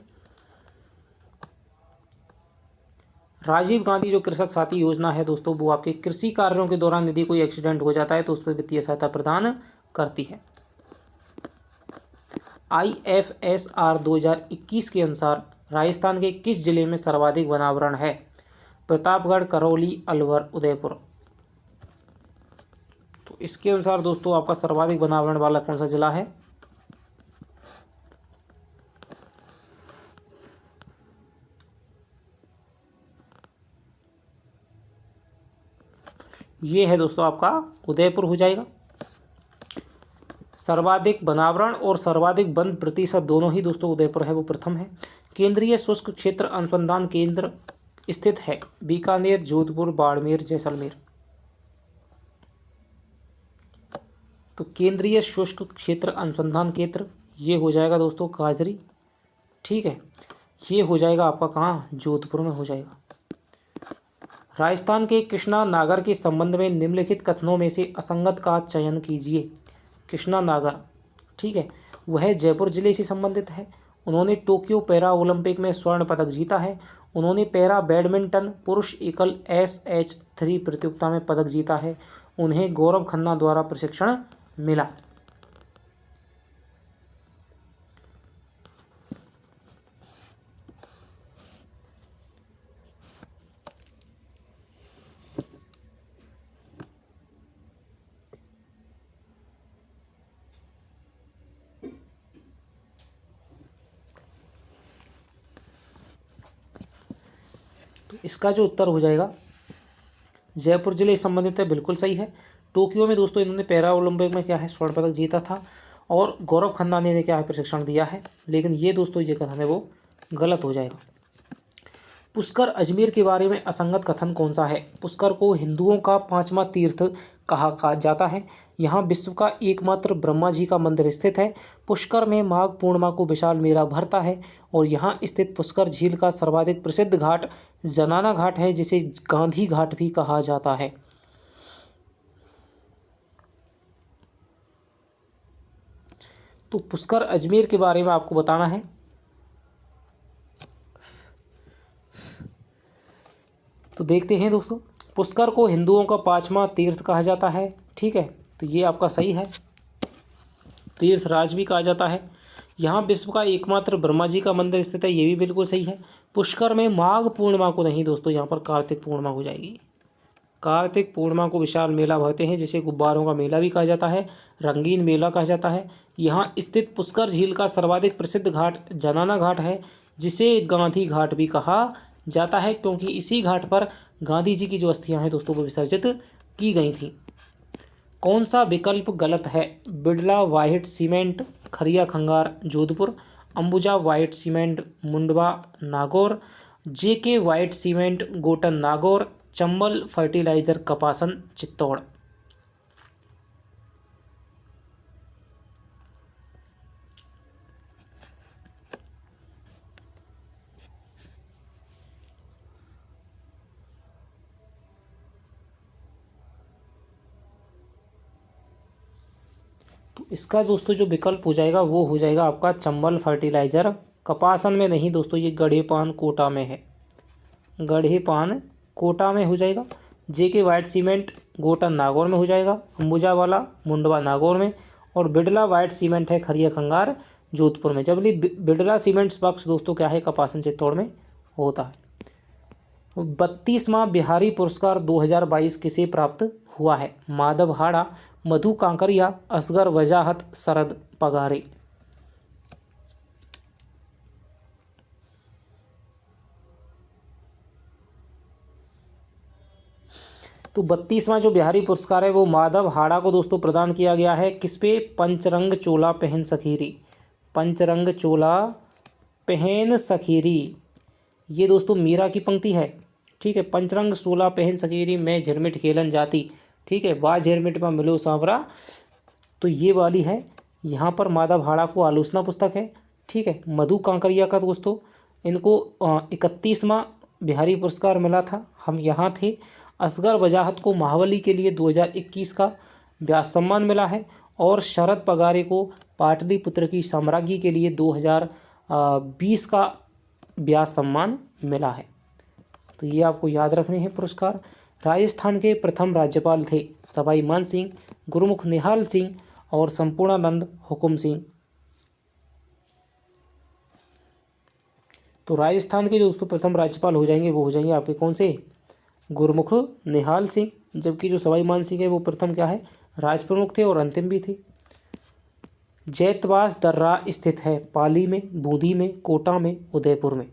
राजीव गांधी जो कृषक साथी योजना है दोस्तों वो आपके कृषि कार्यों के दौरान यदि कोई एक्सीडेंट हो जाता है तो उस पर वित्तीय सहायता प्रदान करती है। IFSR 2021 के अनुसार राजस्थान के किस जिले में सर्वाधिक वनावरण है? प्रतापगढ़, करौली, अलवर, उदयपुर। तो इसके अनुसार दोस्तों आपका सर्वाधिक वनावरण वाला कौन सा जिला है? ये है दोस्तों आपका उदयपुर हो जाएगा। सर्वाधिक वनावरण और सर्वाधिक वन प्रतिशत दोनों ही दोस्तों उदयपुर है वो प्रथम है। केंद्रीय शुष्क क्षेत्र अनुसंधान केंद्र स्थित है बीकानेर, जोधपुर, बाड़मेर, जैसलमेर। तो केंद्रीय शुष्क क्षेत्र अनुसंधान केंद्र ये हो जाएगा दोस्तों काजरी। ठीक है, ये हो जाएगा आपका कहाँ? जोधपुर में हो जाएगा। राजस्थान के कृष्णा नागर के संबंध में निम्नलिखित कथनों में से असंगत का चयन कीजिए। कृष्णा नागर, ठीक है, वह जयपुर जिले से संबंधित है। उन्होंने टोक्यो पैरा ओलंपिक में स्वर्ण पदक जीता है। उन्होंने पैरा बैडमिंटन पुरुष एकल SH3 प्रतियोगिता में पदक जीता है। उन्हें गौरव खन्ना द्वारा प्रशिक्षण मिला। तो इसका जो उत्तर हो जाएगा जयपुर जिले से संबंधित है, बिल्कुल सही है। टोक्यो में दोस्तों इन्होंने पैरा ओलंपिक में क्या है स्वर्ण पदक जीता था और गौरव खन्ना ने क्या है प्रशिक्षण दिया है, लेकिन ये दोस्तों ये कथन है वो गलत हो जाएगा। पुष्कर अजमेर के बारे में असंगत कथन कौन सा है? पुष्कर को हिंदुओं का पांचवा तीर्थ कहा जाता है। यहाँ विश्व का एकमात्र ब्रह्मा जी का मंदिर स्थित है। पुष्कर में माघ पूर्णिमा को विशाल मेला भरता है और यहाँ स्थित पुष्कर झील का सर्वाधिक प्रसिद्ध घाट जनाना घाट है, जिसे गांधी घाट भी कहा जाता है। तो पुष्कर अजमेर के बारे में आपको बताना है। तो देखते हैं दोस्तों, पुष्कर को हिंदुओं का पांचवा तीर्थ कहा जाता है। ठीक है, तो ये आपका सही है। तीर्थराज भी कहा जाता है। यहाँ विश्व का एकमात्र ब्रह्मा जी का मंदिर स्थित है, ये भी बिल्कुल सही है। पुष्कर में माघ पूर्णिमा को नहीं दोस्तों, यहाँ पर कार्तिक पूर्णिमा हो जाएगी। कार्तिक पूर्णिमा को विशाल मेला भरते हैं, जिसे गुब्बारों का मेला भी कहा जाता है, रंगीन मेला कहा जाता है। यहाँ स्थित पुष्कर झील का सर्वाधिक प्रसिद्ध घाट जनाना घाट है, जिसे गांधी घाट भी कहा जाता है, क्योंकि इसी घाट पर गांधी जी की जो अस्थियां हैं दोस्तों वो विसर्जित की गई थी। कौन सा विकल्प गलत है? Birla white cement Khariya Khangar Jodhpur, Ambuja white cement Mundwa Nagaur, JK white cement Gotan Nagaur, Chambal fertiliser Kapasan Chittor. तो इसका दोस्तों जो विकल्प हो जाएगा वो हो जाएगा आपका चंबल फर्टिलाइजर कपासन में नहीं दोस्तों, ये गढ़ेपान कोटा में है। गढ़ेपान कोटा में हो जाएगा। जेके वाइट सीमेंट गोटन नागौर में हो जाएगा, अंबुजा वाला मुंडवा नागौर में, और बिड़ला वाइट सीमेंट है खरिया खंगार जोधपुर में। जबकि बिड़ला सीमेंट्स बक्स दोस्तों क्या है कपासन चित्तौड़ में होता है। 32वां बिहारी पुरस्कार 2022 किसे प्राप्त हुआ है? माधव हाड़ा, मधु कांकरिया, असगर वजाहत, शरद पगारे। तो 32वां जो बिहारी पुरस्कार है वो माधव हाड़ा को दोस्तों प्रदान किया गया है। किस पे? पंचरंग चोला पहन सखीरी। पंचरंग चोला पहन सखीरी, ये दोस्तों मीरा की पंक्ति है। ठीक है, पंचरंग चोला पहन सखीरी मैं झिरमिट खेलन जाती। ठीक है, वाह झिरमिट में मिलो सांवरा, तो ये वाली है। यहाँ पर माधव हाड़ा को आलोचना पुस्तक है। ठीक है, मधु कांकरिया का दोस्तों इनको 31वां बिहारी पुरस्कार मिला था, हम यहाँ थे। असगर वजाहत को महाबली के लिए 2021 का व्यास सम्मान मिला है, और शरद पगारे को पाटलिपुत्र की साम्राज्ञी के लिए 2020 का व्यास सम्मान मिला है। तो ये आपको याद रखने हैं पुरस्कार। राजस्थान के प्रथम राज्यपाल थे सवाई मान सिंह, गुरुमुख निहाल सिंह और संपूर्णानंद हुकुम सिंह। तो राजस्थान के जो दोस्तों प्रथम राज्यपाल हो जाएंगे वो हो जाएंगे आपके कौन से? गुरुमुख निहाल सिंह। जबकि जो सवाई मान सिंह है वो प्रथम क्या है राज प्रमुख थे और अंतिम भी थे। जैतवास दर्रा स्थित है पाली में, बूंदी में, कोटा में, उदयपुर में।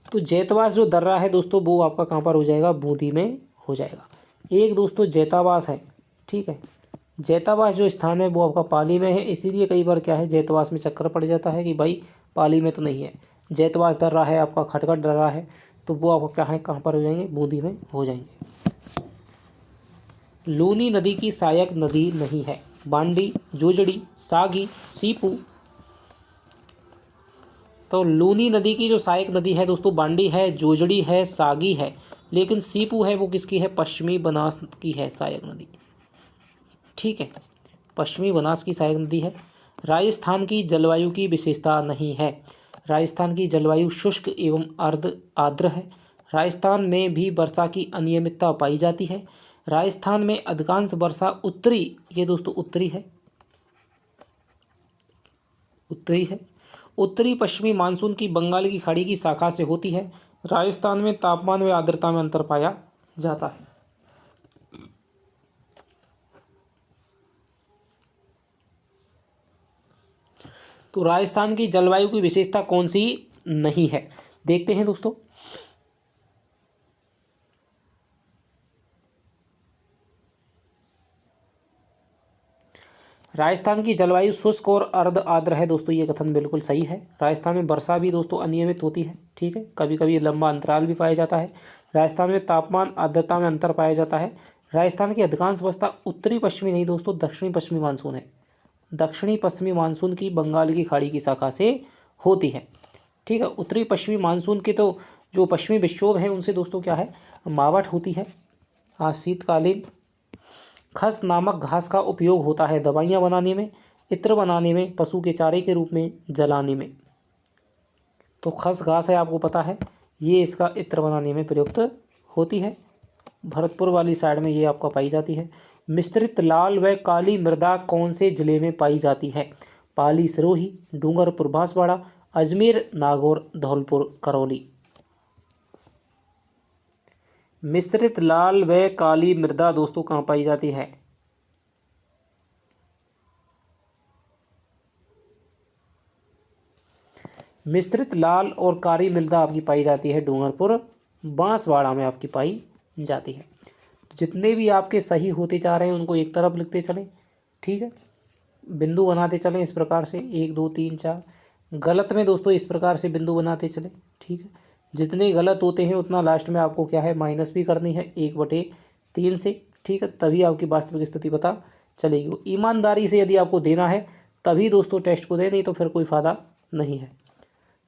तो जैतवास जो दर्रा है दोस्तों वो आपका कहाँ पर हो जाएगा? बूंदी में हो जाएगा। एक दोस्तों जैतावास है। ठीक है, जैतावास जो स्थान है वो आपका पाली में है, इसीलिए कई बार क्या है जैतवास में चक्कर पड़ जाता है कि भाई पाली में तो नहीं है। जैतवास दर्रा है आपका, खटगढ़ दर्रा है, तो वो आपका क्या है कहाँ पर हो जाएंगे? बूंदी में हो जाएंगे। लूनी नदी की सहायक नदी नहीं है? बांडी, जोजड़ी, सागी, सीपू। तो लूनी नदी की जो सहायक नदी है दोस्तों बांडी है, जोजड़ी है, सागी है, लेकिन सीपू है वो किसकी है? पश्चिमी बनास की है सहायक नदी। ठीक है, पश्चिमी बनास की सहायक नदी है। राजस्थान की जलवायु की विशेषता नहीं है? राजस्थान की जलवायु शुष्क एवं अर्ध आर्द्र है। राजस्थान में भी वर्षा की अनियमितता पाई जाती है। राजस्थान में अधिकांश वर्षा उत्तरी, ये दोस्तों उत्तरी है, उत्तरी है। उत्तरी पश्चिमी मानसून की बंगाल की खाड़ी की शाखा से होती है। राजस्थान में तापमान व आर्द्रता में अंतर पाया जाता है। तो राजस्थान की जलवायु की विशेषता कौन सी नहीं है, देखते हैं दोस्तों। राजस्थान की जलवायु शुष्क और अर्ध आर्द्र है दोस्तों, ये कथन बिल्कुल सही है। राजस्थान में वर्षा भी दोस्तों अनियमित होती है, ठीक है, कभी कभी लंबा अंतराल भी पाया जाता है। राजस्थान में तापमान आर्द्रता में अंतर पाया जाता है। राजस्थान की अधिकांश वर्षा उत्तरी पश्चिमी नहीं दोस्तों, दक्षिणी पश्चिमी मानसून है। दक्षिणी पश्चिमी मानसून की बंगाल की खाड़ी की शाखा से होती है, ठीक है। उत्तरी पश्चिमी मानसून के तो जो पश्चिमी विक्षोभ हैं उनसे दोस्तों क्या है, मावट होती है। हाँ, शीतकालीन खस नामक घास का उपयोग होता है दवाइयाँ बनाने में, इत्र बनाने में, पशु के चारे के रूप में, जलाने में। तो खस घास है, आपको पता है, ये इसका इत्र बनाने में प्रयुक्त होती है। भरतपुर वाली साइड में ये आपका पाई जाती है। मिश्रित लाल व काली मृदा कौन से जिले में पाई जाती है? पाली, सिरोही, डूंगरपुर, बांसवाड़ा, अजमेर, नागौर, धौलपुर, करौली। मिश्रित लाल व काली मृदा दोस्तों कहाँ पाई जाती है? मिश्रित लाल और काली मृदा आपकी पाई जाती है डूंगरपुर, बांसवाड़ा में आपकी पाई जाती है। जितने भी आपके सही होते जा रहे हैं उनको एक तरफ लिखते चलें, ठीक है, बिंदु बनाते चलें इस प्रकार से 1 2 3 4। गलत में दोस्तों इस प्रकार से बिंदु बनाते चलें, ठीक है। जितने गलत होते हैं उतना लास्ट में आपको क्या है, माइनस भी करनी है 1/3 से, ठीक है, तभी आपकी वास्तविक स्थिति पता चलेगी। ईमानदारी से यदि आपको देना है तभी दोस्तों टेस्ट को दें, नहीं तो फिर कोई फ़ायदा नहीं है।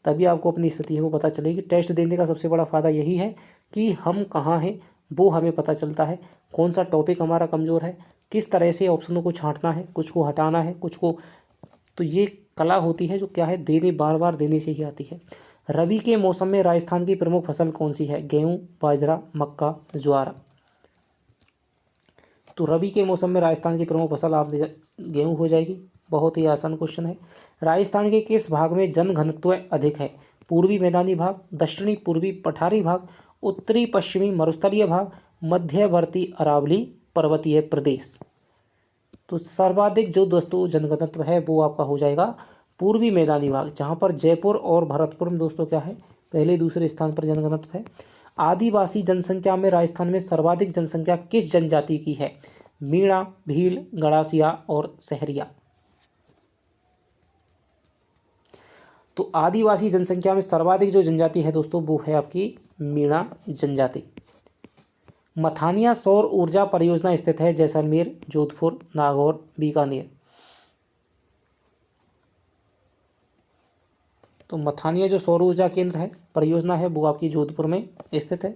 तभी आपको अपनी स्थिति है वो पता चलेगी। टेस्ट देने का सबसे बड़ा फ़ायदा यही है कि हम कहाँ हैं वो हमें पता चलता है, कौन सा टॉपिक हमारा कमज़ोर है, किस तरह से ऑप्शनों को छांटना है, कुछ को हटाना है, कुछ को, तो ये कला होती है जो क्या है, देने बार बार देने से ही आती है। रबी के मौसम में राजस्थान की प्रमुख फसल कौन सी है? गेहूँ, बाजरा, मक्का, ज्वार। तो रबी के मौसम में राजस्थान की प्रमुख फसल आप गेहूँ हो जाएगी। बहुत ही आसान क्वेश्चन है। राजस्थान के किस भाग में जनघनत्व अधिक है? पूर्वी मैदानी भाग, दक्षिणी पूर्वी पठारी भाग, उत्तरी पश्चिमी मरुस्थलीय भाग, मध्यवर्ती अरावली पर्वतीय प्रदेश। तो सर्वाधिक जो दोस्तों जनघनत्व है वो आपका हो जाएगा पूर्वी मैदानी भाग, जहाँ पर जयपुर और भरतपुर में दोस्तों क्या है, पहले दूसरे स्थान पर जनघनत्व है। आदिवासी जनसंख्या में राजस्थान में सर्वाधिक जनसंख्या किस जनजाति की है? मीणा, भील, गड़ासिया और सहरिया। तो आदिवासी जनसंख्या में सर्वाधिक जो जनजाति है दोस्तों वो है आपकी मीणा जनजाति। मथानिया सौर ऊर्जा परियोजना स्थित है जैसलमेर, जोधपुर, नागौर, बीकानेर। तो मथानिया जो सौर ऊर्जा केंद्र है, परियोजना है, वो आपकी जोधपुर में स्थित है।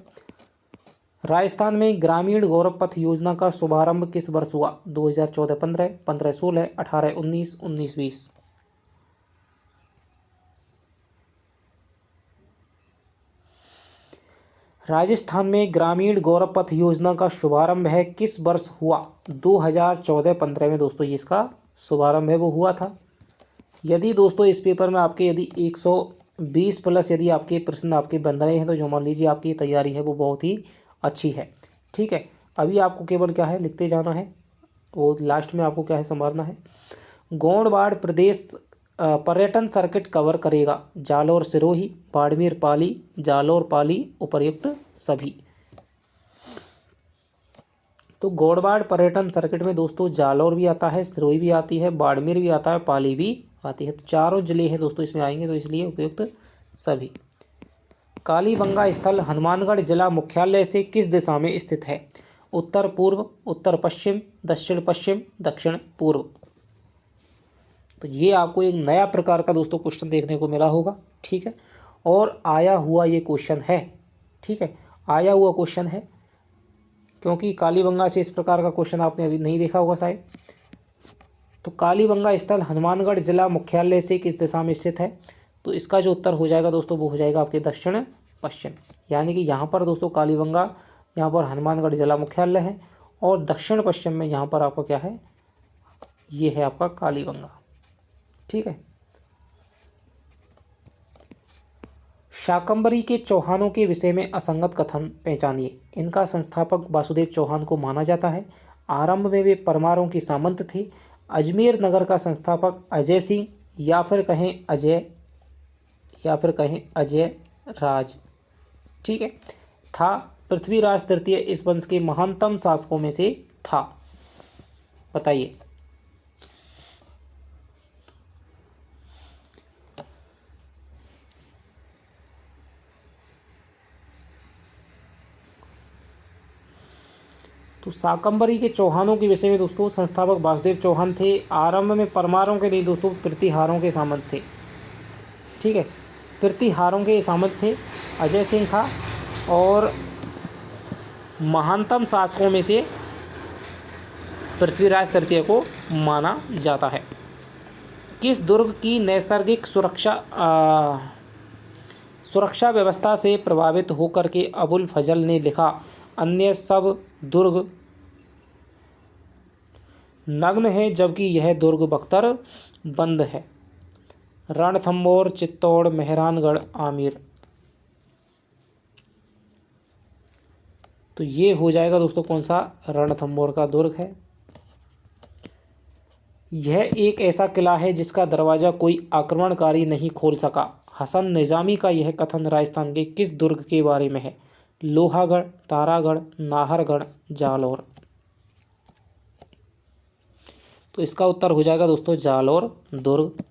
राजस्थान में ग्रामीण गौरव पथ योजना का शुभारंभ किस वर्ष हुआ? 2014-15, 15-16, 18-19, 19-20। राजस्थान में ग्रामीण गौरव पथ योजना का शुभारंभ है किस वर्ष हुआ? 2014-15 में दोस्तों ये इसका शुभारंभ है वो हुआ था। यदि दोस्तों इस पेपर में आपके यदि 120 प्लस यदि आपके प्रश्न आपके बन रहे हैं तो जो मान लीजिए आपकी तैयारी है वो बहुत ही अच्छी है, ठीक है। अभी आपको केवल क्या है, लिखते जाना है, वो लास्ट में आपको क्या है, संभालना है। गोंडवाड़ प्रदेश पर्यटन सर्किट कवर करेगा जालौर, सिरोही, बाड़मेर, पाली, जालौर, पाली, उपर्युक्त सभी। तो गोंडवाड़ पर्यटन सर्किट में दोस्तों जालौर भी आता है, सिरोही भी आती है, बाड़मेर भी आता है, पाली भी आती है। तो चारों जिले हैं दोस्तों इसमें आएंगे, तो इसलिए उपयुक्त सभी। कालीबंगा स्थल हनुमानगढ़ जिला मुख्यालय से किस दिशा में स्थित है? उत्तर पूर्व, उत्तर पश्चिम, दक्षिण पश्चिम, दक्षिण पूर्व। तो ये आपको एक नया प्रकार का दोस्तों क्वेश्चन देखने को मिला होगा, ठीक है, और आया हुआ ये क्वेश्चन है, ठीक है, आया हुआ क्वेश्चन है, क्योंकि कालीबंगा से इस प्रकार का क्वेश्चन आपने अभी नहीं देखा होगा शायद। तो कालीबंगा स्थल हनुमानगढ़ जिला मुख्यालय से किस दिशा में स्थित है? तो इसका जो उत्तर हो जाएगा दोस्तों वो हो जाएगा आपके दक्षिण पश्चिम, यानी कि यहाँ पर दोस्तों कालीबंगा, यहाँ पर हनुमानगढ़ जिला मुख्यालय है, और दक्षिण पश्चिम में यहाँ पर आपका क्या है, ये है आपका कालीबंगा, ठीक है। शाकंभरी के चौहानों के विषय में असंगत कथन पहचानिए। इनका संस्थापक वासुदेव चौहान को माना जाता है। आरंभ में वे परमारों की सामंत थे। अजमेर नगर का संस्थापक अजय सिंह या फिर कहें अजय, या फिर कहें अजय राज। ठीक है, था। पृथ्वीराज तृतीय इस वंश के महानतम शासकों में से था। बताइए। तो शाकंभरी के चौहानों के विषय में दोस्तों संस्थापक वासुदेव चौहान थे। आरंभ में परमारों के नहीं दोस्तों प्रतिहारों के सामंत थे। ठीक है, प्रतिहारों के सामंत थे। अजय सिंह था और महानतम शासकों में से पृथ्वीराज तृतीय को माना जाता है। किस दुर्ग की नैसर्गिक सुरक्षा व्यवस्था से प्रभावित होकर के अबुल फजल ने लिखा, अन्य सब दुर्ग नग्न है जबकि यह दुर्ग बख्तर बंद है। रणथंभौर, चित्तौड़, मेहरानगढ़, आमेर। तो ये हो जाएगा दोस्तों कौन सा, रणथंभौर का दुर्ग है। यह एक ऐसा किला है जिसका दरवाज़ा कोई आक्रमणकारी नहीं खोल सका। हसन निजामी का यह कथन राजस्थान के किस दुर्ग के बारे में है? लोहागढ़, तारागढ़, नाहरगढ़, जालौर। तो इसका उत्तर हो जाएगा दोस्तों जालौर दुर्ग।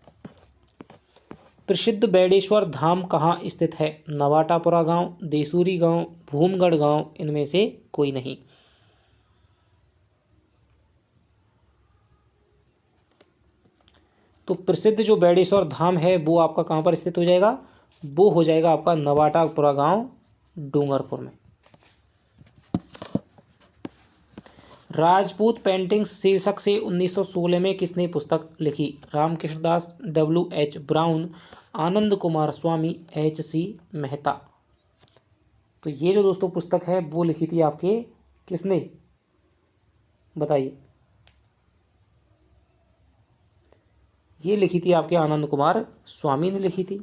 प्रसिद्ध बेडेश्वर धाम कहाँ स्थित है? नवाटापुरा गांव, देसूरी गांव, भूमगढ़ गांव, इनमें से कोई नहीं। तो प्रसिद्ध जो बेडेश्वर धाम है वो आपका कहाँ पर स्थित हो जाएगा? वो हो जाएगा आपका नवाटापुरा गांव, डूंगरपुर में। राजपूत पेंटिंग्स शीर्षक से 1916 में किसने पुस्तक लिखी? रामकृष्ण दास, W.H. ब्राउन, आनंद कुमार स्वामी, H.C. मेहता। तो ये जो दोस्तों पुस्तक है वो लिखी थी आपके किसने? बताइए। ये लिखी थी आपके आनंद कुमार स्वामी ने लिखी थी।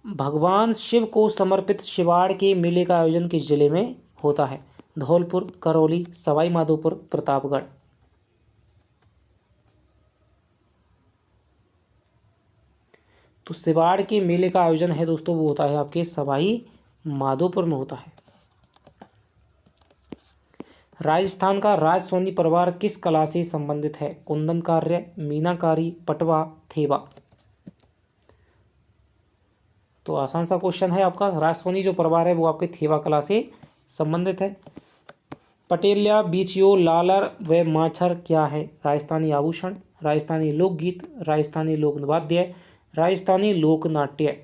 भगवान शिव को समर्पित शिवाड़ के मेले का आयोजन किस जिले में होता है? धौलपुर, करौली, सवाई माधोपुर, प्रतापगढ़। तो शिवाड़ के मेले का आयोजन है दोस्तों वो होता है आपके सवाई माधोपुर में होता है। राजस्थान का राजसोनी परिवार किस कला से संबंधित है? कुंदन कार्य, मीनाकारी, पटवा, थेवा। तो आसान सा क्वेश्चन है आपका। राजसोनी जो परिवार है वो आपके थेवा कला से संबंधित है। पटेलिया, बीचियो, लालर व माछर क्या है? राजस्थानी आभूषण, राजस्थानी लोकगीत, राजस्थानी लोकवाद्य, राजस्थानी लोकनाट्य।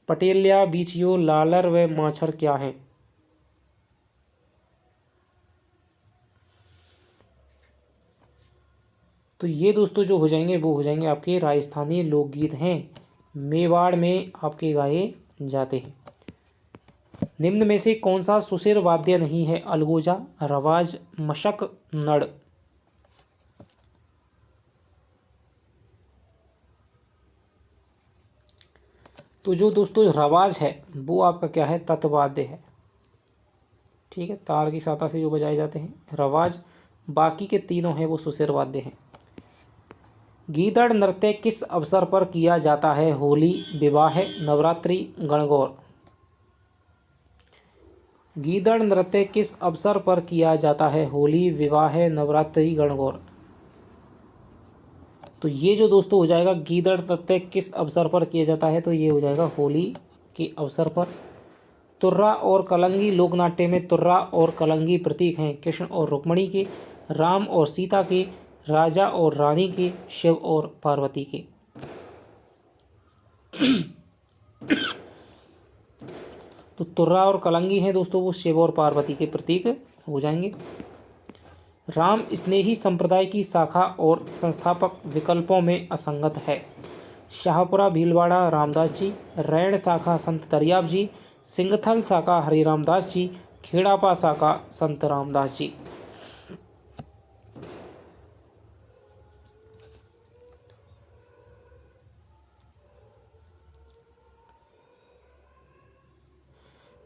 पटेलिया, बीचियो, लालर व माछर क्या है? तो ये दोस्तों जो हो जाएंगे वो हो जाएंगे आपके राजस्थानी लोकगीत हैं, मेवाड़ में आपके गाए जाते हैं। निम्न में से कौन सा सुशिर वाद्य नहीं है? अलगोजा, रवाज, मशक, नड़। तो जो दोस्तों रवाज है वो आपका क्या है? तत्वाद्य है। ठीक है, तार की सहायता से जो बजाए जाते हैं रवाज। बाकी के तीनों हैं वो सुशिर वाद्य हैं। गीदड़ नृत्य किस अवसर पर किया जाता है? होली, विवाह, नवरात्रि, गणगौर। गीदड़ नृत्य किस अवसर पर किया जाता है? होली, विवाह, नवरात्रि, गणगौर। तो ये जो दोस्तों हो जाएगा गीदड़ नृत्य किस अवसर पर किया जाता है? तो ये हो जाएगा होली के अवसर पर। तुर्रा और कलंगी लोकनाट्य में तुर्रा और कलंगी प्रतीक हैं कृष्ण और रुक्मणी के, राम और सीता के, राजा और रानी के, शिव और पार्वती के। तो तुर्रा और कलंगी हैं दोस्तों वो शिव और पार्वती के प्रतीक हो जाएंगे। राम स्नेही संप्रदाय की शाखा और संस्थापक विकल्पों में असंगत है। शाहपुरा भीलवाड़ा रामदास जी, रैण शाखा संत दरियाब जी, सिंगथल शाखा हरि रामदास जी, खेड़ापा शाखा संत रामदास जी।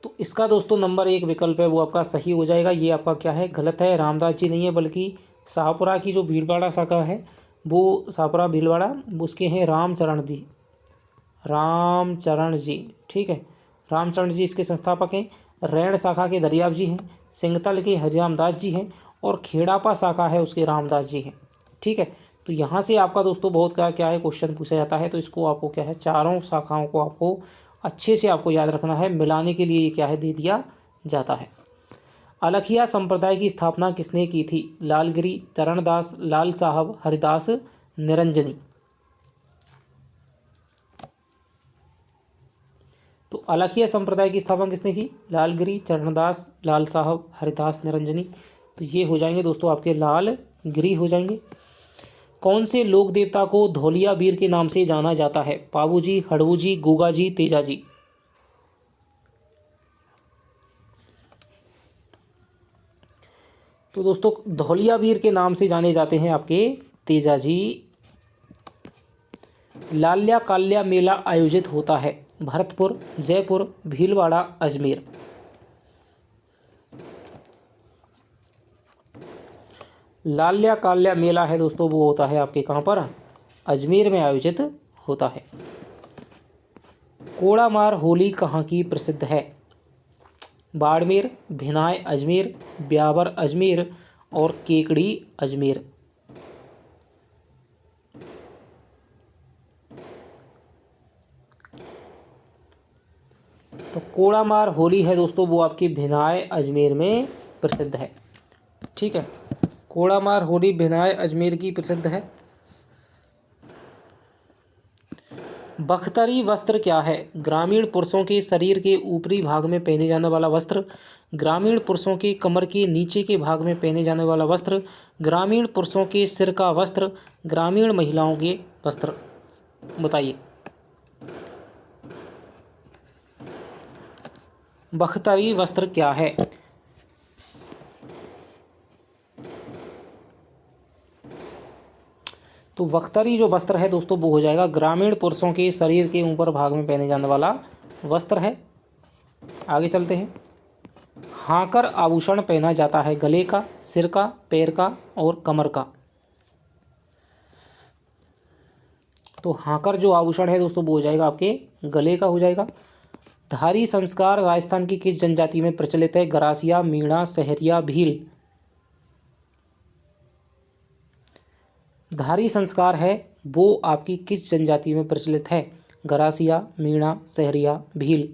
तो इसका दोस्तों नंबर 1 विकल्प है वो आपका सही हो जाएगा। ये आपका क्या है? गलत है, रामदास जी नहीं है बल्कि शाहपुरा की जो भीलवाड़ा शाखा है वो सापरा भीलवाड़ा, उसके हैं रामचरण जी, रामचरण जी, ठीक है, रामचरण जी इसके संस्थापक हैं। रैण शाखा के दरियाव जी हैं, सिंगतल के हरिरामदास जी हैं, और खेड़ापा शाखा है उसके रामदास जी हैं, ठीक है। तो यहाँ से आपका दोस्तों बहुत क्या है क्वेश्चन पूछा जाता है, तो इसको आपको क्या है, चारों शाखाओं को आपको अच्छे से आपको याद रखना है, मिलाने के लिए ये क्या है, दे दिया जाता है। अलखिया संप्रदाय की स्थापना किसने की थी? लालगिरी, चरणदास, लाल साहब, हरिदास, निरंजनी। तो अलखिया संप्रदाय की स्थापना किसने की? लालगिरी, चरणदास, लाल साहब, हरिदास, निरंजनी। तो ये हो जाएंगे दोस्तों आपके लालगिरी हो जाएंगे। कौन से लोक देवता को धौलिया वीर के नाम से जाना जाता है? पाबू जी, हड़बू जी, गुगा जी, तेजा जी। तो दोस्तों धौलिया वीर के नाम से जाने जाते हैं आपके तेजा जी। लाल्या काल्या मेला आयोजित होता है? भरतपुर, जयपुर, भीलवाड़ा, अजमेर। लाल्या काल्या मेला है दोस्तों वो होता है आपके कहाँ पर? अजमेर में आयोजित होता है। कोड़ामार होली कहाँ की प्रसिद्ध है? बाड़मेर, भिनाय अजमेर, ब्यावर अजमेर, और केकड़ी अजमेर। तो कोड़ामार होली है दोस्तों वो आपकी भिनाय अजमेर में प्रसिद्ध है, ठीक है। कोड़ामार होली भिनाय अजमेर की प्रसिद्ध है। बख्तरी वस्त्र क्या है? ग्रामीण पुरुषों के शरीर के ऊपरी भाग में पहने जाने वाला वस्त्र, ग्रामीण पुरुषों के कमर के नीचे के भाग में पहने जाने वाला वस्त्र, ग्रामीण पुरुषों के सिर का वस्त्र, ग्रामीण महिलाओं के वस्त्र। बताइए। बख्तरी वस्त्र क्या है? तो बख्तरी जो वस्त्र है दोस्तों वो हो जाएगा ग्रामीण पुरुषों के शरीर के ऊपर भाग में पहने जाने वाला वस्त्र है। आगे चलते हैं। हाकर आभूषण पहना जाता है गले का, सिर का, पैर का और कमर का। तो हाकर जो आभूषण है दोस्तों वो हो जाएगा आपके गले का हो जाएगा। धारी संस्कार राजस्थान की किस जनजाति में प्रचलित है? गरासिया, मीणा, सहरिया, भील। धारी संस्कार है वो आपकी किस जनजाति में प्रचलित है? गरासिया, मीणा, सहरिया, भील।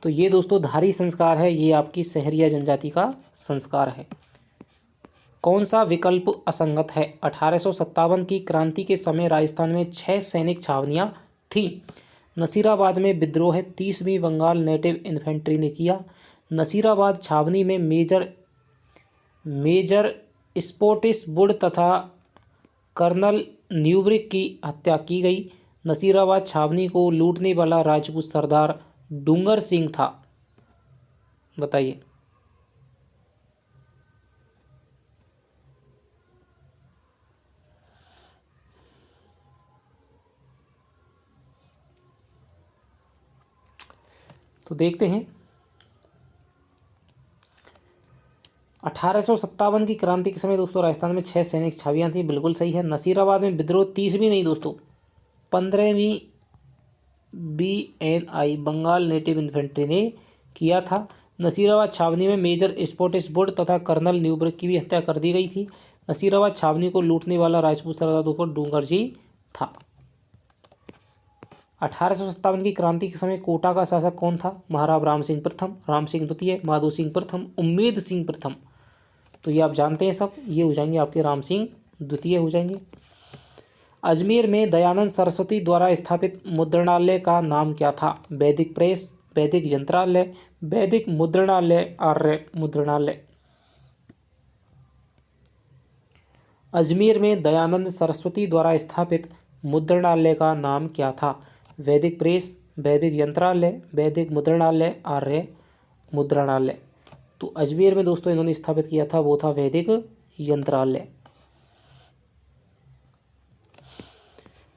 तो ये दोस्तों धारी संस्कार है ये आपकी सहरिया जनजाति का संस्कार है। कौन सा विकल्प असंगत है? 1857 की क्रांति के समय राजस्थान में 6 सैनिक छावनियां थीं। नसीराबाद में विद्रोह 30वीं बंगाल नेटिव इन्फेंट्री ने किया। नसीराबाद छावनी में मेजर स्पोटिस वुड तथा कर्नल न्यूब्रिक की हत्या की गई। नसीराबाद छावनी को लूटने वाला राजपूत सरदार डूंगर सिंह था। बताइए। तो देखते हैं 1857 की क्रांति के समय दोस्तों राजस्थान में 6 सैनिक छावनियां थी, बिल्कुल सही है। नसीराबाद में विद्रोह 30वीं नहीं दोस्तों 15वीं BNI बंगाल नेटिव इन्फेंट्री ने किया था। नसीराबाद छावनी में मेजर स्पोटिस वुड तथा कर्नल न्यूब्रिक की भी हत्या कर दी गई थी। नसीराबाद छावनी को लूटने वाला राजपूत सरदार डूंगर जी था। 1857 की क्रांति के समय कोटा का शासक कौन था? महाराज राम सिंह प्रथम, राम सिंह द्वितीय, माधो सिंह प्रथम, उम्मेद सिंह प्रथम। तो ये आप जानते हैं सब, ये हो जाएंगे आपके राम सिंह द्वितीय हो जाएंगे। अजमेर में दयानंद सरस्वती द्वारा स्थापित मुद्रणालय का नाम क्या था? वैदिक प्रेस, वैदिक यंत्रालय, वैदिक मुद्रणालय, आर्य मुद्रणालय। अजमेर में दयानंद सरस्वती द्वारा स्थापित मुद्रणालय का नाम क्या था? वैदिक प्रेस, वैदिक यंत्रालय, वैदिक मुद्रणालय, आर्य मुद्रणालय। तो अजमेर में दोस्तों इन्होंने स्थापित किया था वो था वैदिक यंत्रालय।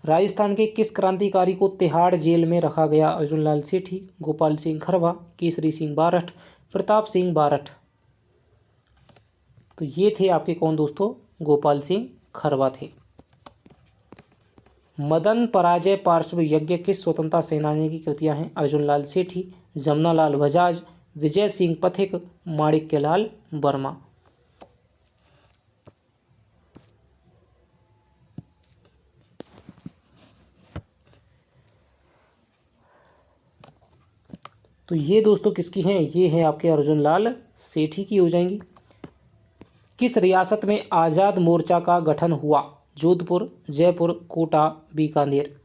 राजस्थान के किस क्रांतिकारी को तिहाड़ जेल में रखा गया? अर्जुनलाल सेठी, गोपाल सिंह खरवा, केसरी सिंह बारठ, प्रताप सिंह बारठ। तो ये थे आपके कौन दोस्तों? गोपाल सिंह खरवा थे। मदन पराजय पार्श्व यज्ञ किस स्वतंत्रता सेनानी की कृतियां हैं? अर्जुन लाल सेठी, जमुना लाल बजाज, विजय सिंह पथिक, माणिक्य लाल वर्मा। तो ये दोस्तों किसकी हैं? ये हैं आपके अर्जुन लाल सेठी की हो जाएंगी। किस रियासत में आज़ाद मोर्चा का गठन हुआ? जोधपुर, जयपुर, कोटा, बीकानेर।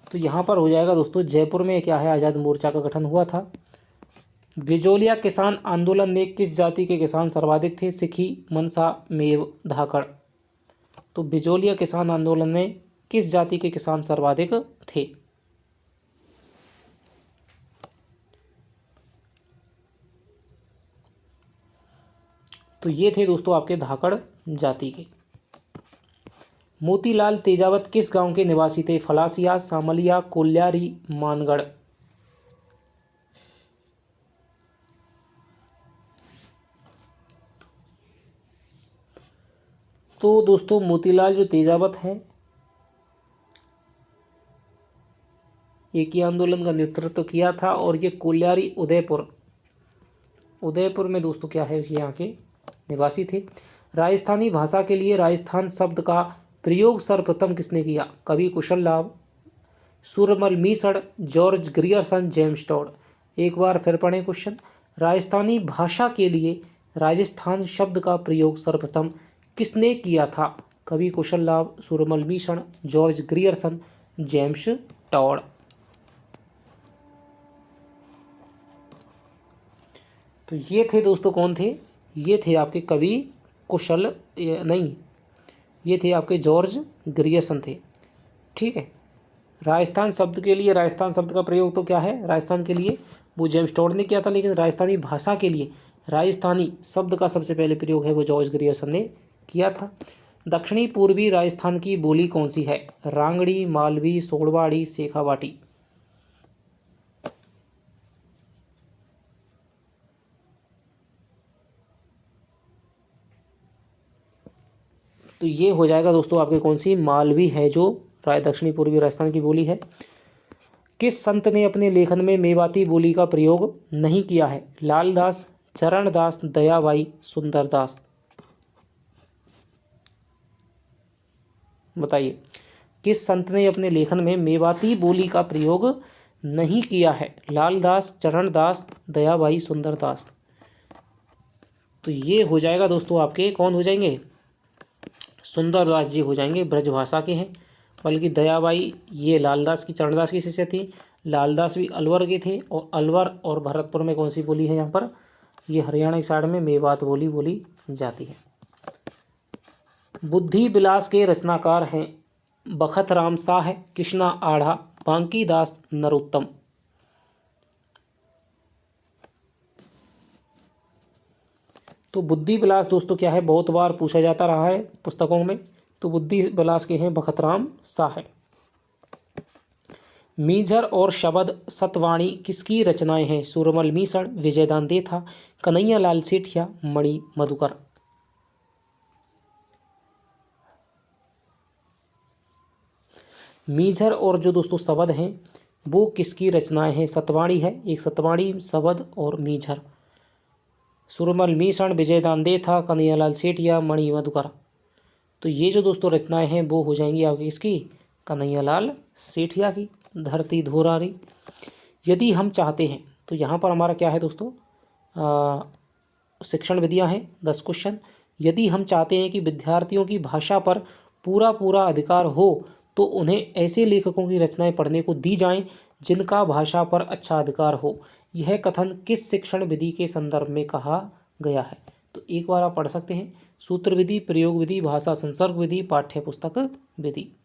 तो यहाँ पर हो जाएगा दोस्तों जयपुर में क्या है, आज़ाद मोर्चा का गठन हुआ था। बिजोलिया किसान आंदोलन में किस जाति के किसान सर्वाधिक थे? सिखी, मनसा, मेव, धाकड़। तो बिजोलिया किसान आंदोलन में किस जाति के किसान सर्वाधिक थे? तो ये थे दोस्तों आपके धाकड़ जाति के। मोतीलाल तेजावत किस गांव के निवासी थे? फलासिया, सामलिया, कोल्यारी, मानगढ़। तो दोस्तों मोतीलाल जो तेजावत है, एक ही आंदोलन का नेतृत्व किया था और ये कोल्यारी उदयपुर में दोस्तों क्या है, ये यहाँ के निवासी थे। राजस्थानी भाषा के लिए राजस्थान शब्द का प्रयोग सर्वप्रथम किसने किया? कवि कुशल लाभ, सूरमल मीसड़, जॉर्ज ग्रियर्सन, जेम्स टॉड। एक बार फिर पढ़ें क्वेश्चन। राजस्थानी भाषा के लिए राजस्थान शब्द का प्रयोग सर्वप्रथम किसने किया था? कवि कुशल लाभ, सूरमल मीसड़, जॉर्ज ग्रियर्सन, जेम्स टॉड। तो ये थे दोस्तों, कौन थे? ये थे आपके कवि कुशल नहीं, ये थे आपके जॉर्ज ग्रियर्सन थे। ठीक है। राजस्थान शब्द के लिए राजस्थान शब्द का प्रयोग तो क्या है, राजस्थान के लिए वो जेम्स टॉड ने किया था, लेकिन राजस्थानी भाषा के लिए राजस्थानी शब्द का सबसे पहले प्रयोग है वो जॉर्ज ग्रियर्सन ने किया था। दक्षिणी पूर्वी राजस्थान की बोली कौन सी है? रांगड़ी, मालवी, सोड़वाड़ी, शेखावाटी। तो ये हो जाएगा दोस्तों आपके कौन सी, मालवी है जो दक्षिणी पूर्वी राजस्थान की बोली है। किस संत ने अपने लेखन में मेवाती बोली का प्रयोग नहीं किया है? लालदास, चरणदास, दयाबाई, सुंदरदास। बताइए, किस संत ने अपने लेखन में मेवाती बोली का प्रयोग नहीं किया है? लालदास, चरणदास, दयाबाई, सुंदरदास। तो ये हो जाएगा दोस्तों आपके, कौन हो जाएंगे? सुंदरदास जी हो जाएंगे, ब्रजभाषा के हैं। बल्कि दयाबाई ये लालदास की, चरणदास की शिष्य थी। लालदास भी अलवर के थे, और अलवर और भरतपुर में कौन सी बोली है यहाँ पर? ये हरियाणा की साइड में मेवात बोली जाती है। बुद्धि विलास के रचनाकार हैं बखत राम शाह, कृष्णा आढ़ा, बांकी दास, नरोत्तम। तो बुद्धि विलास दोस्तों क्या है, बहुत बार पूछा जाता रहा है पुस्तकों में। तो बुद्धि विलास के हैं बखतराम शाह। मीझर और शबद सतवाणी किसकी रचनाएं हैं? सूरमल मीसड़, विजयदान देथा, कन्हैया लाल सेठिया, मणि मधुकर। मीझर और जो दोस्तों शबद हैं वो किसकी रचनाएं हैं? सतवाणी है, एक सतवाणी, शबद और मीझर। सूरमल मीसड़, विजयदान देथा, कन्हैया लाल सेठिया, मणि मधुकर। तो ये जो दोस्तों रचनाएं हैं वो हो जाएंगी आपकी इसकी कन्हैया लाल सेठिया की। धरती धोरारी। यदि हम चाहते हैं, तो यहाँ पर हमारा क्या है दोस्तों, शिक्षण विधियाँ हैं 10 क्वेश्चन। यदि हम चाहते हैं कि विद्यार्थियों की भाषा पर पूरा अधिकार हो तो उन्हें ऐसे लेखकों की रचनाएं पढ़ने को दी जाएं जिनका भाषा पर अच्छा अधिकार हो। यह कथन किस शिक्षण विधि के संदर्भ में कहा गया है? तो एक बार आप पढ़ सकते हैं। सूत्र विधि, प्रयोग विधि, भाषा संसर्ग विधि, पाठ्य पुस्तक विधि।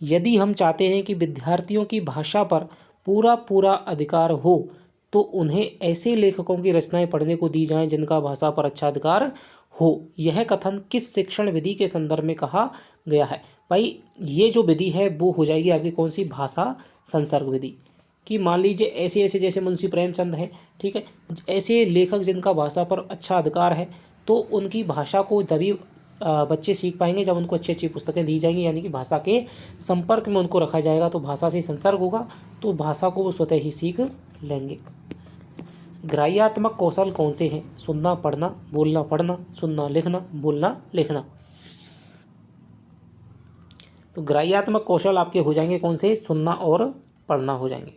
यदि हम चाहते हैं कि विद्यार्थियों की भाषा पर पूरा अधिकार हो तो उन्हें ऐसे लेखकों की रचनाएं पढ़ने को दी जाएं जिनका भाषा पर अच्छा अधिकार हो। यह कथन किस शिक्षण विधि के संदर्भ में कहा गया है? भाई ये जो विधि है वो हो जाएगी आपकी कौन सी? भाषा संसर्ग विधि। कि मान लीजिए ऐसे ऐसे जैसे मुंशी प्रेमचंद है, ठीक है, ऐसे लेखक जिनका भाषा पर अच्छा अधिकार है, तो उनकी भाषा को तभी बच्चे सीख पाएंगे जब उनको अच्छी अच्छी पुस्तकें दी जाएंगी, यानी कि भाषा के संपर्क में उनको रखा जाएगा, तो भाषा से संसर्ग होगा, तो भाषा को वो स्वतः ही सीख लेंगे। ग्राह्यात्मक कौशल कौन से हैं? सुनना पढ़ना, बोलना पढ़ना, सुनना लिखना, बोलना लिखना। तो ग्राह्यात्मक कौशल आपके हो जाएंगे कौन से? सुनना और पढ़ना हो जाएंगे।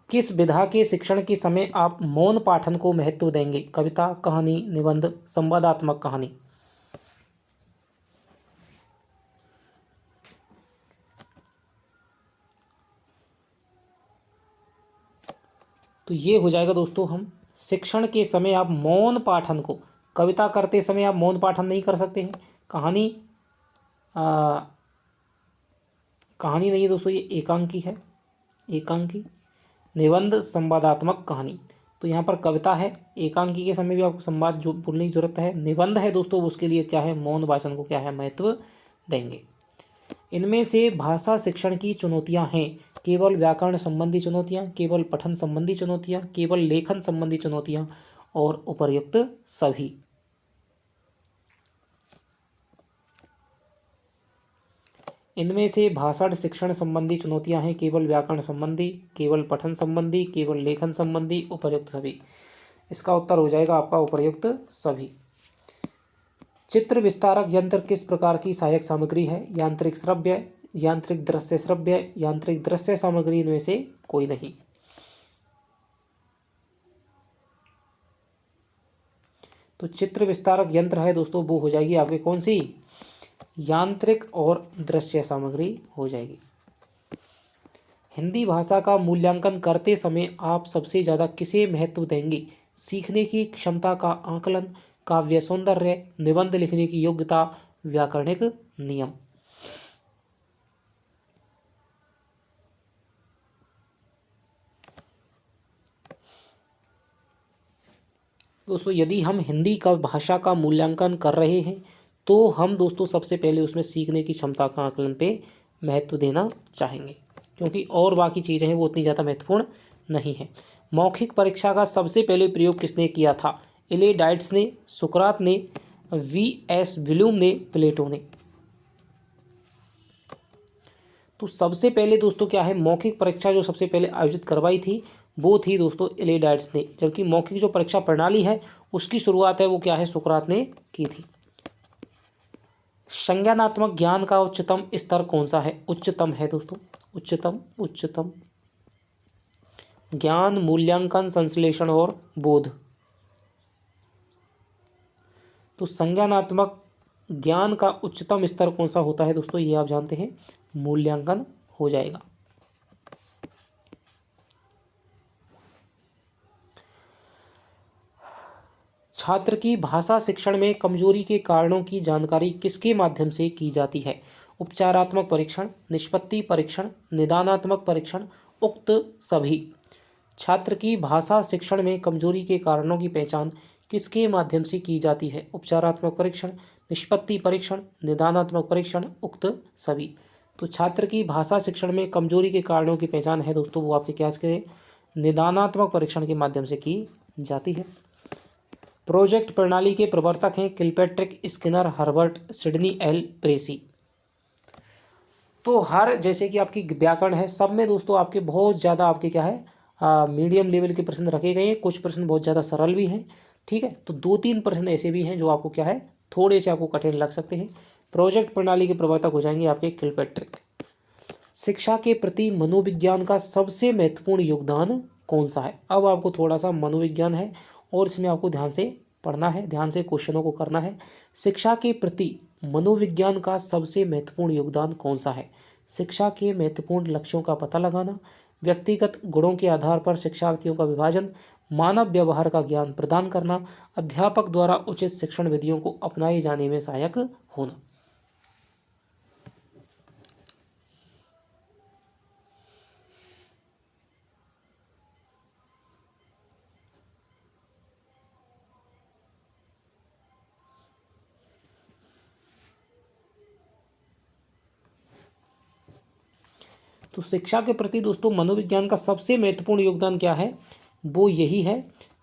किस विधा के शिक्षण के समय आप मौन पाठन को महत्व देंगे? कविता, कहानी, निबंध, संवादात्मक कहानी। तो ये हो जाएगा दोस्तों, हम शिक्षण के समय आप मौन पाठन को, कविता करते समय आप मौन पाठन नहीं कर सकते हैं, कहानी कहानी नहीं है दोस्तों, ये एकांकी है, एकांकी। निबंध संवादात्मक कहानी। तो यहाँ पर कविता है, एकांकी के समय भी आपको संवाद जो बोलने की जरूरत है। निबंध है दोस्तों, उसके लिए क्या है? मौन वाचन को क्या है? महत्व देंगे। इनमें से भाषा शिक्षण की चुनौतियाँ हैं: केवल व्याकरण संबंधी चुनौतियाँ, केवल पठन संबंधी चुनौतियाँ, केवल लेखन संबंधी चुनौतियाँ और उपर्युक्त सभी। इनमें से भाषण शिक्षण संबंधी चुनौतियां हैं: केवल व्याकरण संबंधी, केवल पठन संबंधी, केवल लेखन संबंधी, उपर्युक्त सभी। इसका उत्तर हो जाएगा आपका उपर्युक्त सभी। चित्र विस्तारक यंत्र किस प्रकार की सहायक सामग्री है? यांत्रिक श्रव्य, यांत्रिक दृश्य श्रव्य, यांत्रिक दृश्य सामग्री, इनमें से कोई नहीं। तो चित्र विस्तारक यंत्र है दोस्तों, वो हो जाएगी आपके कौन सी? यांत्रिक और दृश्य सामग्री हो जाएगी। हिंदी भाषा का मूल्यांकन करते समय आप सबसे ज़्यादा किसे महत्व देंगे? सीखने की क्षमता का आकलन, काव्य सौंदर्य, निबंध लिखने की योग्यता, व्याकरणिक नियम। दोस्तों यदि हम हिंदी का भाषा का मूल्यांकन कर रहे हैं तो हम दोस्तों सबसे पहले उसमें सीखने की क्षमता का आकलन पे महत्व देना चाहेंगे, क्योंकि और बाकी चीज़ें हैं वो उतनी ज़्यादा महत्वपूर्ण नहीं है। मौखिक परीक्षा का सबसे पहले प्रयोग किसने किया था? इलेडाइट्स ने, सुकरात ने, V.S. विल्यूम ने, प्लेटो ने। तो सबसे पहले दोस्तों क्या है, मौखिक परीक्षा जो सबसे पहले आयोजित करवाई थी वो थी दोस्तों इलेडाइट्स ने, जबकि मौखिक जो परीक्षा प्रणाली है उसकी शुरुआत है वो क्या है? सुकरात ने की थी। संज्ञानात्मक ज्ञान का उच्चतम स्तर कौन सा है? उच्चतम है दोस्तों, उच्चतम ज्ञान, मूल्यांकन, संश्लेषण और बोध। तो संज्ञानात्मक ज्ञान का उच्चतम स्तर कौन सा होता है दोस्तों? ये आप जानते हैं, मूल्यांकन हो जाएगा। छात्र की भाषा शिक्षण में कमजोरी के कारणों की जानकारी किसके माध्यम से की जाती है? उपचारात्मक परीक्षण, निष्पत्ति परीक्षण, निदानात्मक परीक्षण, उक्त सभी। छात्र की भाषा शिक्षण में कमजोरी के कारणों की पहचान किसके माध्यम से की जाती है? उपचारात्मक परीक्षण, निष्पत्ति परीक्षण, निदानात्मक परीक्षण, उक्त सभी। तो छात्र की भाषा शिक्षण में कमजोरी के कारणों की पहचान है दोस्तों वो आपके क्या के निदानात्मक परीक्षण के माध्यम से की जाती है। प्रोजेक्ट प्रणाली के प्रवर्तक हैं Kilpatrick, Skinner, Herbert, Sidney L Pressey. तो हर जैसे कि आपकी व्याकरण है सब में दोस्तों आपके बहुत ज़्यादा आपके क्या है मीडियम लेवल के प्रश्न रखे गए हैं, कुछ प्रश्न बहुत ज़्यादा सरल भी हैं, ठीक है। तो 2-3 प्रश्न ऐसे भी हैं जो आपको क्या है थोड़े से आपको कठिन लग सकते हैं। प्रोजेक्ट प्रणाली के प्रवर्तक हो जाएंगे आपके किलपैट्रिक। शिक्षा के प्रति मनोविज्ञान का सबसे महत्वपूर्ण योगदान कौन सा है? अब आपको थोड़ा सा मनोविज्ञान है और इसमें आपको ध्यान से पढ़ना है, ध्यान से क्वेश्चनों को करना है। शिक्षा के प्रति मनोविज्ञान का सबसे महत्वपूर्ण योगदान कौन सा है? शिक्षा के महत्वपूर्ण लक्ष्यों का पता लगाना, व्यक्तिगत गुणों के आधार पर शिक्षार्थियों का विभाजन, मानव व्यवहार का ज्ञान प्रदान करना, अध्यापक द्वारा उचित शिक्षण विधियों को अपनाए जाने में सहायक होना। तो शिक्षा के प्रति दोस्तों मनोविज्ञान का सबसे महत्वपूर्ण योगदान क्या है, वो यही है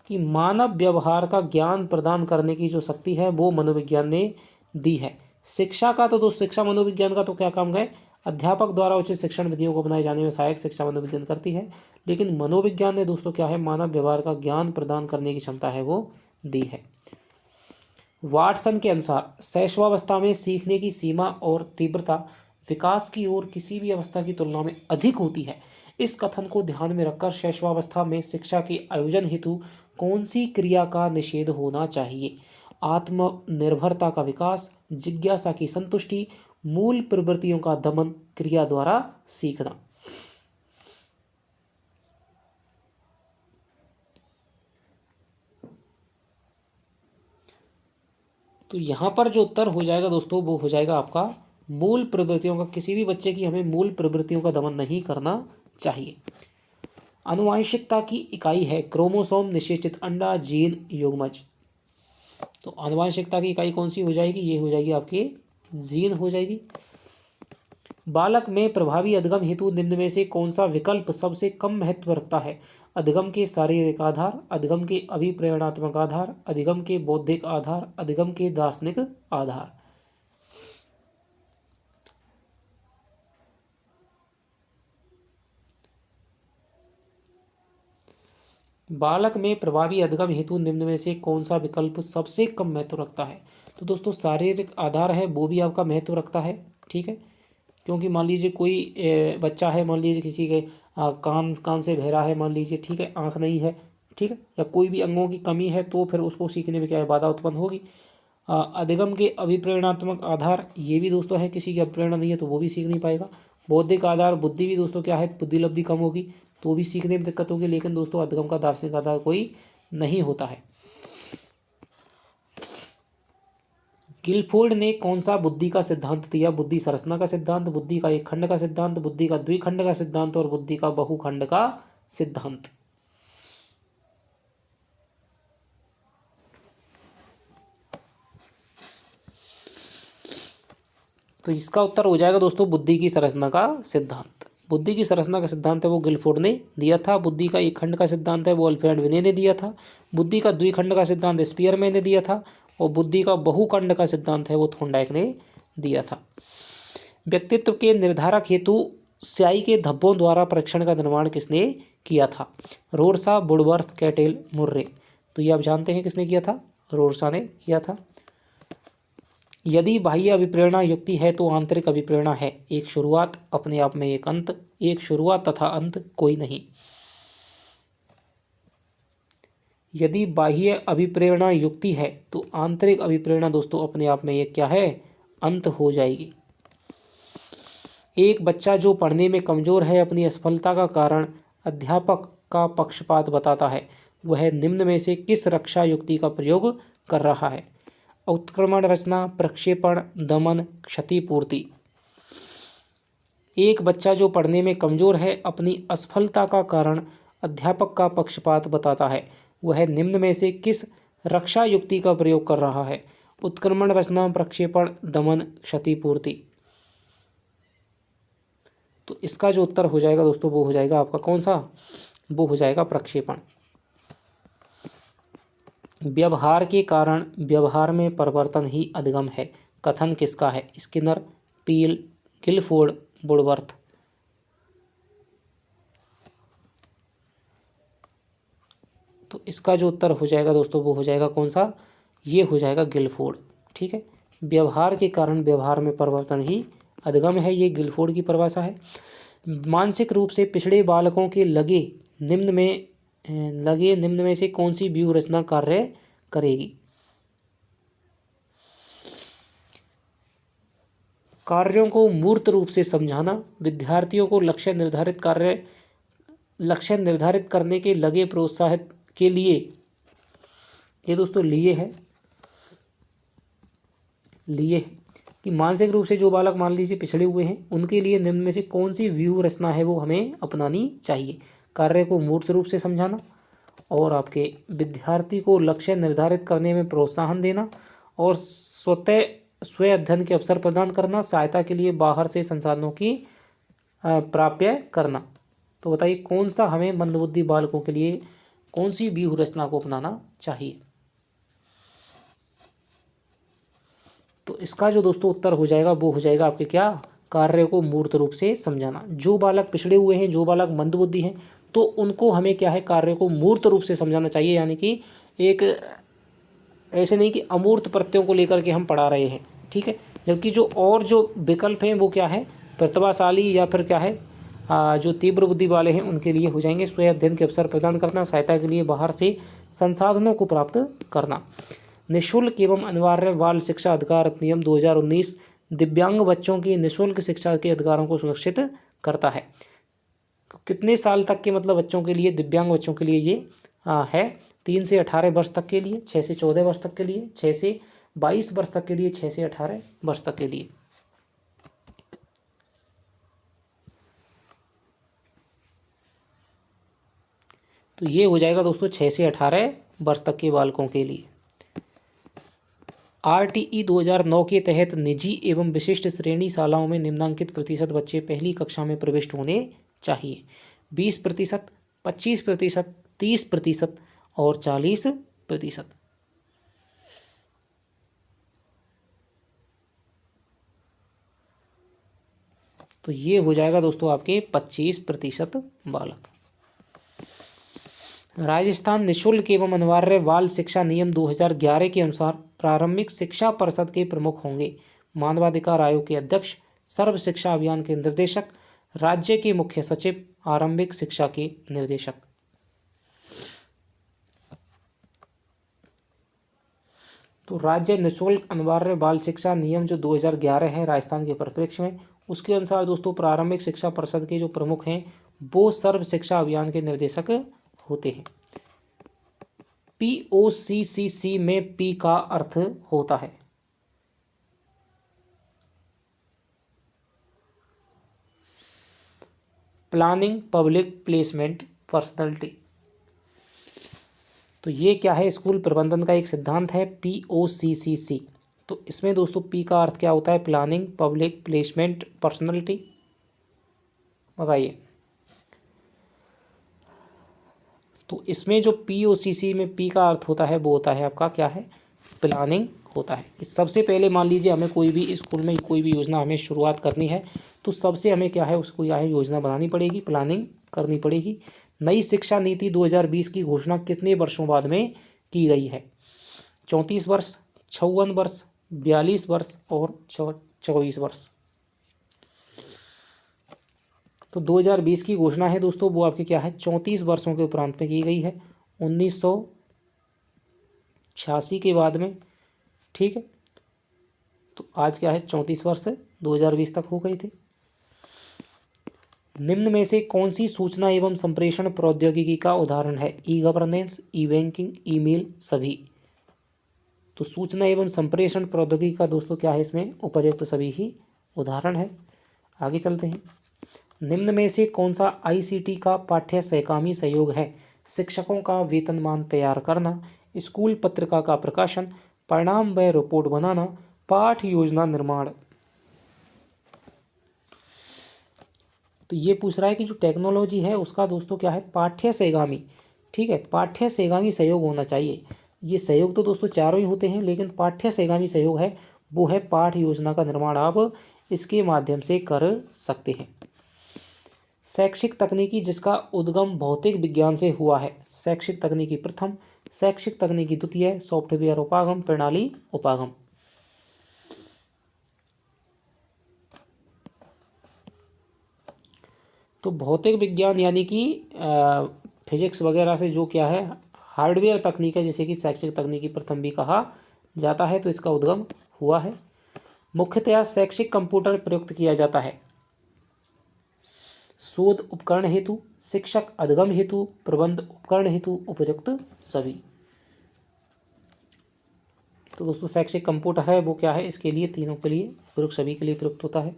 कि मानव व्यवहार का ज्ञान प्रदान करने की जो शक्ति है वो मनोविज्ञान ने दी है। शिक्षा का तो दोस्त शिक्षा मनोविज्ञान का तो क्या काम है, अध्यापक द्वारा उचित शिक्षण विधियों को अपनाए जाने में सहायक शिक्षा मनोविज्ञान करती है, लेकिन मनोविज्ञान ने दोस्तों क्या है, मानव व्यवहार का ज्ञान प्रदान करने की क्षमता है वो दी है। वाटसन के अनुसार शैशवावस्था में सीखने की सीमा और तीव्रता विकास की ओर किसी भी अवस्था की तुलना में अधिक होती है। इस कथन को ध्यान में रखकर शैशवावस्था में शिक्षा के आयोजन हेतु कौन सी क्रिया का निषेध होना चाहिए? आत्मनिर्भरता का विकास, जिज्ञासा की संतुष्टि, मूल प्रवृत्तियों का दमन, क्रिया द्वारा सीखना। तो यहाँ पर जो उत्तर हो जाएगा दोस्तों वो हो जाएगा आपका मूल प्रवृत्तियों का। किसी भी बच्चे की हमें मूल प्रवृत्तियों का दमन नहीं करना चाहिए। आनुवंशिकता की इकाई है क्रोमोसोम, निषेचित अंडा, जीन, युग्मज। तो आनुवंशिकता की इकाई कौन सी हो जाएगी, ये हो जाएगी आपकी जीन हो जाएगी। बालक में प्रभावी अधिगम हेतु निम्न में से कौन सा विकल्प सबसे कम महत्व रखता है? अधिगम के शारीरिक आधार, अधिगम के अभिप्रेरणात्मक आधार, अधिगम के बौद्धिक आधार, अधिगम के दार्शनिक आधार। बालक में प्रभावी अधिगम हेतु निम्न में से कौन सा विकल्प सबसे कम महत्व रखता है? तो दोस्तों शारीरिक आधार है वो भी आपका महत्व रखता है, ठीक है, क्योंकि मान लीजिए कोई बच्चा है, मान लीजिए किसी के कान से बहरा है, मान लीजिए, ठीक है, आँख नहीं है, ठीक है, या कोई भी अंगों की कमी है, तो फिर उसको सीखने में क्या है, बाधा उत्पन्न होगी। अधिगम के अभिप्रेरणात्मक आधार ये भी दोस्तों है, किसी की अभिप्रेरणा नहीं है तो वो भी सीख नहीं पाएगा। बौद्धिक आधार, बुद्धि भी दोस्तों क्या है, बुद्धि लब्धि कम होगी तो भी सीखने में दिक्कत होगी। लेकिन दोस्तों अधिगम का दार्शनिक आधार कोई नहीं होता है। गिलफोर्ड ने कौन सा बुद्धि का सिद्धांत दिया? बुद्धि संरचना का सिद्धांत, बुद्धि का एक खंड का सिद्धांत, बुद्धि का द्विखंड का सिद्धांत और बुद्धि का बहुखंड का सिद्धांत। तो इसका उत्तर हो जाएगा दोस्तों बुद्धि की संरचना का सिद्धांत। बुद्धि की संरचना का सिद्धांत है वो गिलफोर्ड ने दिया था। बुद्धि का एक खंड का सिद्धांत है वो अल्फ्रेड विने ने दिया था। बुद्धि का द्विखंड का सिद्धांत स्पीयरमैन ने दिया था और बुद्धि का बहुखंड का सिद्धांत है वो थॉर्नडाइक ने दिया था। व्यक्तित्व के निर्धारक हेतु स्याही के धब्बों द्वारा परीक्षण का निर्माण किसने किया था? रोरसा, वुडवर्थ, कैटेल, मुर्रे। तो ये आप जानते हैं किसने किया था, रोरसा ने किया था। यदि बाह्य अभिप्रेरणा युक्ति है तो आंतरिक अभिप्रेरणा है एक शुरुआत, अपने आप में एक अंत, एक शुरुआत तथा अंत कोई नहीं। यदि बाह्य अभिप्रेरणा युक्ति है तो आंतरिक अभिप्रेरणा दोस्तों अपने आप में एक क्या है, अंत हो जाएगी। एक बच्चा जो पढ़ने में कमजोर है अपनी असफलता का कारण अध्यापक का पक्षपात बताता है, वह निम्न में से किस रक्षा युक्ति का प्रयोग कर रहा है? उत्क्रमण रचना, प्रक्षेपण, दमन, क्षतिपूर्ति। एक बच्चा जो पढ़ने में कमजोर है अपनी असफलता का कारण अध्यापक का पक्षपात बताता है, वह निम्न में से किस रक्षा युक्ति का प्रयोग कर रहा है? उत्क्रमण रचना, प्रक्षेपण, दमन, क्षतिपूर्ति। तो इसका जो उत्तर हो जाएगा दोस्तों वो हो जाएगा आपका कौन सा, वो हो जाएगा प्रक्षेपण। व्यवहार के कारण व्यवहार में परिवर्तन ही अधिगम है, कथन किसका है? स्किनर, पील, गिलफोर्ड, वुडवर्थ। तो इसका जो उत्तर हो जाएगा दोस्तों वो हो जाएगा कौन सा, ये हो जाएगा गिलफोर्ड, ठीक है। व्यवहार के कारण व्यवहार में परिवर्तन ही अधिगम है, ये गिलफोर्ड की परिभाषा है। मानसिक रूप से पिछड़े बालकों के लगे निम्न में से कौन सी व्यूह रचना कार्य करेगी? कार्यों को मूर्त रूप से समझाना, विद्यार्थियों को लक्ष्य निर्धारित करने के लगे प्रोत्साहित के लिए, ये दोस्तों लिए है कि मानसिक रूप से जो बालक मान लीजिए पिछड़े हुए हैं उनके लिए निम्न में से कौन सी व्यूह रचना है वो हमें अपनानी चाहिए? कार्य को मूर्त रूप से समझाना और आपके विद्यार्थी को लक्ष्य निर्धारित करने में प्रोत्साहन देना और स्वयं अध्ययन के अवसर प्रदान करना, सहायता के लिए बाहर से संसाधनों की प्राप्य करना। तो बताइए कौन सा हमें मंदबुद्धि बालकों के लिए कौन सी व्यूह रचना को अपनाना चाहिए। तो इसका जो दोस्तों उत्तर हो जाएगा वो हो जाएगा आपके क्या, कार्य को मूर्त रूप से समझाना। जो बालक पिछड़े हुए हैं, जो बालक मंदबुद्धि हैं, तो उनको हमें क्या है, कार्य को मूर्त रूप से समझाना चाहिए। यानी कि एक ऐसे नहीं कि अमूर्त प्रत्ययों को लेकर के हम पढ़ा रहे हैं, ठीक है। जबकि जो विकल्प हैं वो क्या है, प्रतिभाशाली या फिर क्या है, जो तीव्र बुद्धि वाले हैं उनके लिए हो जाएंगे स्वयं अध्ययन के अवसर प्रदान करना, सहायता के लिए बाहर से संसाधनों को प्राप्त करना। निःशुल्क एवं अनिवार्य बाल शिक्षा अधिकार अधिनियम 2019 दिव्यांग बच्चों की निःशुल्क शिक्षा के अधिकारों को सुरक्षित करता है। कितने साल तक के मतलब बच्चों के लिए, दिव्यांग बच्चों के लिए ये है, 3 से 18 वर्ष तक के लिए, 6 से 14 वर्ष तक के लिए, 6 से 22 वर्ष तक के लिए, 6 से 18 वर्ष तक के लिए। तो ये हो जाएगा दोस्तों 6 से 18 वर्ष तक के बालकों के लिए। RTE 2009 के तहत निजी एवं विशिष्ट श्रेणी शालाओं में निम्नांकित प्रतिशत बच्चे पहली कक्षा में प्रविष्ट होने चाहिए। 20%, 25%, 30% और 40%। तो ये हो जाएगा दोस्तों आपके 25% बालक। राजस्थान निःशुल्क एवं अनिवार्य बाल शिक्षा नियम 2011 के अनुसार प्रारंभिक शिक्षा परिषद के प्रमुख होंगे मानवाधिकार आयोग के अध्यक्ष, सर्व शिक्षा अभियान के निर्देशक, राज्य के मुख्य सचिव, आरंभिक शिक्षा के निर्देशक। तो राज्य निःशुल्क अनिवार्य बाल शिक्षा नियम जो 2011 है राजस्थान के परिप्रेक्ष्य में, उसके अनुसार दोस्तों प्रारंभिक शिक्षा परिषद के जो प्रमुख हैं वो सर्व शिक्षा अभियान के निर्देशक होते हैं। POCCC में P का अर्थ होता है प्लानिंग, पब्लिक प्लेसमेंट, पर्सनैलिटी। तो ये क्या है, स्कूल प्रबंधन का एक सिद्धांत है POCCC। तो इसमें दोस्तों P का अर्थ क्या होता है, प्लानिंग, पब्लिक प्लेसमेंट, पर्सनैलिटी। बताइए। तो इसमें जो POCC में P का अर्थ होता है वो होता है आपका क्या है, प्लानिंग होता है। इस सबसे पहले मान लीजिए हमें कोई भी स्कूल में कोई भी योजना हमें शुरुआत करनी है तो सबसे हमें क्या है, उसको क्या है, योजना बनानी पड़ेगी, प्लानिंग करनी पड़ेगी। नई शिक्षा नीति 2020 की घोषणा कितने वर्षों बाद में की गई है, 34 वर्ष, 56 वर्ष, 42 वर्ष और 24 वर्ष। तो 2020 की घोषणा है दोस्तों वो आपके क्या है, 34 वर्षों के उपरांत में की गई है, 1986 के बाद में, ठीक है। तो आज क्या है, 34 वर्ष 2020 तक हो गई थी। निम्न में से कौन सी सूचना एवं संप्रेषण प्रौद्योगिकी का उदाहरण है, ई-गवर्नेंस, ई-बैंकिंग, ईमेल, सभी। तो सूचना एवं संप्रेषण प्रौद्योगिकी का दोस्तों क्या है, इसमें उपर्युक्त सभी ही उदाहरण है। आगे चलते हैं। निम्न में से कौन सा ICT का पाठ्य सहकर्मी सहयोग है, शिक्षकों का वेतनमान तैयार करना, स्कूल पत्रिका का प्रकाशन, परिणाम व रिपोर्ट बनाना, पाठ योजना निर्माण। तो ये पूछ रहा है कि जो टेक्नोलॉजी है उसका दोस्तों क्या है, पाठ्य सहगामी, ठीक है, पाठ्य सहगामी सहयोग होना चाहिए। ये सहयोग तो दोस्तों चारों ही होते हैं, लेकिन पाठ्य सहगामी सहयोग है वो है पाठ योजना का निर्माण आप इसके माध्यम से कर सकते हैं। शैक्षिक तकनीकी जिसका उद्गम भौतिक विज्ञान से हुआ है, शैक्षिक तकनीकी प्रथम, शैक्षिक तकनीकी द्वितीय, सॉफ्टवेयर उपागम, प्रणाली उपागम। तो भौतिक विज्ञान यानी कि फिजिक्स वगैरह से जो क्या है, हार्डवेयर तकनीक है, जैसे कि शैक्षिक तकनीकी प्रथम भी कहा जाता है, तो इसका उद्गम हुआ है। मुख्यतया शैक्षिक कंप्यूटर प्रयुक्त किया जाता है शोध उपकरण हेतु, शिक्षक अधिगम हेतु, प्रबंध उपकरण हेतु, उपयुक्त सभी। तो दोस्तों शैक्षिक कंप्यूटर है वो क्या है, इसके लिए तीनों के लिए उपयुक्त, सभी के लिए प्रयुक्त होता है।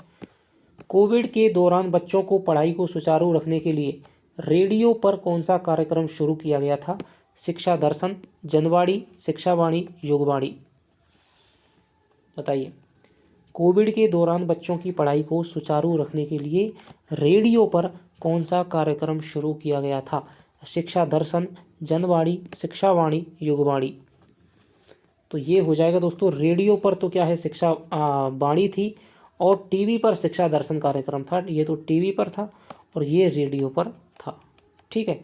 कोविड के दौरान बच्चों को पढ़ाई को सुचारू रखने के लिए रेडियो पर कौन सा कार्यक्रम शुरू किया गया था, शिक्षा दर्शन, जनवाणी, शिक्षावाणी, युगवाणी। बताइए। कोविड के दौरान बच्चों की पढ़ाई को सुचारू रखने के लिए रेडियो पर कौन सा कार्यक्रम शुरू किया गया था? शिक्षा दर्शन, जनवाणी, शिक्षावाणी, युगवाणी। तो ये हो जाएगा दोस्तों रेडियो पर तो क्या है शिक्षा वाणी थी, और टीवी पर शिक्षा दर्शन कार्यक्रम था। ये तो टीवी पर था और ये रेडियो पर था। ठीक है,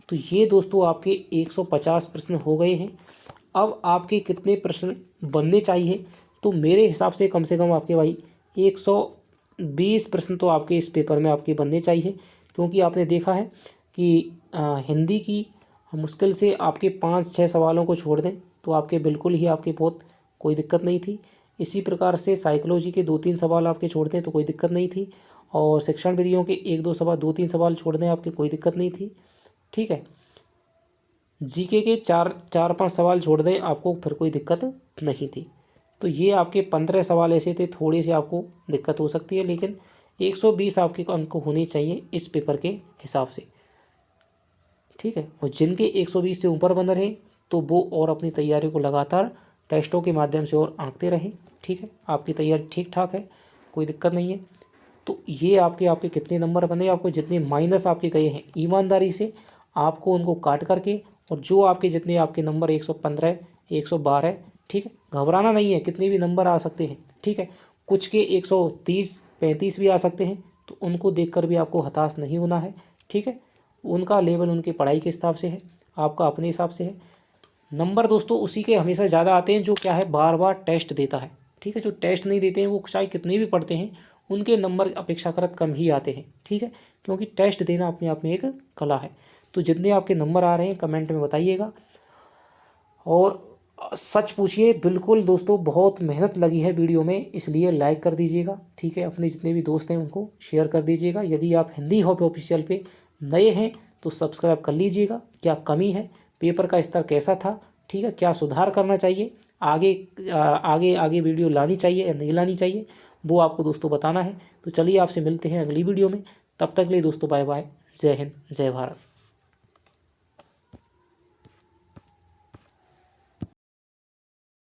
तो ये दोस्तों आपके 150 प्रश्न हो गए हैं। अब आपके कितने प्रश्न बनने चाहिए? तो मेरे हिसाब से कम आपके भाई 120 प्रश्न तो आपके इस पेपर में आपके बनने चाहिए, क्योंकि आपने देखा है कि हिंदी की मुश्किल से आपके 5-6 सवालों को छोड़ दें तो आपके बिल्कुल ही आपके बहुत कोई दिक्कत नहीं थी। इसी प्रकार से साइकोलॉजी के 2-3 सवाल आपके छोड़ दें तो कोई दिक्कत नहीं थी, और शिक्षण विधियों के 1-2 सवाल 2-3 सवाल छोड़ दें आपके कोई दिक्कत नहीं थी। ठीक है, जीके के 4-5 सवाल छोड़ दें आपको फिर कोई दिक्कत नहीं थी। तो ये आपके 15 सवाल ऐसे थे, थोड़ी सी आपको दिक्कत हो सकती है, लेकिन 120 आपके अंक होने चाहिए इस पेपर के हिसाब से। ठीक है, और जिनके 120 से ऊपर बन रहे तो वो और अपनी तैयारी को लगातार टेस्टों के माध्यम से और आंकते रहें। ठीक है, आपकी तैयारी ठीक ठाक है, कोई दिक्कत नहीं है। तो ये आपके कितने नंबर बने, आपको जितने माइनस आपके गए हैं ईमानदारी से आपको उनको काट करके, और जो आपके जितने आपके नंबर 115, 112, ठीक है, घबराना नहीं है, कितने भी नंबर आ सकते हैं। ठीक है, कुछ के 130, 35 भी आ सकते हैं, तो उनको देखकर भी आपको हताश नहीं होना है। ठीक है, उनका लेवल उनकी पढ़ाई के हिसाब से है, आपका अपने हिसाब से है। नंबर दोस्तों उसी के हमेशा ज़्यादा आते हैं जो क्या है बार बार टेस्ट देता है। ठीक है, जो टेस्ट नहीं देते हैं वो चाहे कितने भी पढ़ते हैं उनके नंबर अपेक्षाकृत कम ही आते हैं। ठीक है, क्योंकि टेस्ट देना अपने आप में एक कला है। तो जितने आपके नंबर आ रहे हैं कमेंट में बताइएगा, और सच पूछिए। बिल्कुल दोस्तों बहुत मेहनत लगी है वीडियो में, इसलिए लाइक कर दीजिएगा। ठीक है, अपने जितने भी दोस्त हैं उनको शेयर कर दीजिएगा। यदि आप हिंदी हॉबी ऑफिशियल पे नए हैं तो सब्सक्राइब कर लीजिएगा। क्या कमी है, पेपर का स्तर कैसा था, ठीक है, क्या सुधार करना चाहिए, आगे आगे आगे वीडियो लानी चाहिए या नहीं लानी चाहिए, वो आपको दोस्तों बताना है। तो चलिए आपसे मिलते हैं अगली वीडियो में, तब तक के लिए दोस्तों बाय बाय, जय हिंद, जय भारत।